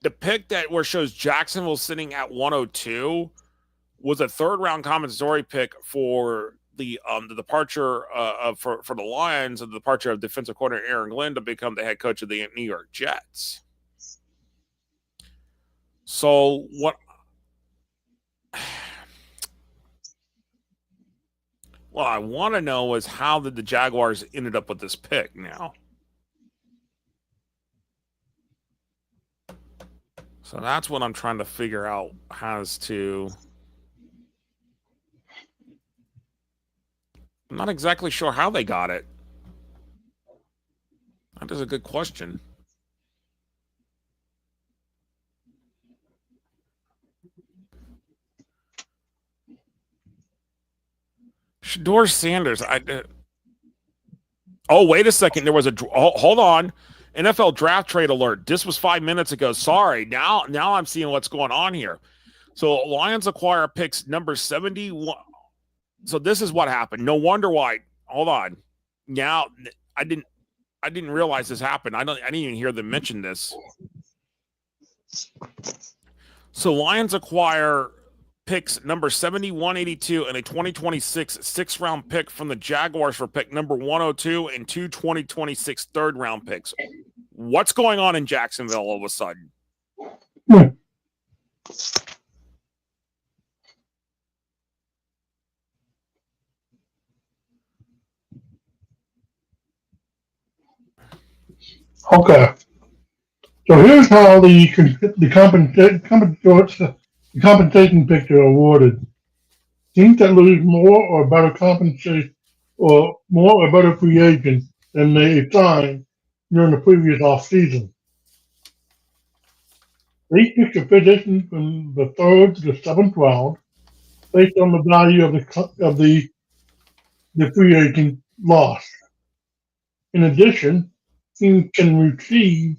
that where shows Jacksonville sitting at 102 was a third round compensatory pick for the departure for the Lions and the departure of defensive coordinator Aaron Glenn to become the head coach of the New York Jets. So what I want to know is how did the Jaguars ended up with this pick now? So that's what I'm trying to figure out as to. I'm not exactly sure how they got it. That is a good question. Shedeur Sanders. Oh, wait a second. There was hold on. NFL draft trade alert. This was 5 minutes ago. Sorry. Now I'm seeing what's going on here. So Lions acquire picks number 71. So this is what happened. No wonder why. Hold on. Now I didn't realize this happened. I didn't even hear them mention this. So Lions acquire picks number 7182 and a 2026 6th-round pick from the Jaguars for pick number 102 and two 2026 third-round picks. What's going on in Jacksonville all of a sudden? Okay. So here's how the compensation picks are awarded. Teams that lose more or better compensation or more or better free agents than they signed during the previous offseason. These picks are positioned from the 3rd to the 7th round based on the value of the free agent lost. In addition, teams can receive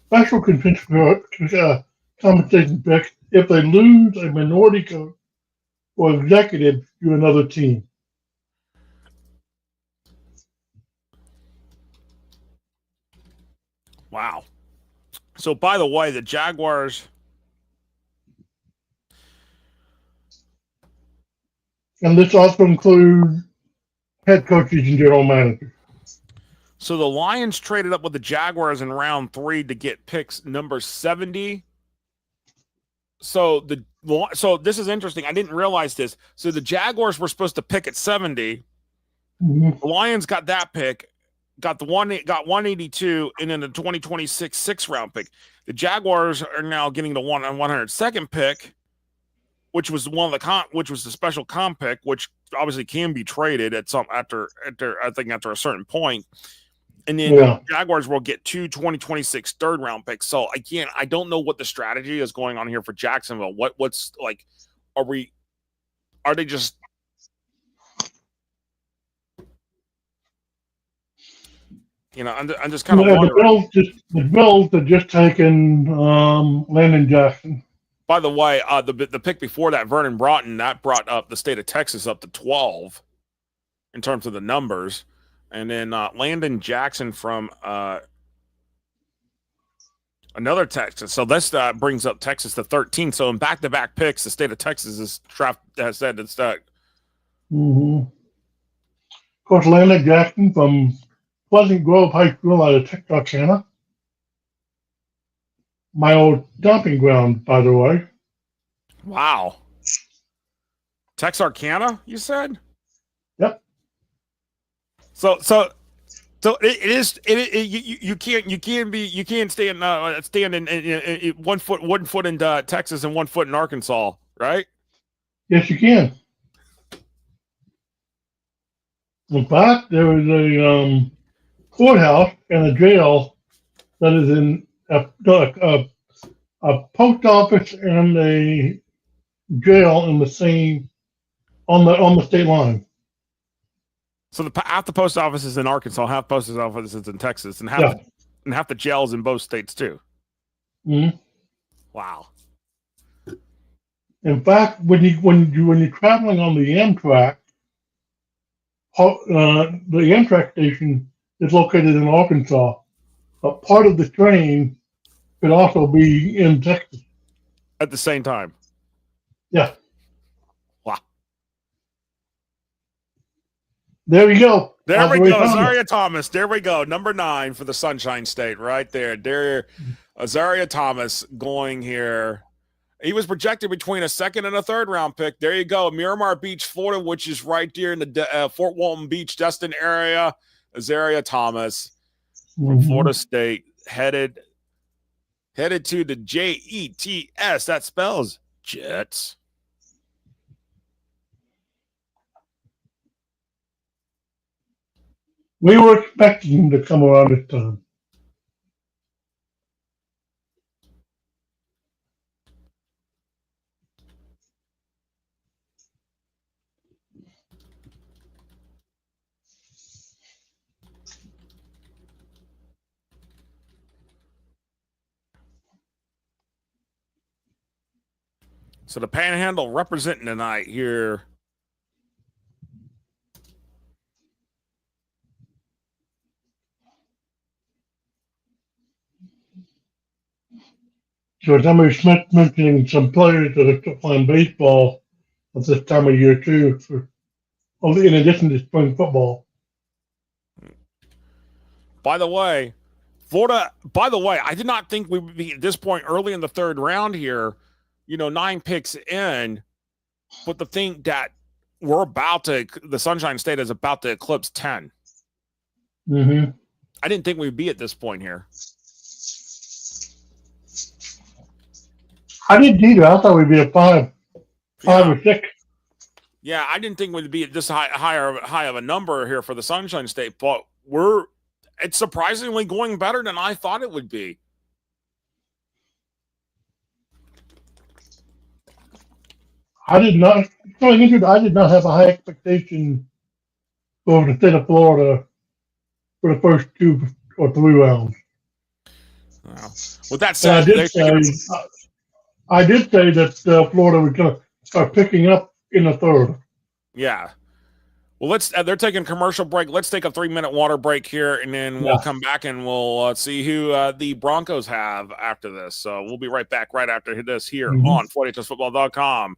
special compensation picks if they lose a minority coach or executive to another team. Wow. So, by the way, the Jaguars. And this also includes head coaches and general managers. So the Lions traded up with the Jaguars in round 3 to get picks number 70. So this is interesting. I didn't realize this. So the Jaguars were supposed to pick at 70. Mm-hmm. The Lions got that pick, got 182, and then the 2026 6th-round pick. The Jaguars are now getting the 102nd pick, which was which was the special comp pick, which obviously can be traded after a certain point. And then the Jaguars will get two 2026 third-round picks. So, again, I don't know what the strategy is going on here for Jacksonville. What's like, are they just – I'm just kind of wondering. The Bills have just taken Landon Jackson. By the way, the pick before that, Vernon Broughton, that brought up the state of Texas up to 12 in terms of the numbers. And then Landon Jackson from another Texas. So this brings up Texas to 13. So in back-to-back picks, the state of Texas has said it's that. Mm-hmm. Of course, Landon Jackson from Pleasant Grove High School out of Texarkana. My old dumping ground, by the way. Wow. Texarkana, you said? Yep. So you can't stand in 1 foot in Texas and 1 foot in Arkansas, right? Yes, you can. In fact, there is a courthouse and a jail that is in a post office and a jail in the same on the state line. So half the post office is in Arkansas, half post office is in Texas, and half the jails in both states too. Mm-hmm. Wow. In fact, when you're traveling on the Amtrak, the Amtrak station is located in Arkansas, but part of the train could also be in Texas at the same time. Yeah. Wow. There we go. There we go. Azaria Thomas. There we go. Number 9 for the Sunshine State right there. Azaria Thomas going here. He was projected between a second and a third round pick. There you go. Miramar Beach, Florida, which is right there in the Fort Walton Beach, Destin area. Azaria Thomas from Florida State headed to the Jets. That spells Jets. We were expecting him to come around this time. So the Panhandle representing tonight here. So somebody Smith mentioning some players that are still playing baseball at this time of year too, in addition to spring football. By the way, Florida. I did not think we would be at this point early in the third round here. 9 picks in, but the thing that the Sunshine State is about to eclipse 10. Mm-hmm. I didn't think we'd be at this point here. I didn't either. I thought we'd be at 5 or 6. Yeah, I didn't think we'd be at this high of a number here for the Sunshine State, but it's surprisingly going better than I thought it would be. I did not have a high expectation over the state of Florida for the first 2 or 3 rounds. Wow. With that said, I did say that Florida was going to start picking up in the third. Yeah. Well, they're taking a commercial break. Let's take a 3-minute water break here, and then we'll come back and we'll see who the Broncos have after this. So we'll be right back right after this here on FloydHSFootball.com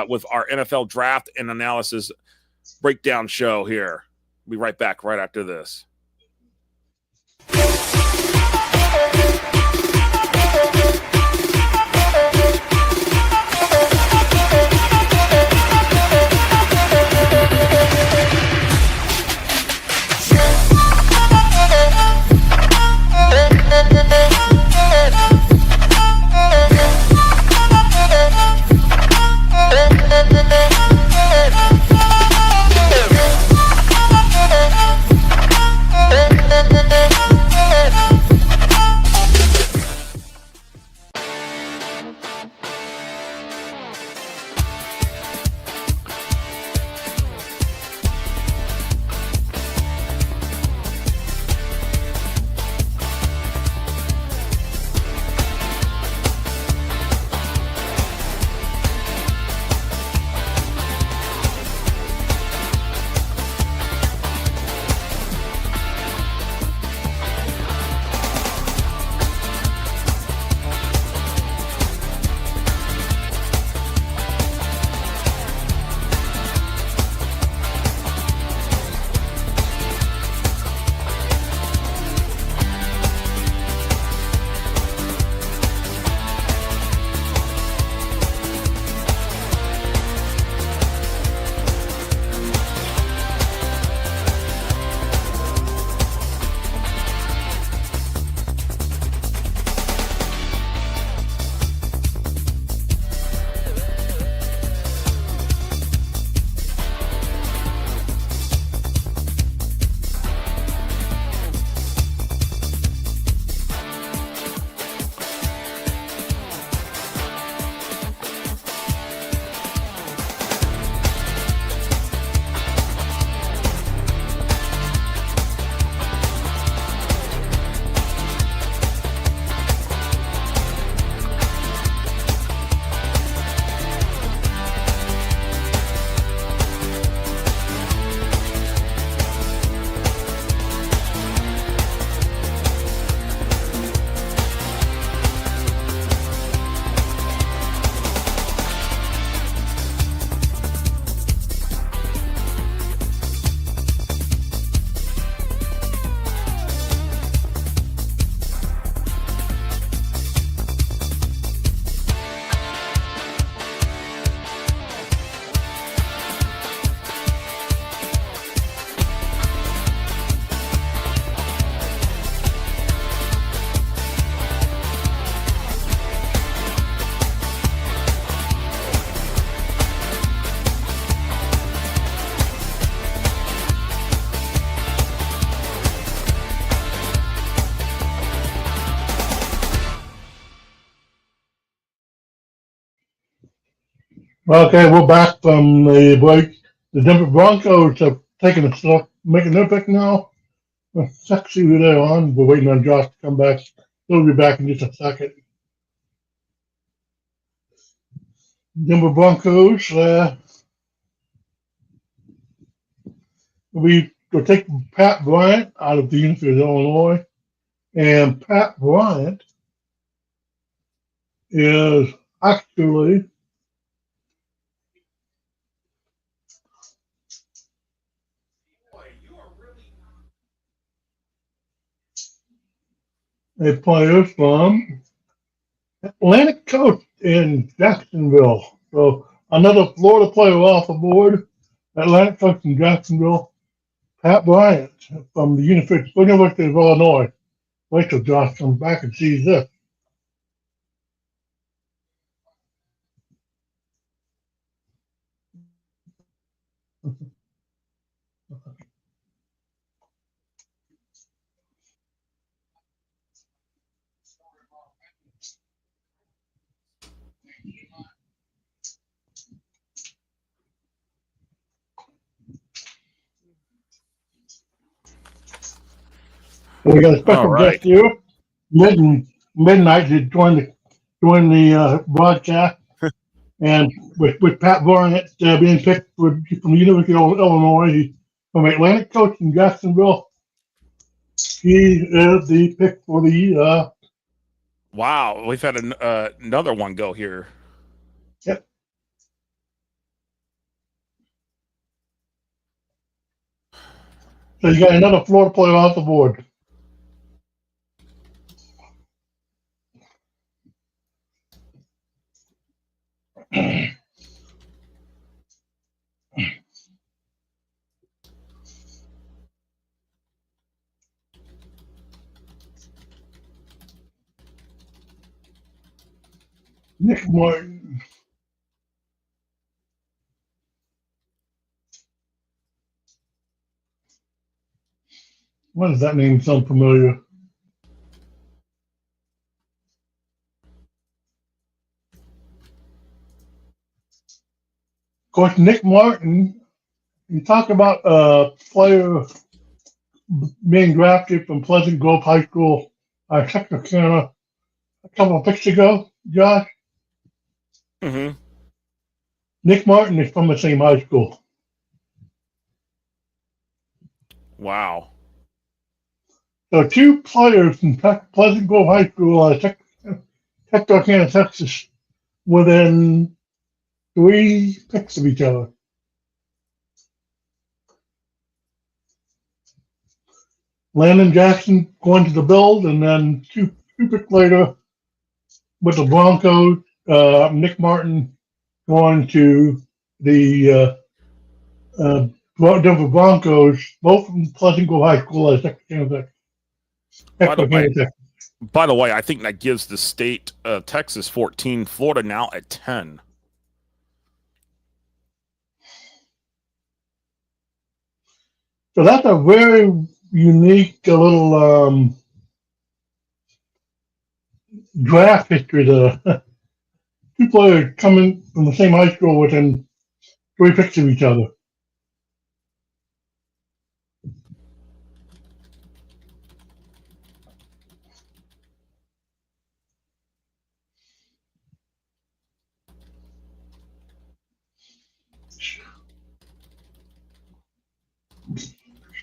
with our NFL draft and analysis breakdown show here. We'll be right back right after this. Okay, we're back from the break. The Denver Broncos have taken a step, making their pick now. Let's see who they're on. We're waiting on Josh to come back. He'll be back in just a second. Denver Broncos, we'll take Pat Bryant out of the University of Illinois. And Pat Bryant is actually a player from Atlantic Coast in Jacksonville. So another Florida player off the board. Atlantic Coast in Jacksonville. Pat Bryant from the University of Illinois. Wait till Josh comes back and sees this. So we got a All special right. guest here. Midnight to join the broadcast, and with Pat Bryant being picked from the University of Illinois, he's from Atlantic Coast in Jacksonville. He is the pick for the. Wow, we've had another one go here. Yep. So you got another Florida player off the board. Nick Martin. Why does that name sound familiar? Of course, Nick Martin. You talk about a player being drafted from Pleasant Grove High School, Texarkana, a couple of picks ago, Josh. Mm-hmm. Nick Martin is from the same high school. Wow. So two players from Pleasant Grove High School, Texarkana, Texas, within 3 picks of each other. Landon Jackson going to the Bills, and then two picks later with the Broncos, Nick Martin going to the Denver Broncos, both from Pleasant Grove High School as Texarkana, Texas. By the way, I think that gives the state Texas 14, Florida now at 10. So that's a very unique little draft history. The two players coming from the same high school within 3 picks of each other.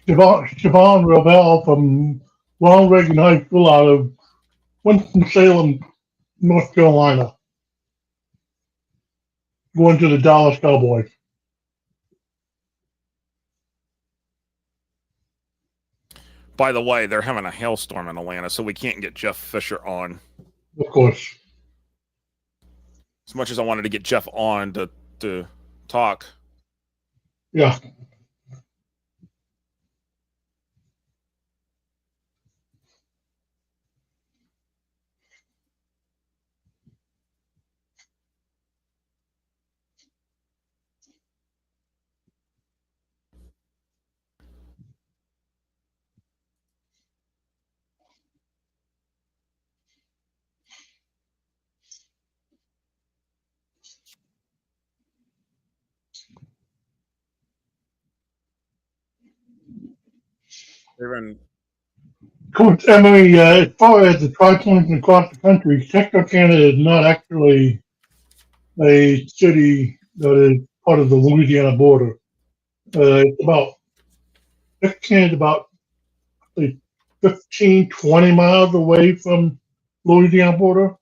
Siobhan Ravel from Ronald Reagan High School out of Winston-Salem, North Carolina, going to the Dallas Cowboys. By the way, they're having a hailstorm in Atlanta, so we can't get Jeff Fisher on. Of course. As much as I wanted to get Jeff on to talk. Yeah. Even Coach Emery, as far as the tri-points across the country, Texarkana is not actually a city that is part of the Louisiana border. It's about 15, about say, 15, 20 miles away from Louisiana border.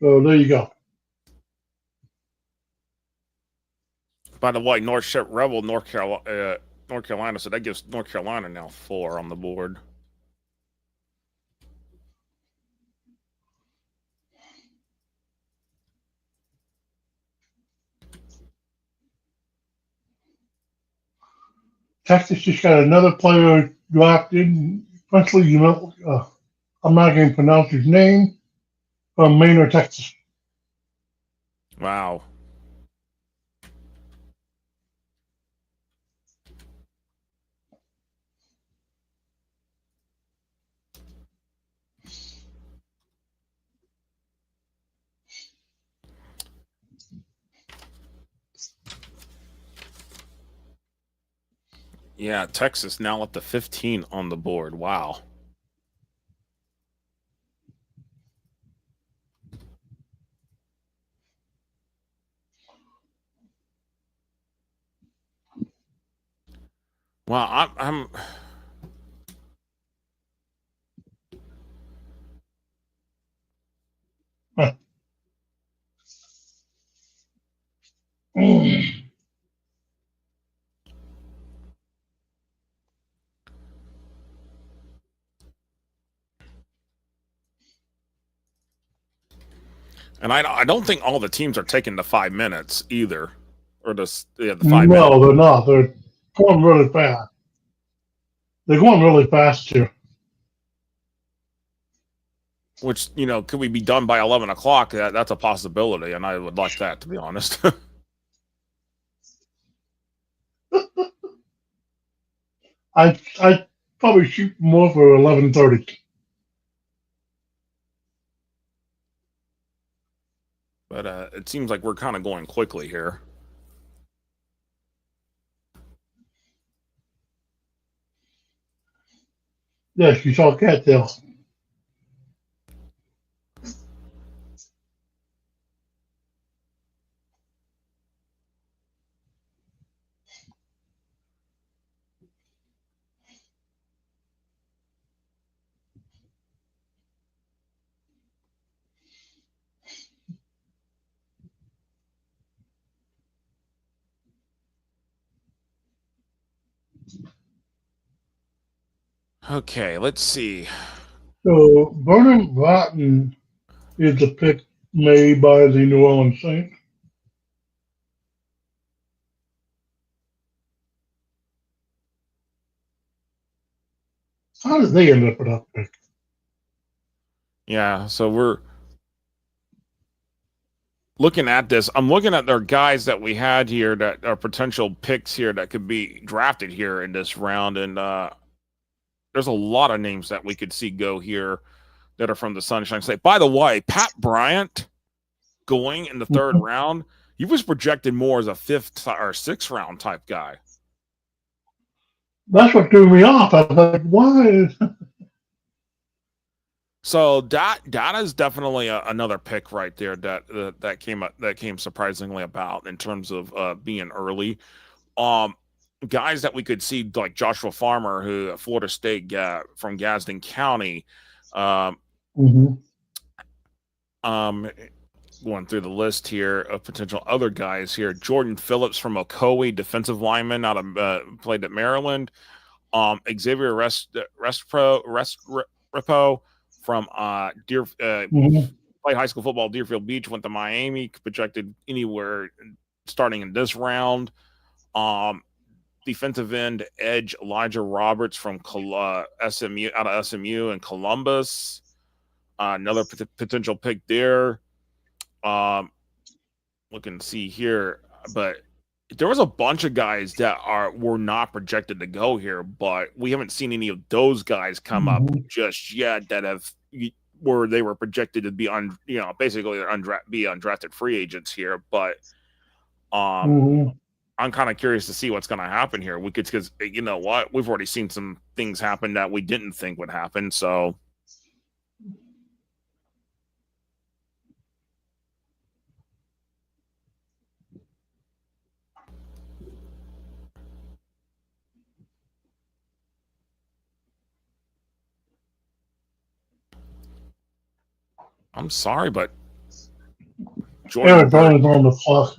So there you go. by the way, North Carolina. So that gives North Carolina now 4 on the board. Texas just got another player drafted. Frankly, I'm not going to pronounce his name, from Maynard, Texas. Wow. Yeah, Texas now up to 15 on the board. Wow. Wow, I'm Huh. and I don't think all the teams are taking the 5 minutes either, or the 5 minutes. No, they're not. They're going really fast. They're going really fast here. Which, could we be done by 11 o'clock? That's a possibility, and I would like that, to be honest. I probably shoot more for 11:30. But it seems like we're kind of going quickly here. Yes, you saw cattail. Okay, let's see. So Vernon Rotten is the pick made by the New Orleans Saints. How did they end up with that pick? Yeah, so we're looking at this. I'm looking at their guys that we had here that are potential picks here that could be drafted here in this round, and there's a lot of names that we could see go here that are from the Sunshine State. By the way, Pat Bryant going in the 3rd round, he was projected more as a 5th or 6th round type guy. That's what threw me off. I was like, why? So that is definitely another pick right there that came surprisingly about in terms of being early. Guys that we could see like Joshua Farmer, who Florida State from Gadsden County. Going through the list here of potential other guys here. Jordan Phillips from Ocoee, defensive lineman out of played at Maryland. Xavier Repo from played high school football at Deerfield Beach, went to Miami, projected anywhere starting in this round. Defensive end edge Elijah Roberts from SMU, out of SMU in Columbus. Another potential pick there. Looking to see here, but there was a bunch of guys that were not projected to go here, but we haven't seen any of those guys come up just yet that have where they were projected to be basically be undrafted free agents here. But I'm kind of curious to see what's going to happen here. We could, because you know what, we've already seen some things happen that we didn't think would happen. So I'm sorry, but Jordan Burke. Arizona's on the clock.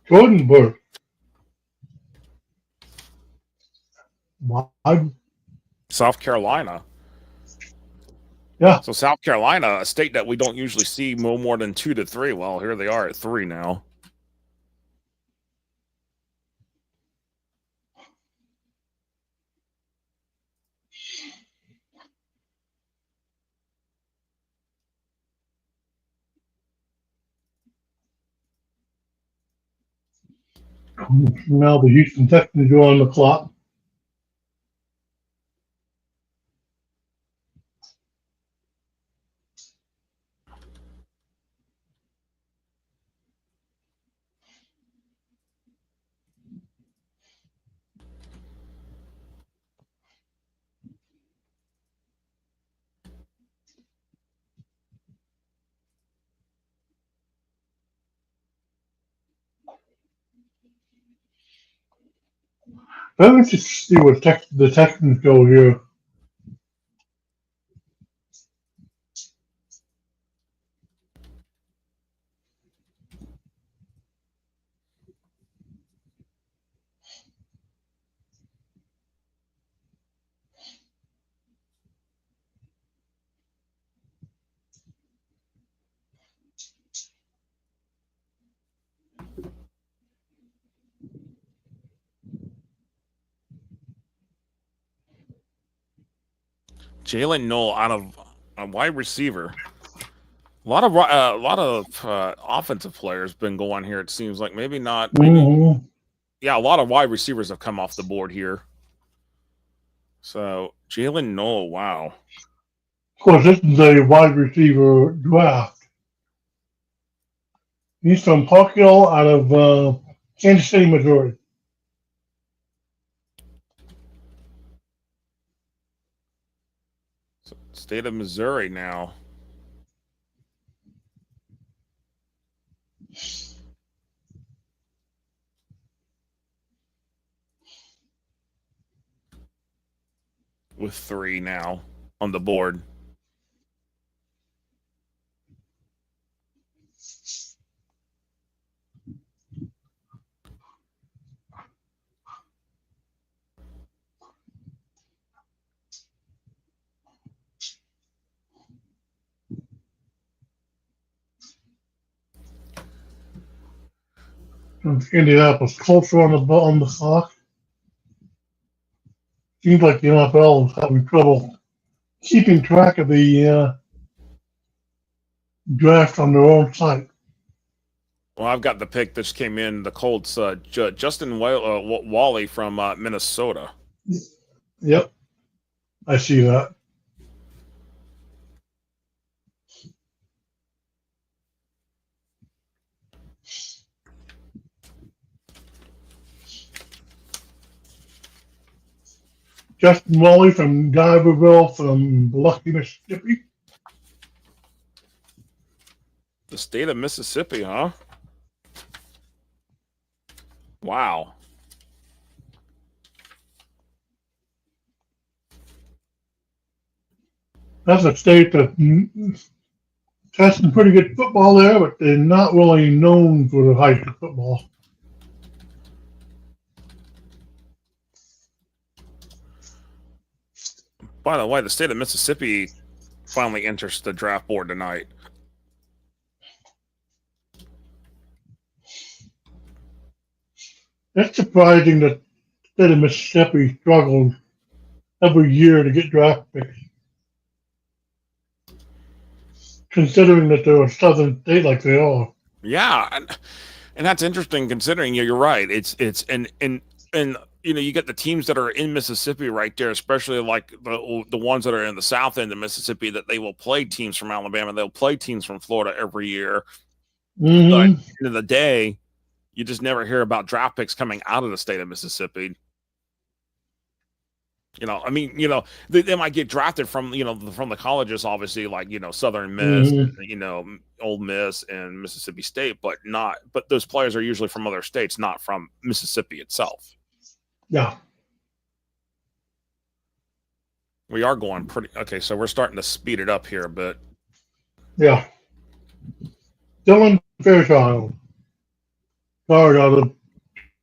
Jordan Burke. Why? South Carolina. Yeah. So South Carolina, a state that we don't usually see no more than 2 to 3. Well, here they are at 3 now. Now the Houston Texans are on the clock. Let me just see what the Texans go here. Jalen Noel out of a wide receiver. A lot of offensive players been going here. It seems like maybe not. Maybe, yeah, a lot of wide receivers have come off the board here. So Jalen Noel, wow. Of course, this is a wide receiver draft. He's from Park Hill out of Kansas City, Missouri. So, state of Missouri now. With 3 now on the board. Indianapolis Colts are on the clock. Seems like the NFL is having trouble keeping track of the draft on their own site. Well, I've got the pick that just came in. The Colts, Justin Wally from Minnesota. Yep, I see that. Justin Wally from Guyverville from Biloxi, Mississippi. The state of Mississippi, huh? Wow. That's a state that has some pretty good football there, but they're not really known for the high school football. By the way, the state of Mississippi finally enters the draft board tonight. It's surprising that the state of Mississippi struggles every year to get draft picks, considering that they're a southern state like they are. Yeah, and that's interesting considering you're right. It's and you know, you get the teams that are in Mississippi right there, especially like the ones that are in the south end of Mississippi, that they will play teams from Alabama, they'll play teams from Florida every year. But Mm-hmm. at the end of the day, you just never hear about draft picks coming out of the state of Mississippi. I mean, they might get drafted from from the colleges, obviously, like Southern Miss, Mm-hmm. Ole Miss, and Mississippi State, but not. But those players are usually from other states, not from Mississippi itself. Yeah. We are going pretty okay, so we're starting to speed it up here a bit. Yeah. Dylan Fairchild, guard out of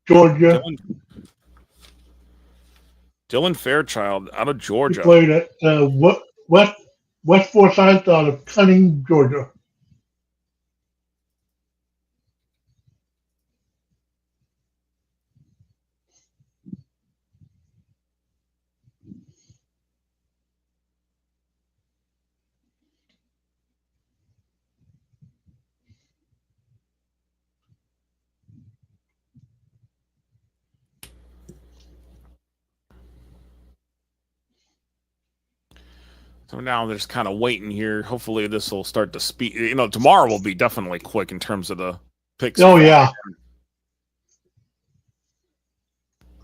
Georgia. Dylan Fairchild out of He Georgia. played at West Forsyth out of Cunning, Georgia. So now they're just kind of waiting here. Hopefully this will start to speed. Tomorrow will be definitely quick in terms of the picks. Oh, yeah.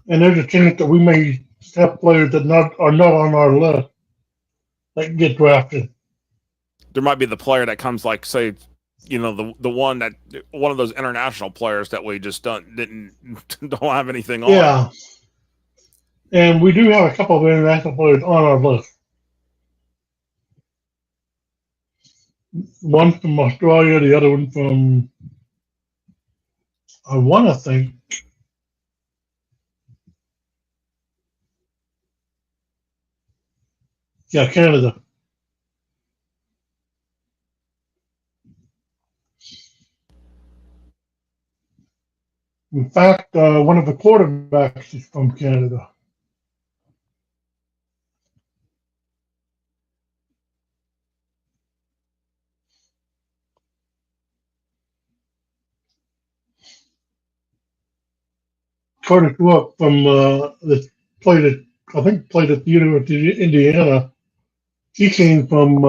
And there's a chance that we may have players that are not on our list that can get drafted. There might be the player that comes, like, say, the one of those international players that we just don't have anything on. Yeah. And we do have a couple of international players on our list. One from Australia, the other one from, I want to think, Canada. In fact, one of the quarterbacks is from Canada. Curtis Rook from that played at the University of Indiana. He came from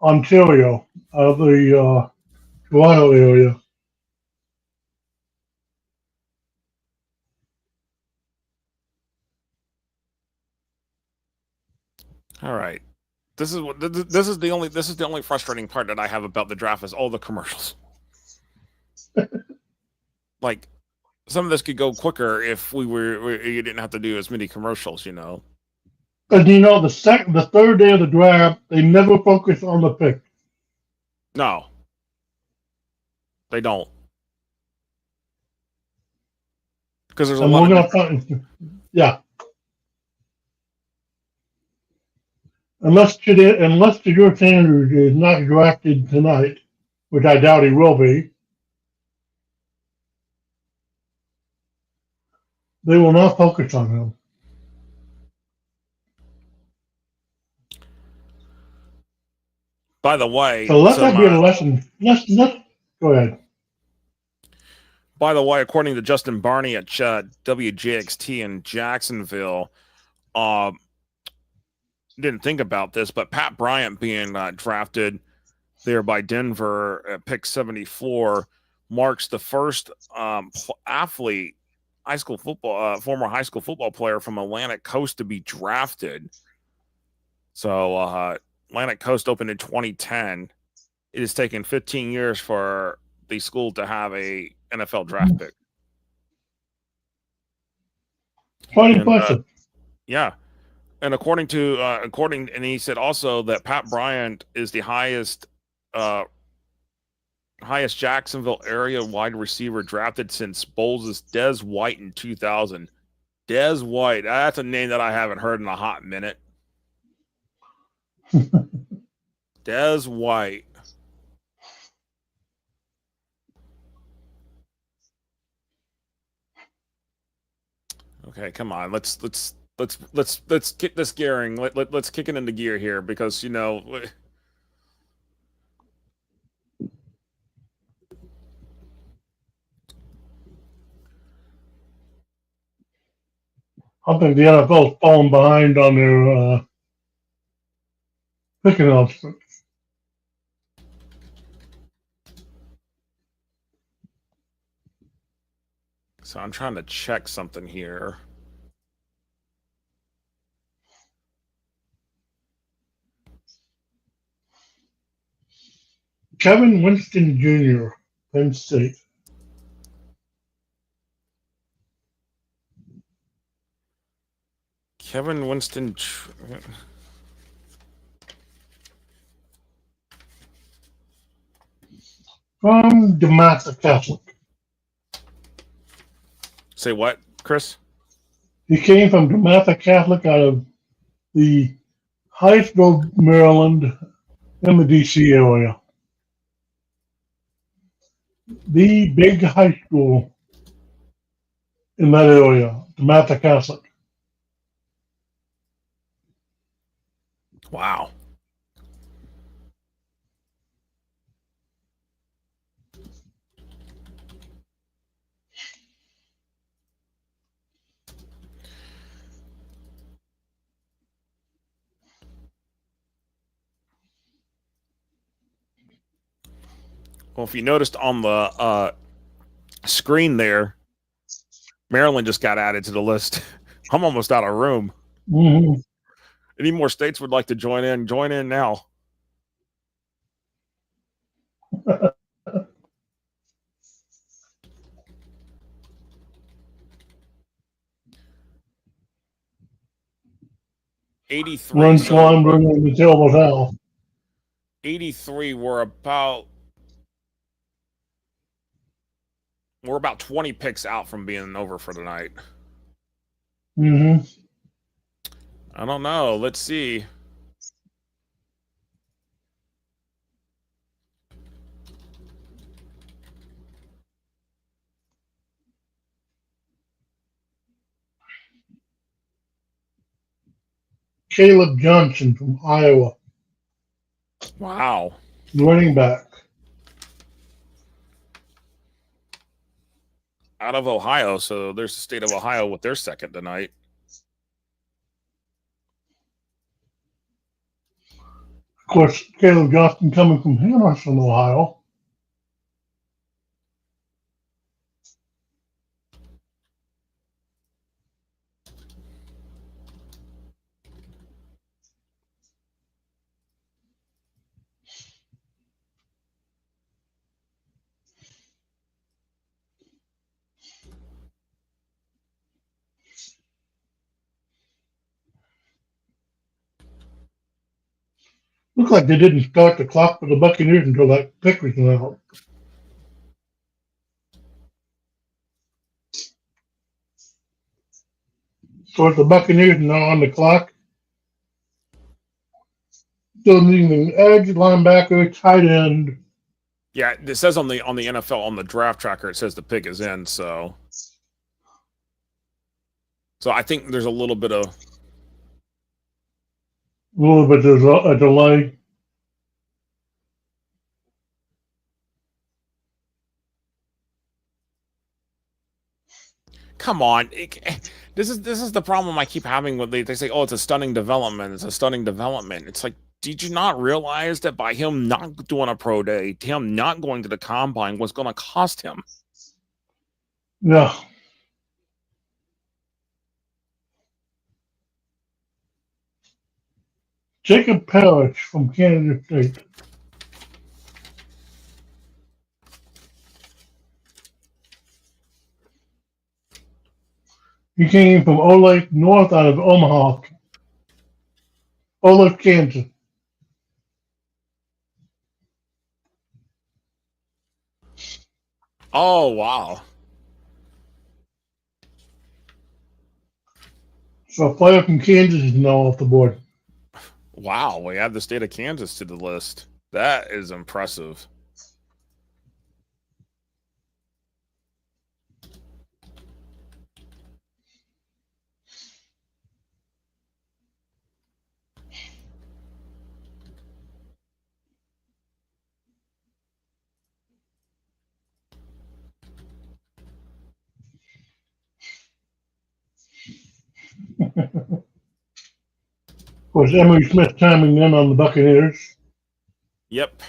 Ontario, out of the Toronto area. All right. This is the only frustrating part that I have about the draft is all the commercials. Like, some of this could go quicker if you didn't have to do as many commercials, And the third day of the draft, they never focus on the pick. No, they don't, because there's a lot of yeah. Unless Shedeur Sanders is not drafted tonight, which I doubt he will be, they will not focus on him. By the way, so let that be a lesson. Let's go ahead. By the way, according to Justin Barney at WJXT in Jacksonville, didn't think about this, but Pat Bryant being drafted there by Denver at pick 74 marks the first athlete, former high school football player from Atlantic Coast to be drafted. So Atlantic Coast opened in 2010. It has taken 15 years for the school to have a NFL draft pick. Quite impressive. Yeah. And and he said also that Pat Bryant is the highest Jacksonville area wide receiver drafted since Bowles' Des White in 2000. Des White, that's a name that I haven't heard in a hot minute. Des White. Okay, come on. Let's kick this gearing. Let's kick it into gear here because I think the NFL's fallen behind on their picking offense. So I'm trying to check something here. Kevin Winston Jr., Penn State. Kevin Winston. From DeMatha Catholic. Say what, Chris? He came from DeMatha Catholic out of the Hyattsville, Maryland, in the D.C. area. The big high school in that area, DeMatha Catholic. Wow. Well, if you noticed on the screen there, Maryland just got added to the list. I'm almost out of room. Mm-hmm. Any more states would like to join in? Join in now. '83. Run Swan bringing the table down. 83. We're about 20 picks out from being over for the night. Mm-hmm. I don't know. Let's see. Caleb Johnson from Iowa. Wow. Running back. Out of Ohio, so there's the state of Ohio with their second tonight. Of course, Caleb Johnson coming from Hamilton, Ohio. Looked like they didn't start the clock for the Buccaneers until that pick was out. So the Buccaneers now on the clock. Still needing the edge, linebacker, tight end. Yeah, it says on the NFL on the draft tracker, it says the pick is in. So I think there's a little bit of a delay. Come on. This is the problem I keep having with they say, oh, it's a stunning development. It's a stunning development. It's like, did you not realize that by him not doing a pro day, him not going to the combine was going to cost him? Yeah. Jacob Parrish from Kansas State. He came from Olathe North out of Omaha. Olathe, Kansas. Oh, wow. So a player from Kansas is now off the board. Wow, we add the state of Kansas to the list. That is impressive. Of course, Emily Smith chiming in on the Buccaneers. Yep.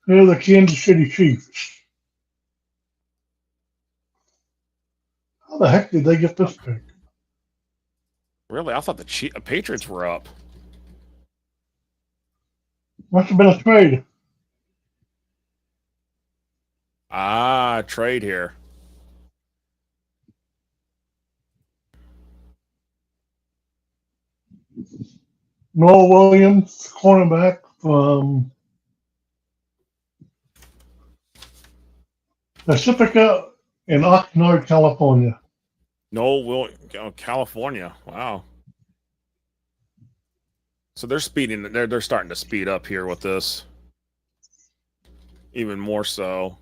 They're the Kansas City Chiefs. How the heck did they get this pick? Really? I thought the Patriots were up. Must have been a trade. Trade here. Noel Williams, cornerback from Pacifica in Oxnard, California. California. Wow. So they're speeding. They're starting to speed up here with this. Even more so.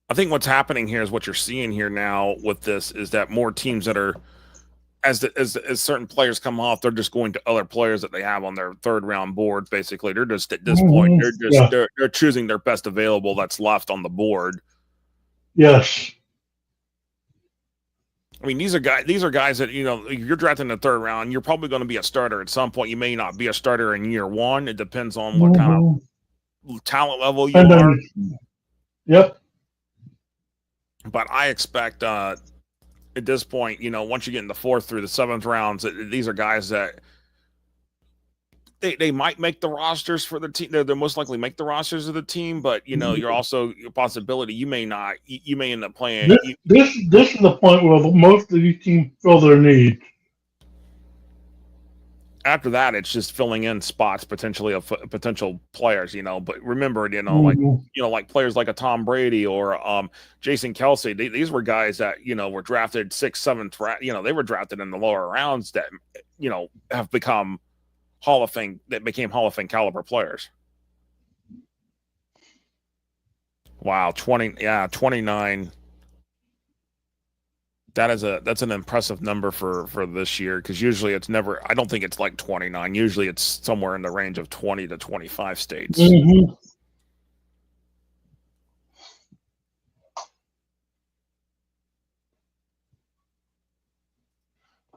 I think what's happening here is what you're seeing here now with this is that more teams that are as certain players come off, they're just going to other players that they have on their third round boards. Basically, they're just at this point they're choosing their best available that's left on the board. Yes. I mean, these are guys that, if you're drafting in the third round, you're probably going to be a starter at some point. You may not be a starter in year one. It depends on what kind of talent level you are. Yep. But I expect at this point, once you get in the fourth through the seventh rounds, these are guys that they might make the rosters for the team. They'll most likely make the rosters of the team, but you're also a possibility you may not. You may end up playing. This is the point where most of these teams fill their needs. After that, it's just filling in spots potentially of potential players, But remember, like players like a Tom Brady or Jason Kelsey. These were guys that were drafted 6th, 7th. They were drafted in the lower rounds that have become Hall of Fame caliber players. Wow, 29. That's an impressive number for this year, because usually it's never. I don't think it's like 29. Usually it's somewhere in the range of 20 to 25 states. Mm-hmm.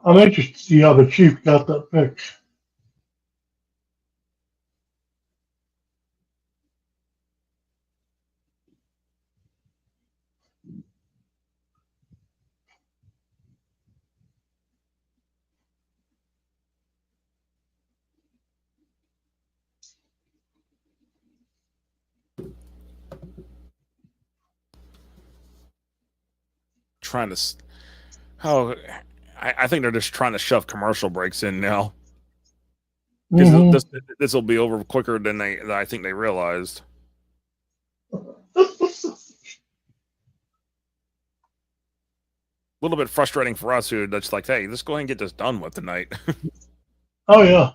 I'm interested to see how the Chiefs got that pick. I think they're just trying to shove commercial breaks in now, because this will be over quicker than I think they realized. A little bit frustrating for us, who that's like, hey, let's go ahead and get this done with tonight. Oh yeah.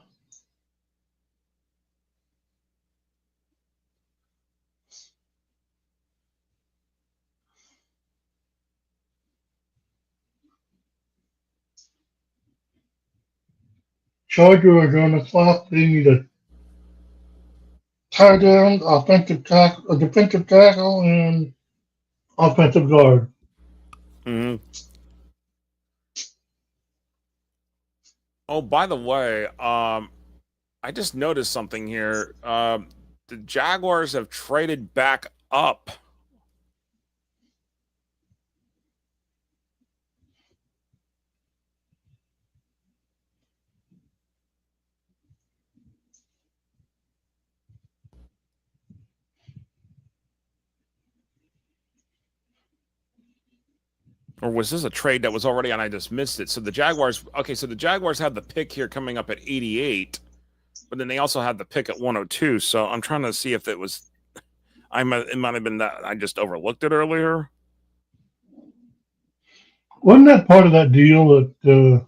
Chargers are on the clock. They need a tight end, a defensive tackle, and offensive guard. Mm-hmm. Oh, by the way, I just noticed something here. The Jaguars have traded back up. Or was this a trade that was already on? I just missed it. So the Jaguars had the pick here coming up at 88, but then they also had the pick at 102. So I'm trying to see if it was. It might have been that I just overlooked it earlier. Wasn't that part of that deal that they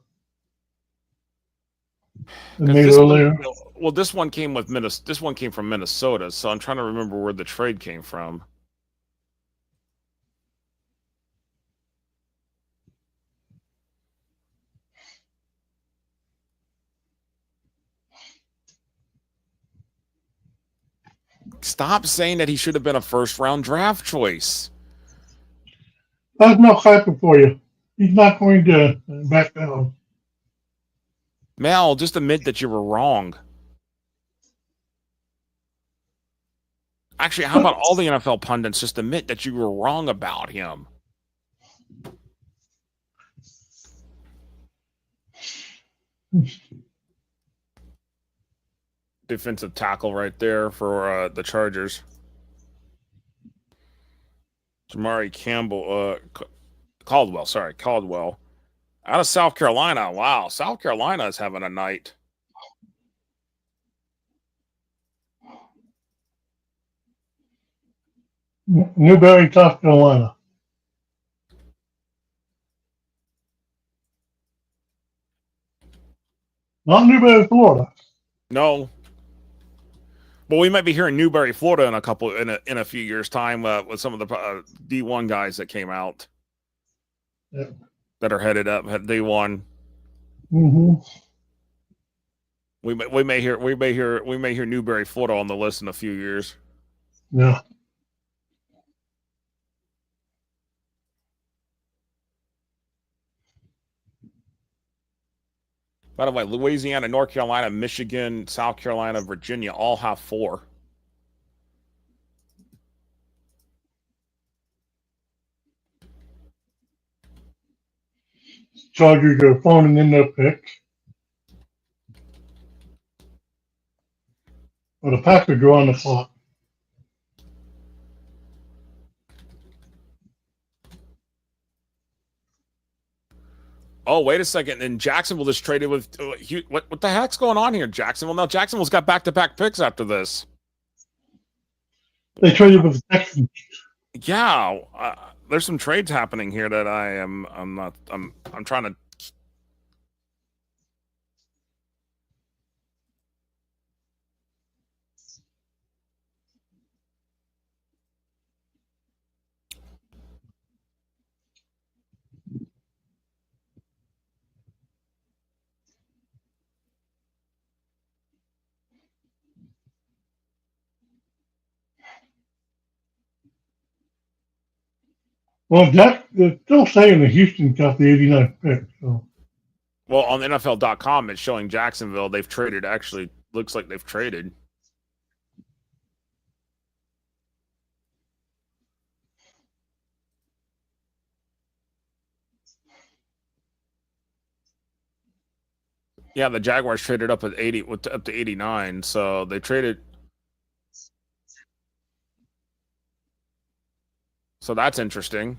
made earlier? Well, this one came with Minnesota. This one came from Minnesota. So I'm trying to remember where the trade came from. Stop saying that he should have been a first-round draft choice. That's no hyper for you. He's not going to back down. Mel, just admit that you were wrong. Actually, how about all the NFL pundits just admit that you were wrong about him? Defensive tackle right there for the Chargers. Jamari Campbell, Caldwell. Out of South Carolina. Wow, South Carolina is having a night. Newberry, South Carolina. Not Newberry, Florida. No. Well, we might be hearing Newberry, Florida in a few years' time with some of the D1 guys that came out that are headed up at D1. Mm-hmm. We may hear Newberry, Florida on the list in a few years. Yeah. By the way, Louisiana, North Carolina, Michigan, South Carolina, Virginia all have 4. Chargers are phoning in their picks. Well, the Packers are on the clock. Oh, wait a second. And Jacksonville just traded with what the heck's going on here, Jacksonville? Now Jacksonville's got back-to-back picks after this. They traded with the Texans. Yeah, there's some trades happening here that I'm trying to. Well, they're still saying that Houston got the 89th pick. So. Well, on NFL.com, it's showing Jacksonville. They've traded. Actually, looks like they've traded. Yeah, the Jaguars traded up at 80, up to 89. So they traded. So that's interesting.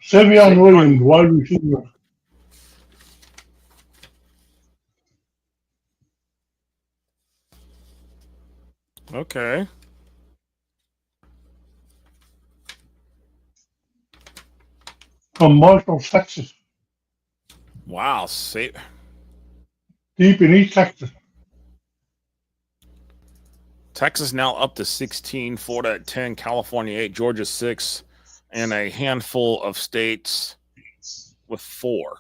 Savion Williams, wide receiver. Okay. From Marshall, Texas. Wow. Deep in East Texas. Texas now up to 16, Florida at 10, California 8, Georgia 6, and a handful of states with 4.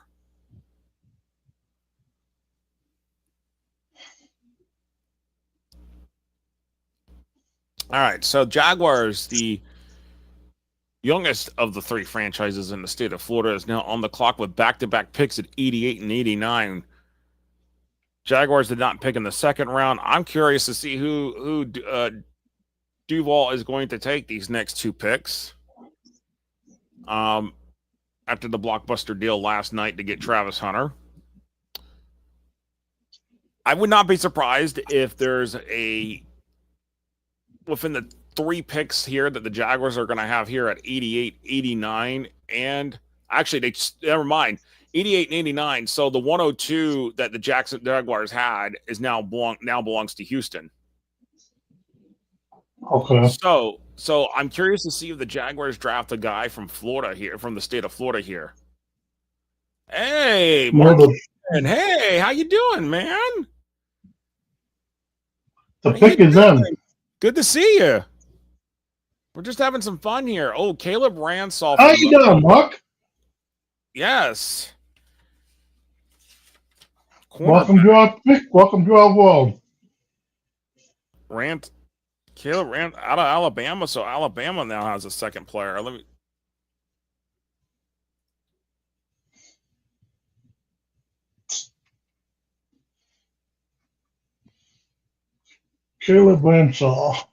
All right, so Jaguars, the youngest of the 3 franchises in the state of Florida, is now on the clock with back-to-back picks at 88 and 89. Jaguars did not pick in the second round. I'm curious to see who Duval is going to take these next 2 picks. After the blockbuster deal last night to get Travis Hunter. I would not be surprised if there's within the 3 picks here that the Jaguars are going to have here at 88, 89, and actually never mind, 88 and 89. So the 102 that the Jaguars had is now belongs to Houston. Okay. So I'm curious to see if the Jaguars draft a guy from Florida here, from the state of Florida here. Hey, Mark. Hey, how you doing, man? The How you pick is in. doing? Good to see you. We're just having some fun here. Oh, Caleb Ransall. How you doing, Mark? Yes. Welcome to our pick. Welcome to our world. Caleb Rant out of Alabama, so Alabama now has a second player. Caleb Ransall.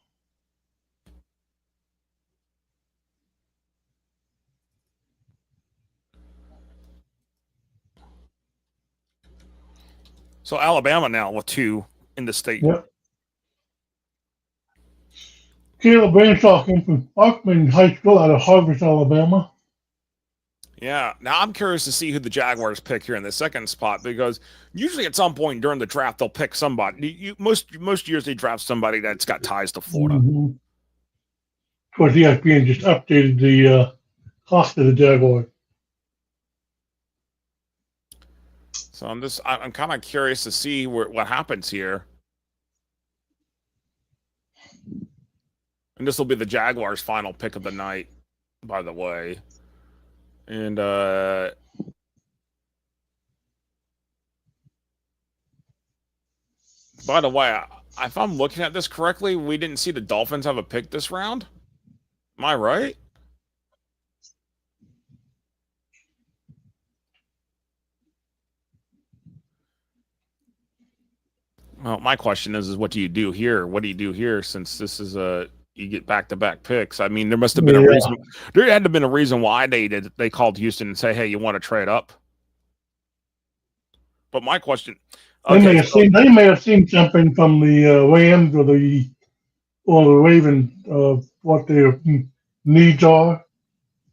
So Alabama now with 2 in the state. Yep. Caleb Ransall came from Parkman High School out of Harvest, Alabama. Yeah. Now I'm curious to see who the Jaguars pick here in the second spot, because usually at some point during the draft they'll pick somebody. Most years they draft somebody that's got ties to Florida. Mm-hmm. Of course, ESPN just updated the cost of the Jaguars. So I'm kind of curious to see what happens here. And this will be the Jaguars' final pick of the night, by the way. And by the way, if I'm looking at this correctly, we didn't see the Dolphins have a pick this round. Am I right? Well, my question is what do you do here? What do you do here, since this is you get back-to-back picks? I mean, there must have been a reason. There had to have been a reason why they called Houston and say, "Hey, you want to trade up?" But my question, They may have seen something from the Rams or the Ravens of what their needs are.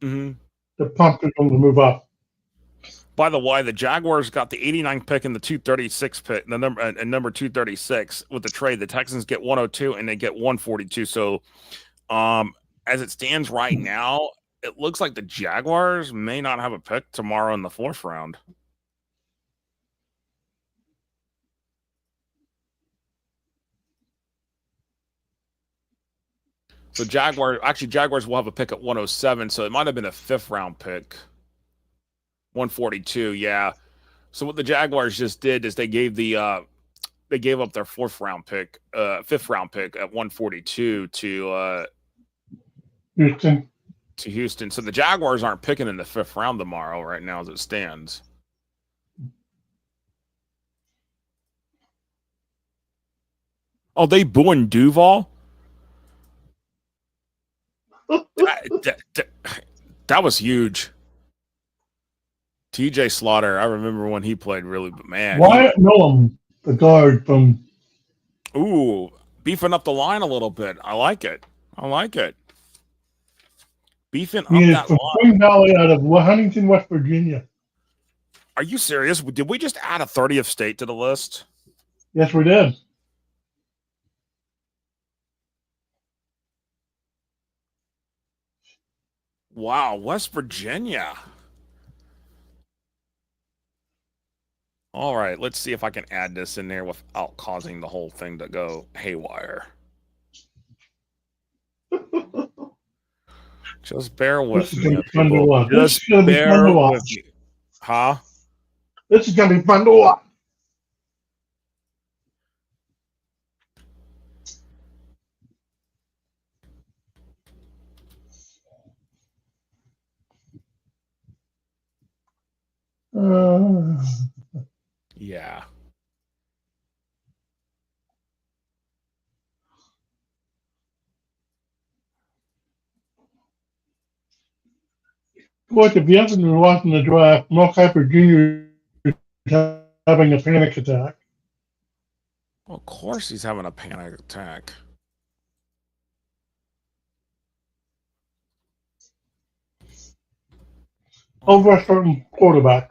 Mm-hmm. The pumped them to move up. By the way, the Jaguars got the 89th pick and the 236 pick, the number 236 with the trade. The Texans get 102 and they get 142. So, as it stands right now, it looks like the Jaguars may not have a pick tomorrow in the 4th round. So Jaguars will have a pick at 107. So it might have been a 5th round pick. 142, yeah. So what the Jaguars just did is they gave up their 4th round pick, 5th round pick at 142 to Houston. To Houston. So the Jaguars aren't picking in the 5th round tomorrow, right now as it stands. Oh, they booing Duval? That was huge. TJ Slaughter, I remember when he played really, but man. Wyatt Millum, the guard from. Ooh, beefing up the line a little bit. I like it. Beefing up that from line. Spring Valley out of Huntington, West Virginia. Are you serious? Did we just add a 30th state to the list? Yes, we did. Wow, West Virginia. All right, let's see if I can add this in there without causing the whole thing to go haywire. Just bear with me, people. Just bear with me. Huh? This is going to be fun to watch. Yeah. What if you haven't been watching the draft, Mark Hyper Jr. is having a panic attack. Well, of course he's having a panic attack. Over a certain quarterback.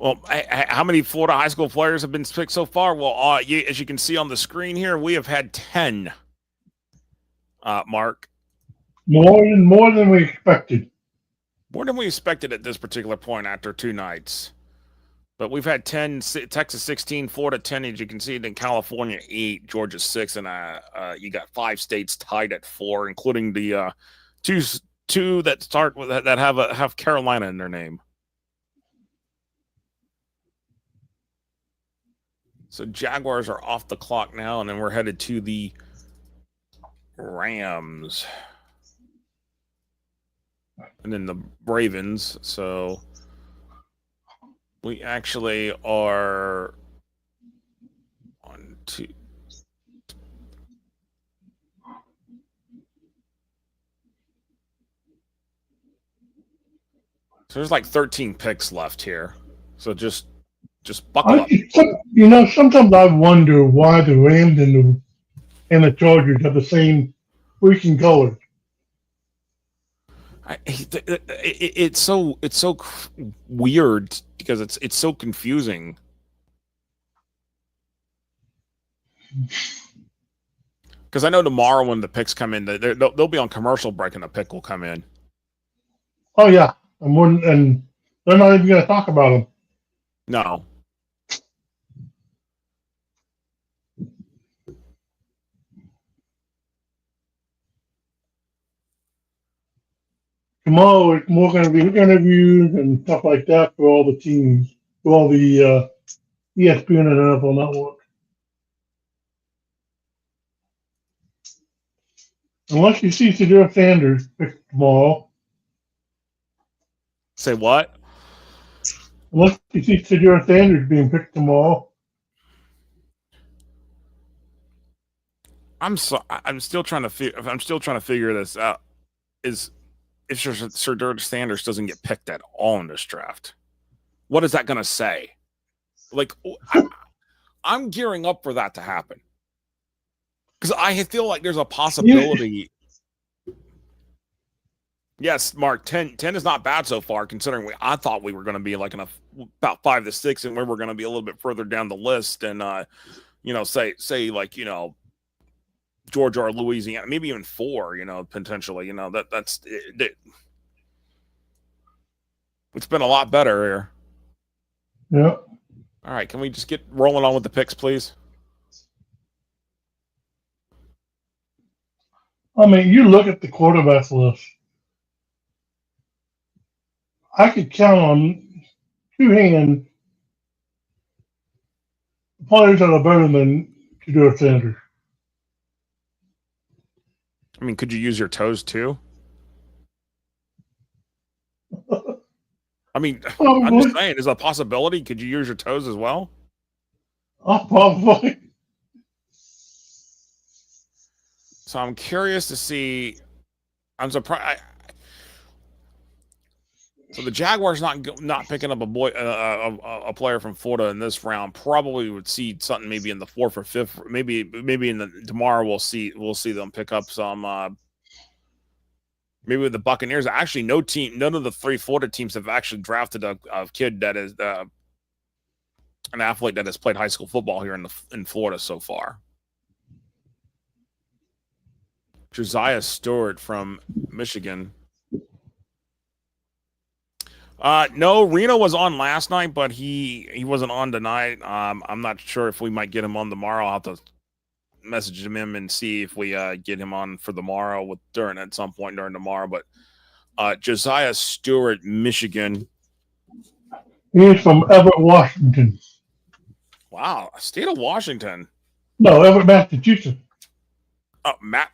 Well, how many Florida high school players have been picked so far? Well, as you can see on the screen here, we have had 10. Mark, More than we expected. more than we expected at this particular point after 2 nights. But we've had 10, Texas 16, Florida 10, as you can see, then California 8, Georgia 6, and you got 5 states tied at 4, including the two that start with that have Carolina in their name. So Jaguars are off the clock now, and then we're headed to the Rams. And then the Ravens. So we actually are on 2. So there's like 13 picks left here. So just buckle up. Sometimes I wonder why the Rams and the Chargers have the same freaking colors. It's so weird because it's so confusing. Because I know tomorrow when the picks come in, they'll be on commercial break and the pick will come in. Oh yeah, and they're not even going to talk about them. No. Tomorrow it's more going to be interviews and stuff like that for all the teams, for all the ESPN and NFL Network. Unless you see Shadur Sanders picked tomorrow. Say what? Unless you see Shadur Sanders being picked tomorrow. I'm still trying to figure this out. Is if Shadur Sanders doesn't get picked at all in this draft, what is that going to say? Like, I'm gearing up for that to happen because I feel like there's a possibility. Yes, Mark, 10 is not bad so far, considering I thought we were going to be like about 5 to 6, and we were going to be a little bit further down the list, and say like Georgia or Louisiana, maybe even 4, potentially, that's it. It's been a lot better here. Yeah. All right, can we just get rolling on with the picks, please? I mean, you look at the quarterbacks list. I could count on 2 hands players that are better than Shadur Sanders. I mean, could you use your toes too? I mean, Probably. I'm just saying, is a possibility. Could you use your toes as well? Probably. So I'm curious to see. I'm surprised. So the Jaguars not picking up a player from Florida in this round probably would see something maybe in the 4th or 5th. Maybe in tomorrow we'll see them pick up some. Maybe with the Buccaneers. Actually, none of the 3 Florida teams have actually drafted a kid that is an athlete that has played high school football here in Florida so far. Josiah Stewart from Michigan. No, Reno was on last night, but he wasn't on tonight. I'm not sure if we might get him on tomorrow. I'll have to message him and see if we get him on for tomorrow at some point during tomorrow. But Josiah Stewart, Michigan. He is from Everett, Washington. Wow, state of Washington. No, Everett, Massachusetts. Oh, Matt,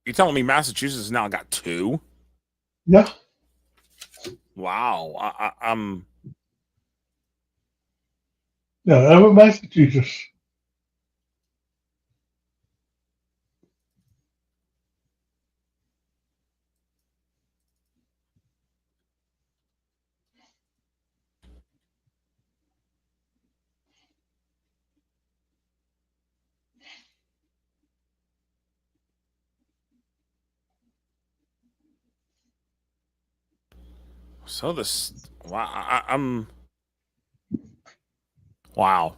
you telling me Massachusetts now got 2? Yeah. Wow, I'm. Yeah, Everett, Massachusetts. So this, wow, I'm. Wow.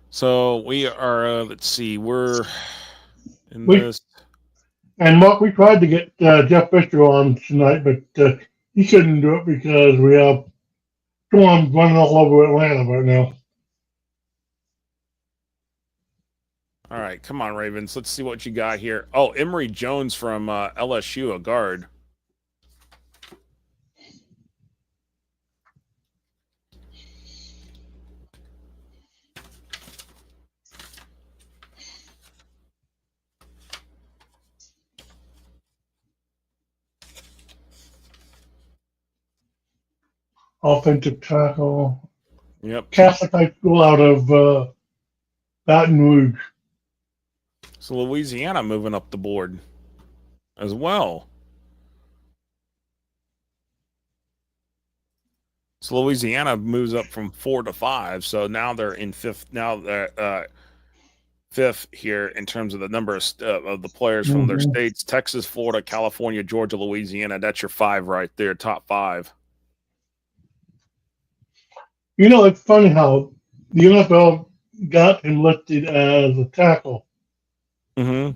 So we are, let's see, we're in this. And Mark, we tried to get Jeff Fisher on tonight, but he couldn't do it because we have storms running all over Atlanta right now. All right, come on, Ravens. Let's see what you got here. Oh, Emory Jones from LSU, a guard. Offensive tackle. Yep. Catholic high school out of Baton Rouge. So Louisiana moving up the board as well. So Louisiana moves up from 4 to 5. So now they're in fifth. Now they're fifth here in terms of the number of the players from their states: Texas, Florida, California, Georgia, Louisiana. That's your 5 right there, top 5. You know, it's funny how the NFL got him listed as a tackle, but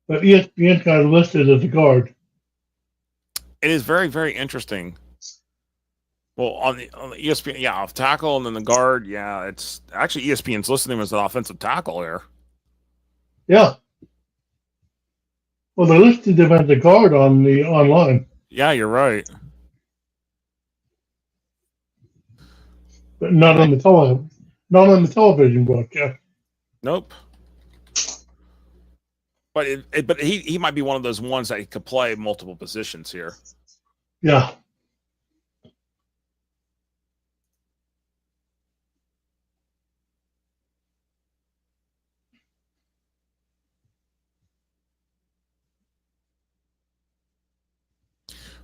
ESPN got him listed as a guard. It is very, very interesting. Well, on the ESPN, yeah, off tackle, and then the guard, yeah, it's actually ESPN's listing him as an offensive tackle here. Yeah. Well, they listed him as a guard on the online. Yeah, you're right. But not on the television broadcast. Nope. But but he might be one of those ones that could play multiple positions here. Yeah.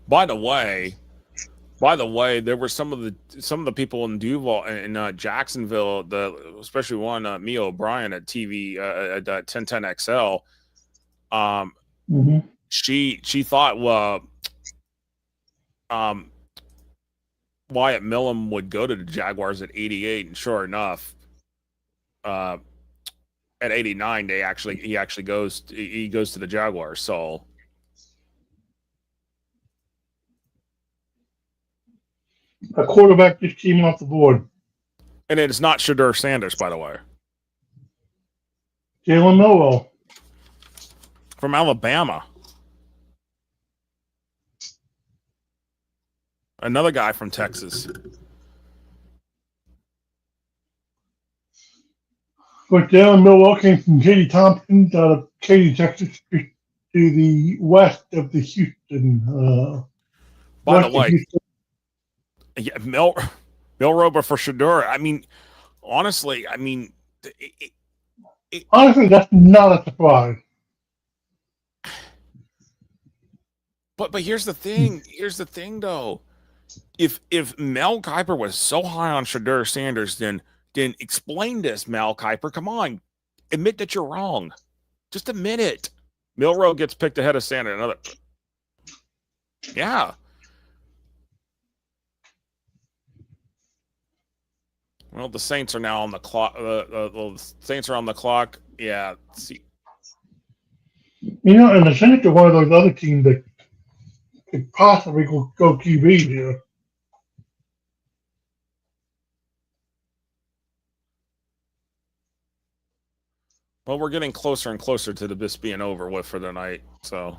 By the way, there were some of the people in Duval and Jacksonville, especially one Mia O'Brien at TV at 1010XL. She thought Wyatt Millum would go to the Jaguars at 88, and sure enough, at 89 he actually goes to the Jaguars. So. A quarterback just came off the board. And it's not Shadur Sanders, by the way. Jalen Milroe. From Alabama. Another guy from Texas. But Jalen Milroe came from Katy Thompson out of Katy, Texas, to the west of the Houston. By the way, yeah, Milroe, but for Shadur, I mean, honestly, honestly, that's not a surprise. But here's the thing. Though, if Mel Kiper was so high on Shadur Sanders, then explain this, Mel Kiper. Come on, admit that you're wrong. Just admit it. Milroe gets picked ahead of Sanders. Yeah. Well, the Saints are now on the clock. The Saints are on the clock. Yeah. See. You know, and the Saints are one of those other teams that could possibly go QB here. Well, we're getting closer and closer to this being over with for the night. So.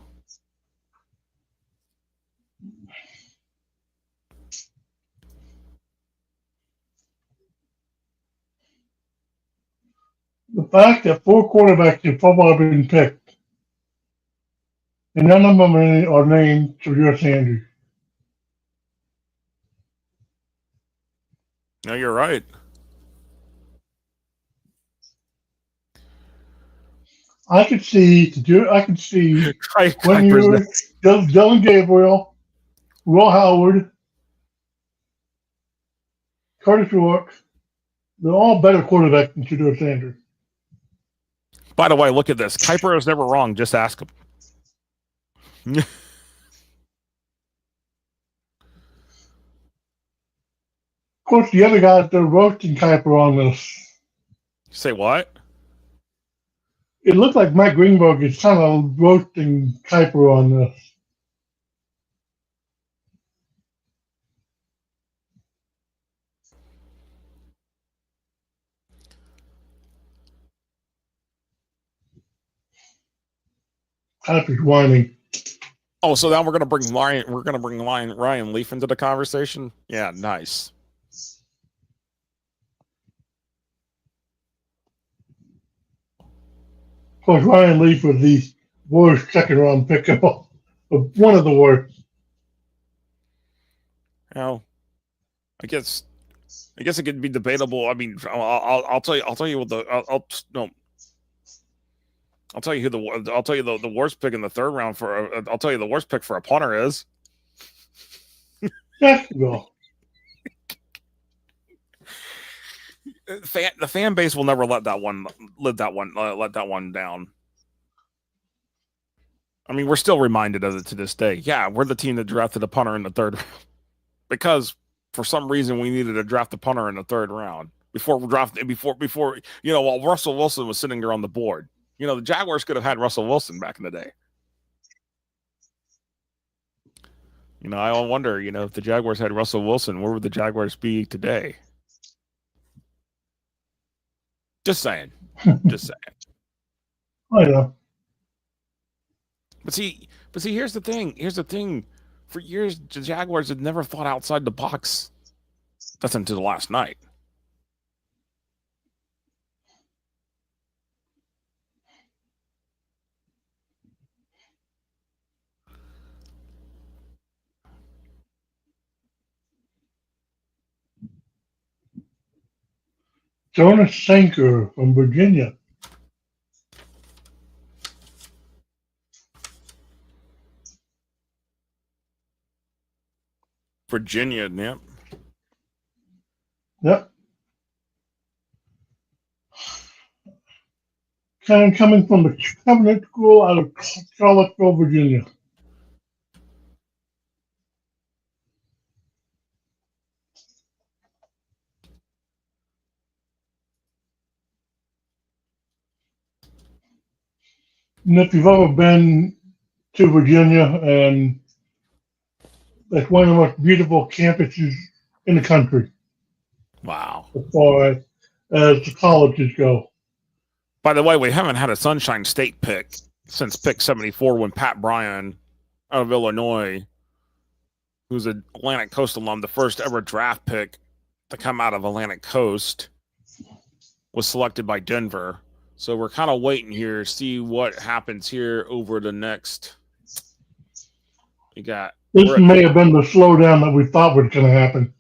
The fact that 4 quarterbacks in football have been picked, and none of them are named Shadur Sanders. No, you're right. I could see when you're Dylan Gabriel, Will Howard, Curtis Rourke, they're all better quarterbacks than Shadur Sanders. By the way, look at this. Kiper is never wrong. Just ask him. course, the other guys, they're roasting Kuiper on this. Say what? It looks like Mike Greenberg is kind of roasting Kuiper on this. Kuiper's whining. Oh, so now we're gonna bring Ryan Leaf into the conversation. Yeah, nice. Of course, Ryan Leaf was the worst second-round pick of all, one of the worst. Well, I guess it could be debatable. I mean, I'll tell you what I'll tell you the worst pick in the third round I'll tell you the worst pick for a punter is. Jacksonville. The fan base will never let that one down. I mean, we're still reminded of it to this day. Yeah, we're the team that drafted a punter in the third round because for some reason we needed to draft a punter in the third round before while Russell Wilson was sitting there on the board. The Jaguars could have had Russell Wilson back in the day. I wonder, if the Jaguars had Russell Wilson, where would the Jaguars be today? Just saying. Just saying. I know. But see, here's the thing. For years, the Jaguars had never thought outside the box. That's until last night. Jonas Sanker from Virginia. Virginia, yep. Yep. Coming from the Covenant School out of Charlottesville, Virginia. And if you've ever been to Virginia, and it's one of the most beautiful campuses in the country. Wow. As far as the colleges go. By the way, we haven't had a Sunshine State pick since pick 74 when Pat Bryan out of Illinois, who's an Atlantic Coast alum, the first ever draft pick to come out of Atlantic Coast, was selected by Denver. So we're kind of waiting here to see what happens here over the next. This may have been the slowdown that we thought was going to happen.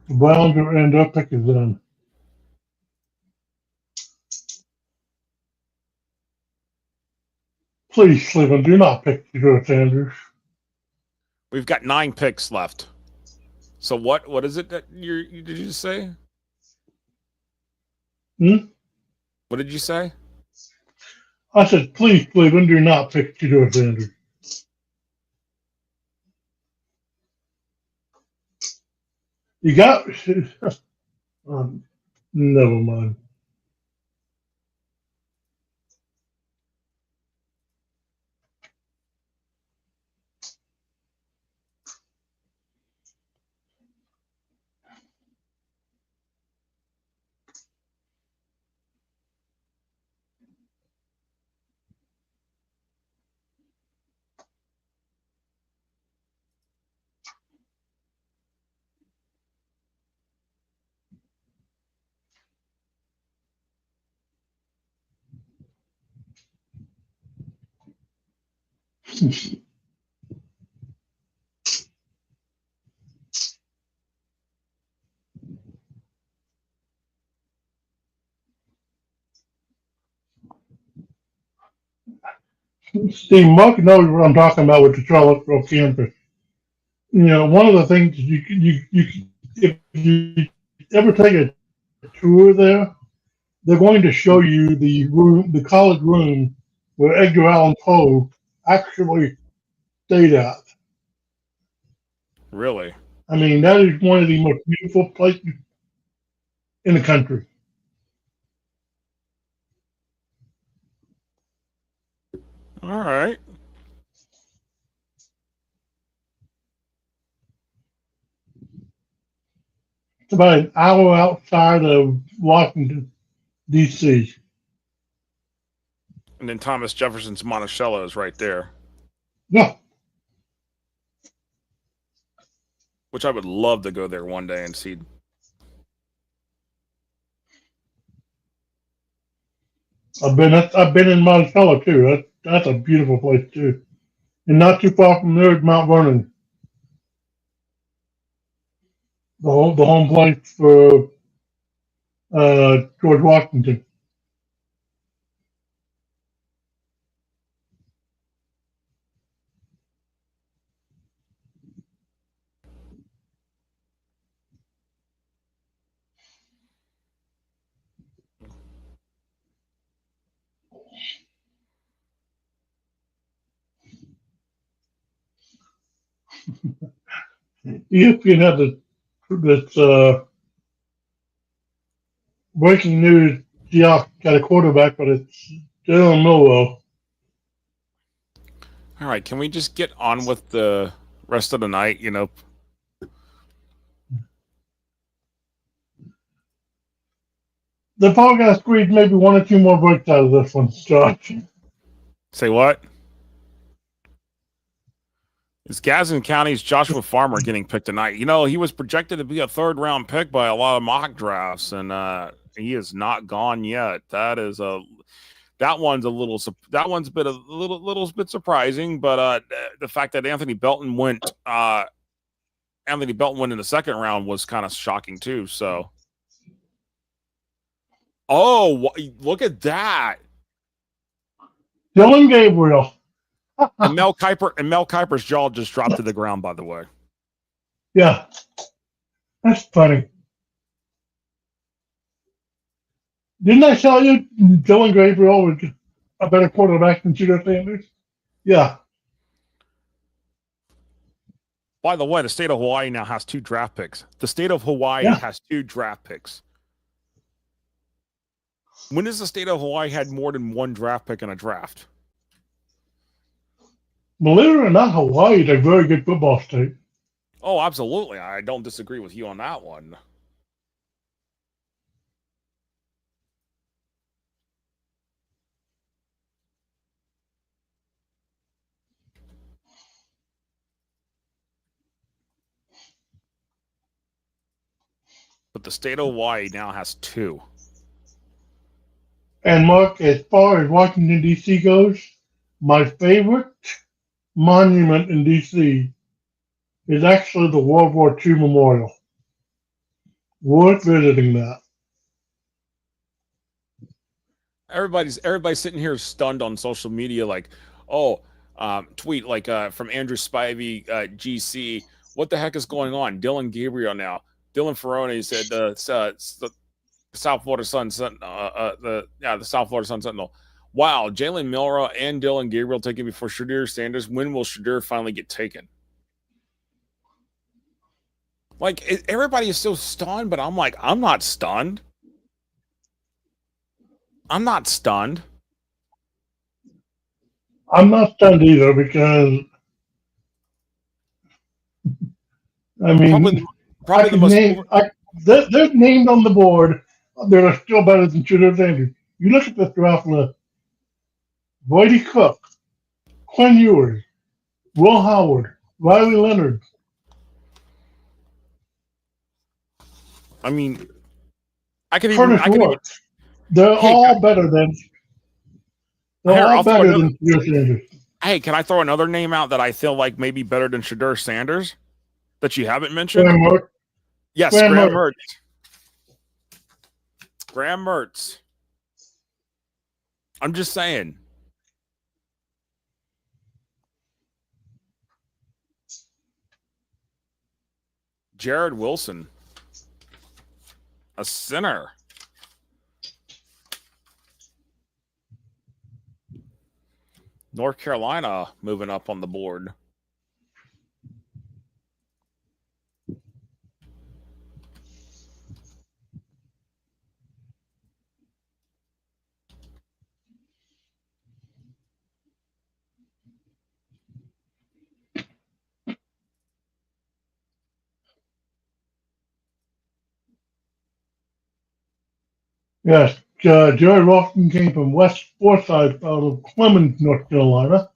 The Browns and their pick is done. Please, Cleveland, do not pick Joe Sanders. We've got 9 picks left. So what is it that you did you say? What did you say? I said, please, Cleveland, do not pick Joe Sanders. You got never mind. Steve, Mark knows what I'm talking about with the Charlottesville campus. One of the things if you ever take a tour there, they're going to show you the college room where Edgar Allan Poe actually stayed at. Really? I mean, that is one of the most beautiful places in the country. All right. It's about an hour outside of Washington, D.C. And then Thomas Jefferson's Monticello is right there, Yeah, which I would love to go there one day and see. I've been in Monticello too. That's a beautiful place too, and not too far from there is Mount Vernon, the home place for George Washington. ESPN had this breaking news. Seahawks got a quarterback, but it's Jalen Millwell. All right, can we just get on with the rest of the night? The Paul got squeezed maybe one or two more breaks out of this one, Josh. Say what? Is Gadsden County's Joshua Farmer getting picked tonight? He was projected to be a 3rd-round pick by a lot of mock drafts, and he is not gone yet. That one's a little bit surprising, but the fact that Anthony Belton went in the 2nd round was kind of shocking too. So, look at that! Dylan Gabriel. And Mel Kiper's jaw just dropped to the ground, by the way. Yeah, that's funny. Didn't I tell you Dylan Gabriel was a better quarterback than Shooter Sanders? Yeah. By the way, the state of Hawaii now has 2 draft picks. The state of Hawaii has 2 draft picks. When has the state of Hawaii had more than 1 draft pick in a draft? Believe it or not, Hawaii is a very good football state. Oh, absolutely. I don't disagree with you on that one. But the state of Hawaii now has 2. And Mark, as far as Washington, D.C. goes, my favorite monument in D.C. is actually the World War II Memorial. Worth visiting that. Everybody's sitting here stunned on social media, like, tweet like from Andrew Spivey, GC. What the heck is going on? Dylan Gabriel now. Dylan Ferrone said the South Florida Sun the South Florida Sun Sentinel. Wow, Jalen Milroe and Dylan Gabriel taken before Shadur Sanders. When will Shadur finally get taken? Like, everybody is so stunned, but I'm like, I'm not stunned. I'm not stunned. I'm not stunned either because, I mean, probably the most. They're named on the board. They're still better than Shooter Sanders. You look at the draft list. Brady Cook, Quinn Ewers, Will Howard, Riley Leonard. I mean, I can even. They're all better than. They're all better than Shooter Sanders. Hey, can I throw another name out that I feel like maybe better than Shadur Sanders that you haven't mentioned? Yes, Graham Mertz. Graham Mertz. I'm just saying. Jared Wilson. A center. North Carolina moving up on the board. Yes, Jerry Lofton came from West Forsyth out of Clemens, North Carolina.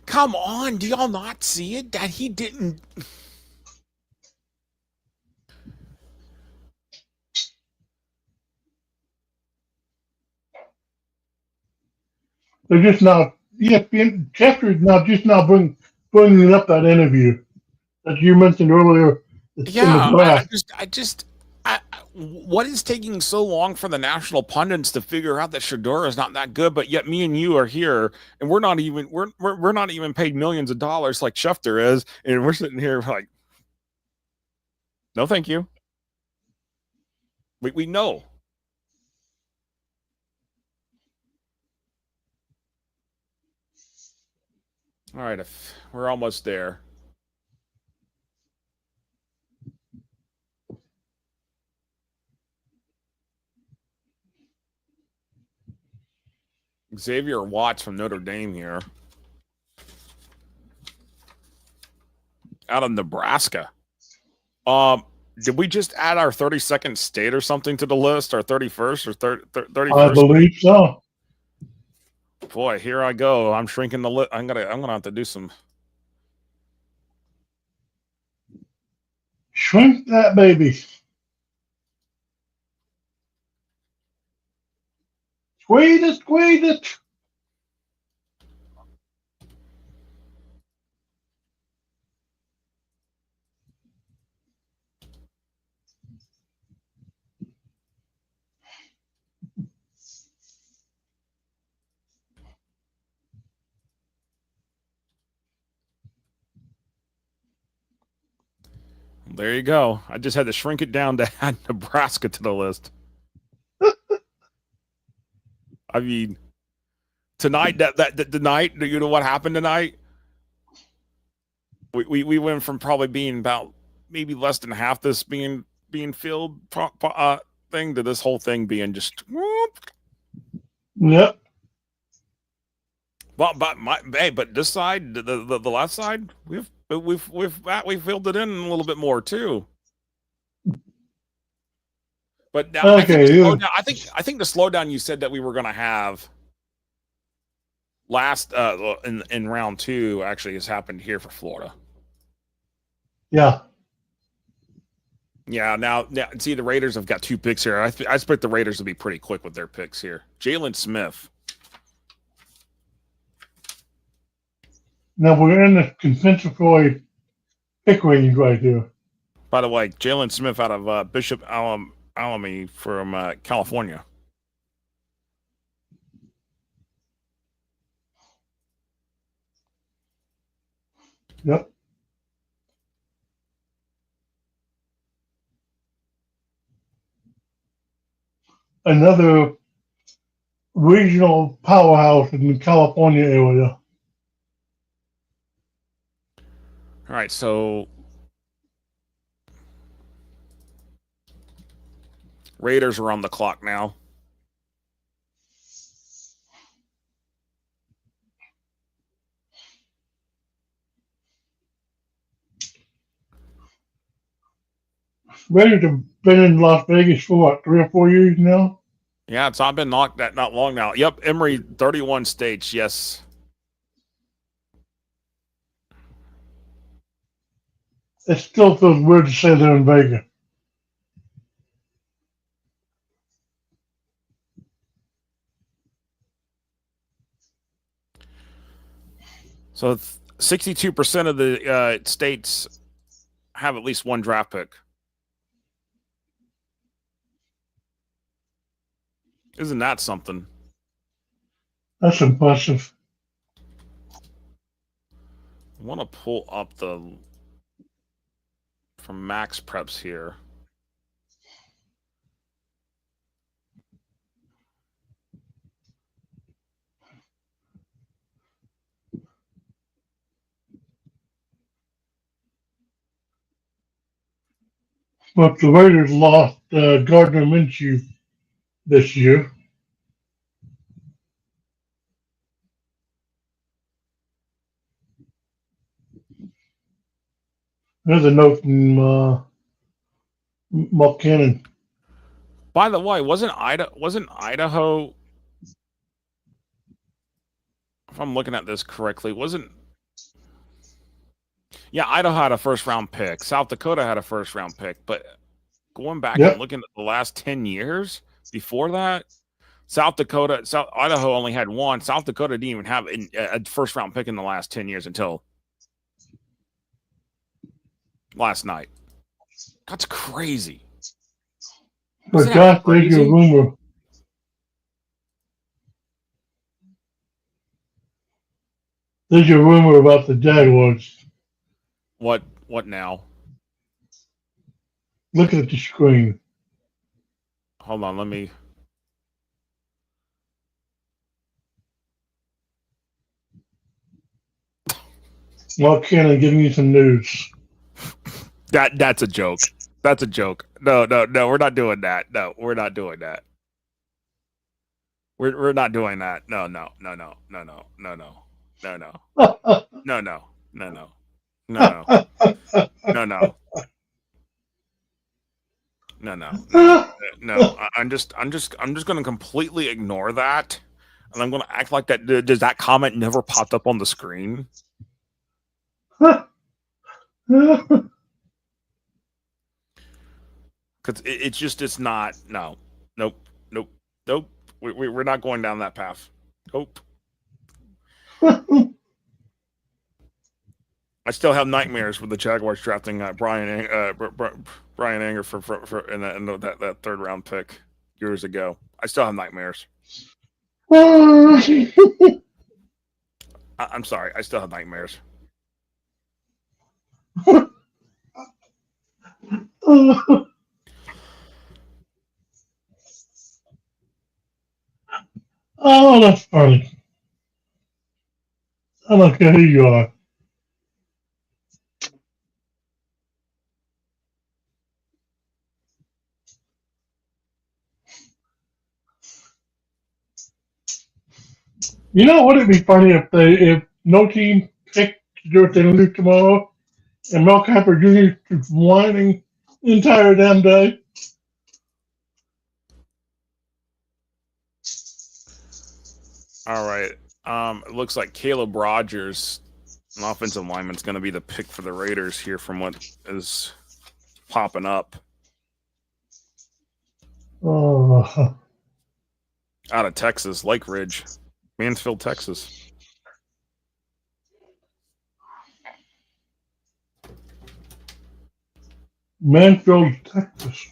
Come on, do y'all not see it? That he didn't. They're just now, ESPN, Chester is now bringing up that interview that you mentioned earlier in the Yeah, draft. what is taking so long for the national pundits to figure out that Shedeur is not that good? But yet, me and you are here, and we're not even paid millions of dollars like Schefter is, and we're sitting here like, no, thank you. We know. All right, if we're almost there. Xavier Watts from Notre Dame here. Out of Nebraska. Did we just add our 32nd state or something to the list? Our 31st or 31st? I believe so. Boy, here I go. I'm shrinking the list. I'm gonna have to do some. Shrink that baby. Squeeze it. There you go. I just had to shrink it down to add Nebraska to the list. I mean, tonight that tonight, you know what happened tonight? We went from probably being about maybe less than half this being filled thing to this whole thing being just. Yep. But this side, the left side, we've filled it in a little bit more too. But now, okay, I think the slowdown you said that we were going to have last in round 2 actually has happened here for Florida. Yeah. Yeah. Now see, the Raiders have got 2 picks here. I expect the Raiders to be pretty quick with their picks here. Jalen Smith. Now we're in the compensatory pick range right here. By the way, Jalen Smith out of Bishop Alamy from California. Yep. Another regional powerhouse in the California area. All right, so Raiders are on the clock now. Raiders have been in Las Vegas for what, 3 or 4 years now? Yeah, it's not been not long now. Yep, Emory, 31 states, yes. It still feels weird to say they're in Vegas. So 62% of the states have at least one draft pick. Isn't that something? That's impressive. I want to pull up the from Max Preps here. But the Raiders lost Gardner Minshew this year. There's a note from Mark Cannon. By the way, wasn't Idaho? If I'm looking at this correctly, wasn't yeah, Idaho had a first round pick. South Dakota had a first round pick, but going back and Yep. looking at the last 10 years before that, Idaho only had one. South Dakota didn't even have a first round pick in the last 10 years until last night. That's crazy. But Isn't that Josh, there's your crazy? rumor. There's your rumor about the Jaguars. What now? Look at the screen. Hold on, let me. Mark Cannon giving you some news. That's a joke. That's a joke. No, we're not doing that. No, we're not doing that. We're not doing that. No. No. I'm just gonna completely ignore that, and I'm gonna act like that. Does that comment never popped up on the screen? Because it's not. No, nope. We're not going down that path. Nope. I still have nightmares with the Jaguars drafting Brian Anger for in that third round pick years ago. I still have nightmares. I'm sorry. I still have nightmares. Oh, that's funny. I don't care who you are. You know, would it be funny if no team picked to do what they do tomorrow, and Mel Kiper Jr. is whining the entire damn day? All right. It looks like Caleb Rogers, an offensive lineman, is going to be the pick for the Raiders here from what is popping up. Oh. Out of Texas, Lake Ridge, Mansfield, Texas. Mansfield, Texas.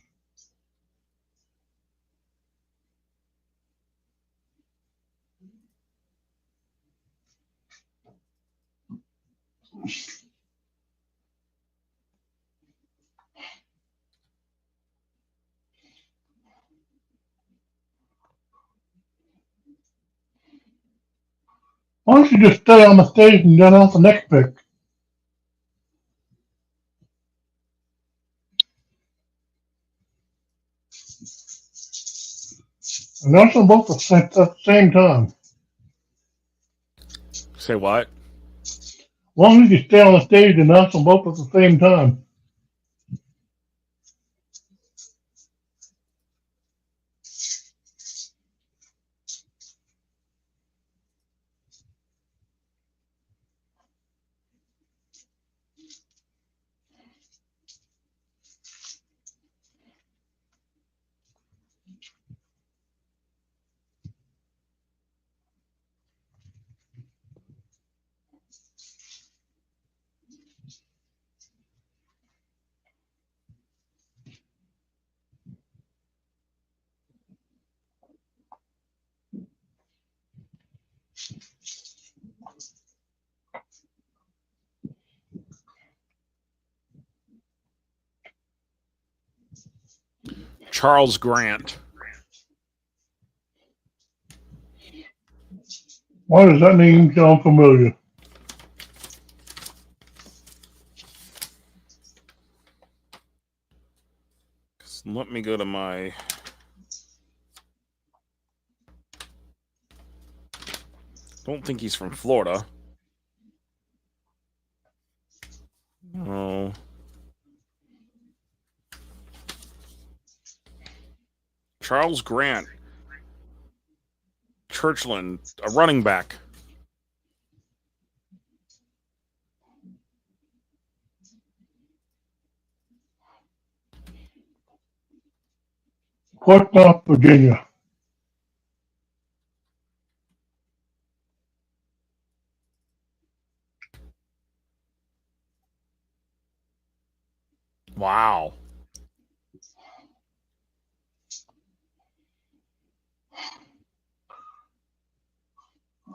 Why don't you just stay on the stage and announce the next pick? Announce them both at the same time. Say what? Why don't you stay on the stage and announce them both at the same time? Charles Grant. Why does that name sound familiar? Let me go to my. Don't think he's from Florida. Oh. Charles Grant, Churchland, a running back. Fort North Virginia. Wow.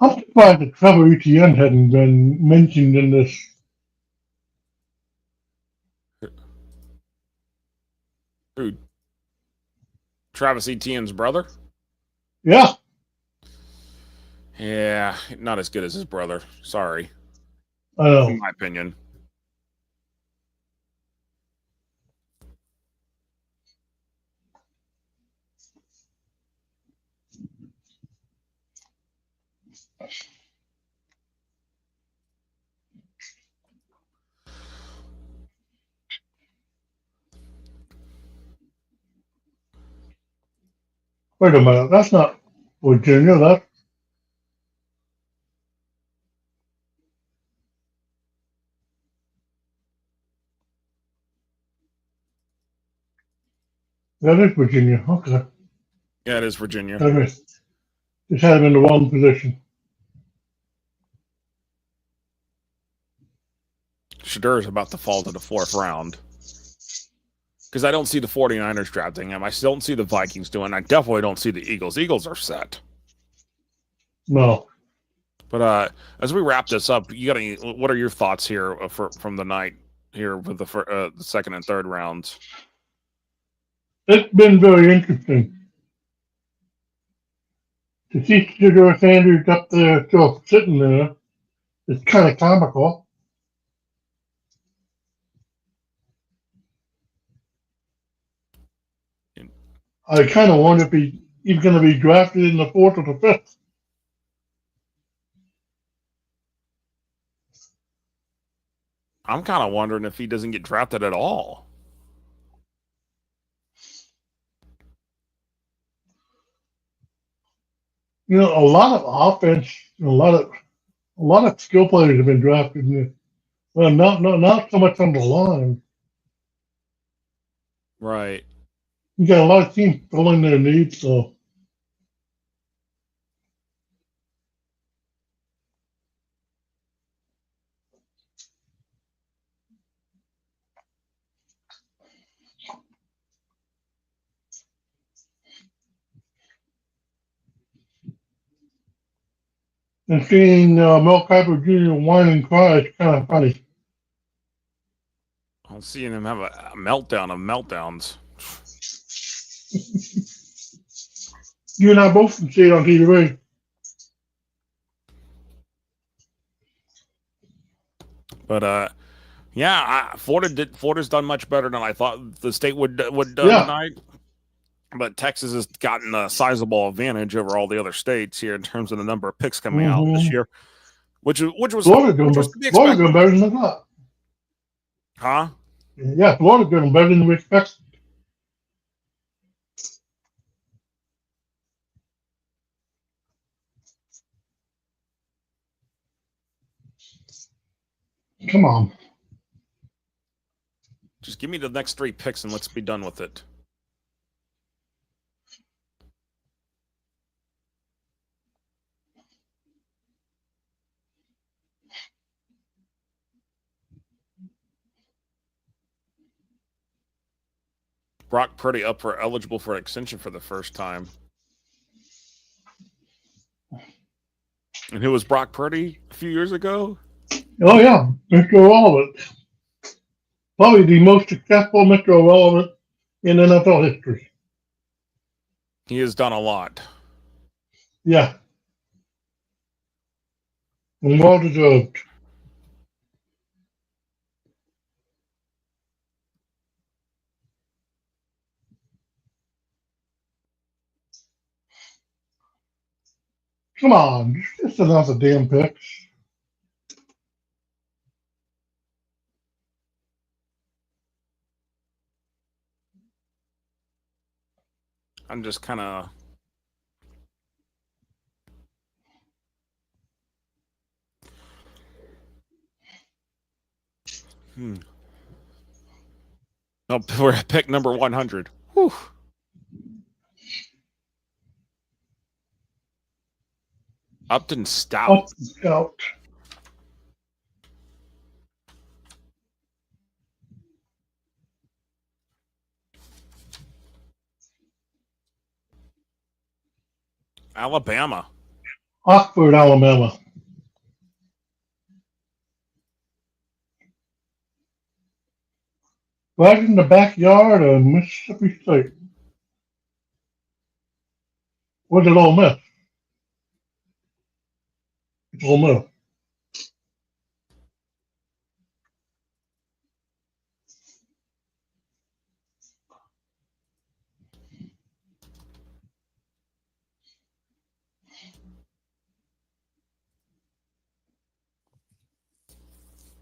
I'm surprised that Trevor Etienne hadn't been mentioned in this. Who? Travis Etienne's brother? Yeah. Yeah, not as good as his brother. Sorry. I know. In my opinion. Wait a minute. That's not Virginia. That is Virginia. Okay. Yeah, it is Virginia. Just had him in the wrong position. Shadur is about to fall to the 4th round. Because I don't see the 49ers drafting him. I still don't see the Vikings doing. I definitely don't see the Eagles. Eagles are set. No. But as we wrap this up, what are your thoughts here from the night here with the second and third rounds? It's been very interesting to see Shadur Sanders up there still sitting there. It's kind of comical. I kind of wonder if he's going to be drafted in the 4th or the 5th. I'm kind of wondering if he doesn't get drafted at all. You know, a lot of offense, a lot of skill players have been drafted. Well, not so much on the line. Right. You got a lot of teams filling their needs, so. And seeing Mel Kiper Jr. whine and cry is kind of funny. I'm seeing him have a meltdown of meltdowns. You and I both can see it on TV. But yeah, Florida's done much better than I thought the state would done tonight. But Texas has gotten a sizable advantage over all the other states here in terms of the number of picks coming out this year, which was Florida doing better than I thought. Huh? Yeah, Florida doing better than we expected. Come on. Just give me the next 3 picks and let's be done with it. Brock Purdy eligible for extension for the first time. And who was Brock Purdy a few years ago? Oh, yeah. Mr. Irrelevant. Probably the most successful Mr. Irrelevant in NFL history. He has done a lot. Yeah. And well deserved. Come on. Just another damn pick. I'm just kind of. Oh, we're at pick number 100. Whew. Upton Stout. Stout. Alabama. Oxford, Alabama. Right in the backyard of Mississippi State. What did Ole Miss? It's Ole Miss.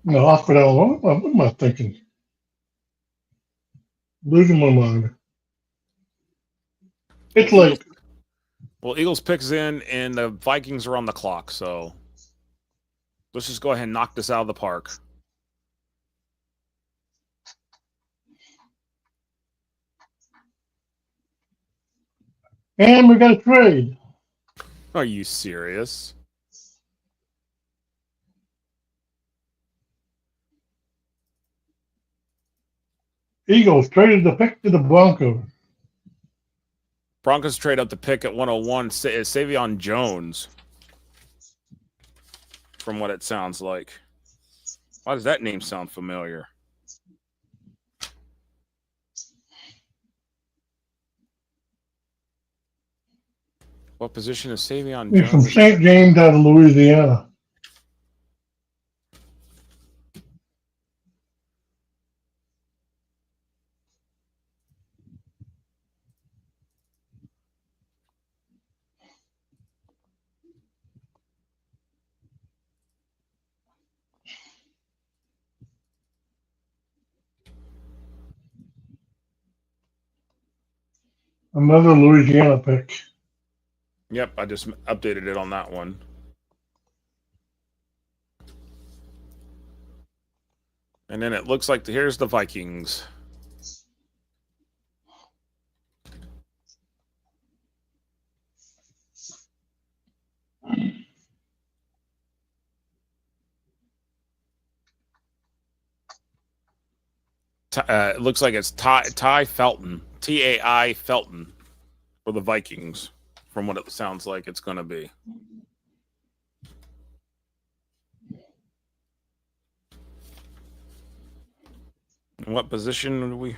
No, Oxford, Alabama. What am I thinking? Losing my mind. It's Well, late. Eagles picks in, and the Vikings are on the clock. So let's just go ahead and knock this out of the park. And we got a trade. Are you serious? Eagles traded the pick to the Broncos. Broncos trade up the pick at 101. Savion Jones, from what it sounds like. Why does that name sound familiar? What position is Savion He's from Jones? St. James out of Louisiana. Another Louisiana pick. Yep, I just updated it on that one. And then it looks like here's the Vikings. It looks like it's Ty Felton, T-A-I Felton, for the Vikings, from what it sounds like it's going to be. And what position do we?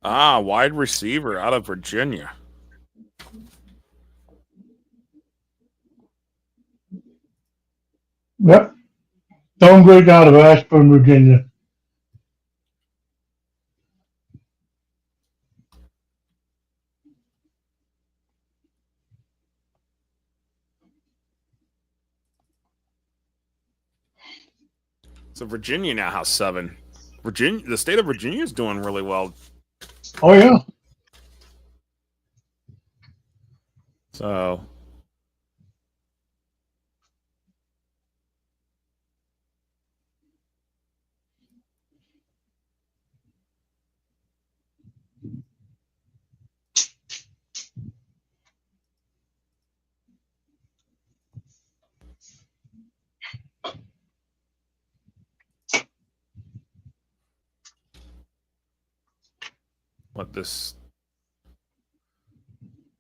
Wide receiver out of Virginia. Yep. Stonebridge out of Ashburn, Virginia. So Virginia now has 7. The state of Virginia is doing really well. Oh, yeah. So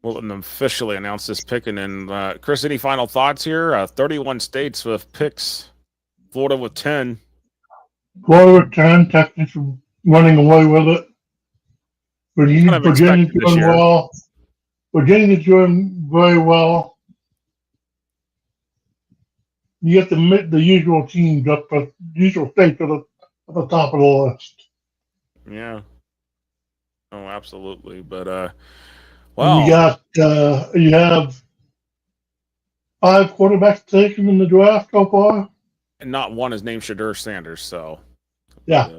we'll officially announce this pick. And then, Chris, any final thoughts here? 31 states with picks. Florida with 10. Florida with 10. Texas running away with it. Virginia's doing well. Virginia's doing very well. You get the usual teams up, the usual states at the top of the list. Yeah. Oh, absolutely. But well, you have 5 quarterbacks taken in the draft so far. And not one is named Shadur Sanders. So, Yeah.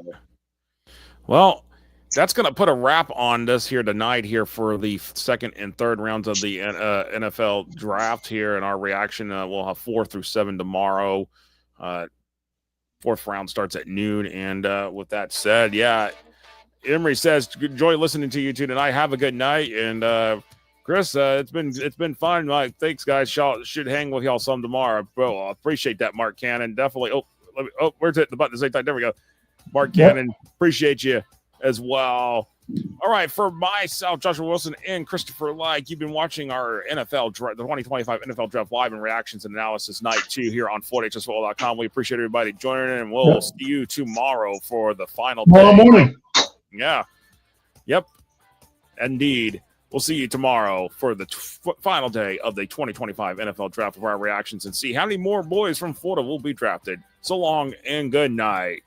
Well, that's going to put a wrap on this here tonight here for the second and third rounds of the NFL draft here. And our reaction, we'll have 4 through 7 tomorrow. Fourth round starts at noon. And with that said, yeah, Emery says, enjoy listening to you two tonight. Have a good night. And Chris, it's been fun. Thanks, guys. Should hang with y'all some tomorrow. Bro, I appreciate that, Mark Cannon. Definitely. Where's it? The button is there we go. Mark Cannon, appreciate you as well. All right, for myself, Joshua Wilson, and Christopher Lyke, you've been watching our NFL draft, the 2025 NFL Draft Live and Reactions and Analysis Night 2 here on FloydHSFootball.com. We appreciate everybody joining, and we'll see you tomorrow for the final day. Tomorrow morning. Yeah. Yep. Indeed. We'll see you tomorrow for the final day of the 2025 NFL Draft of our reactions and see how many more boys from Florida will be drafted. So long and good night.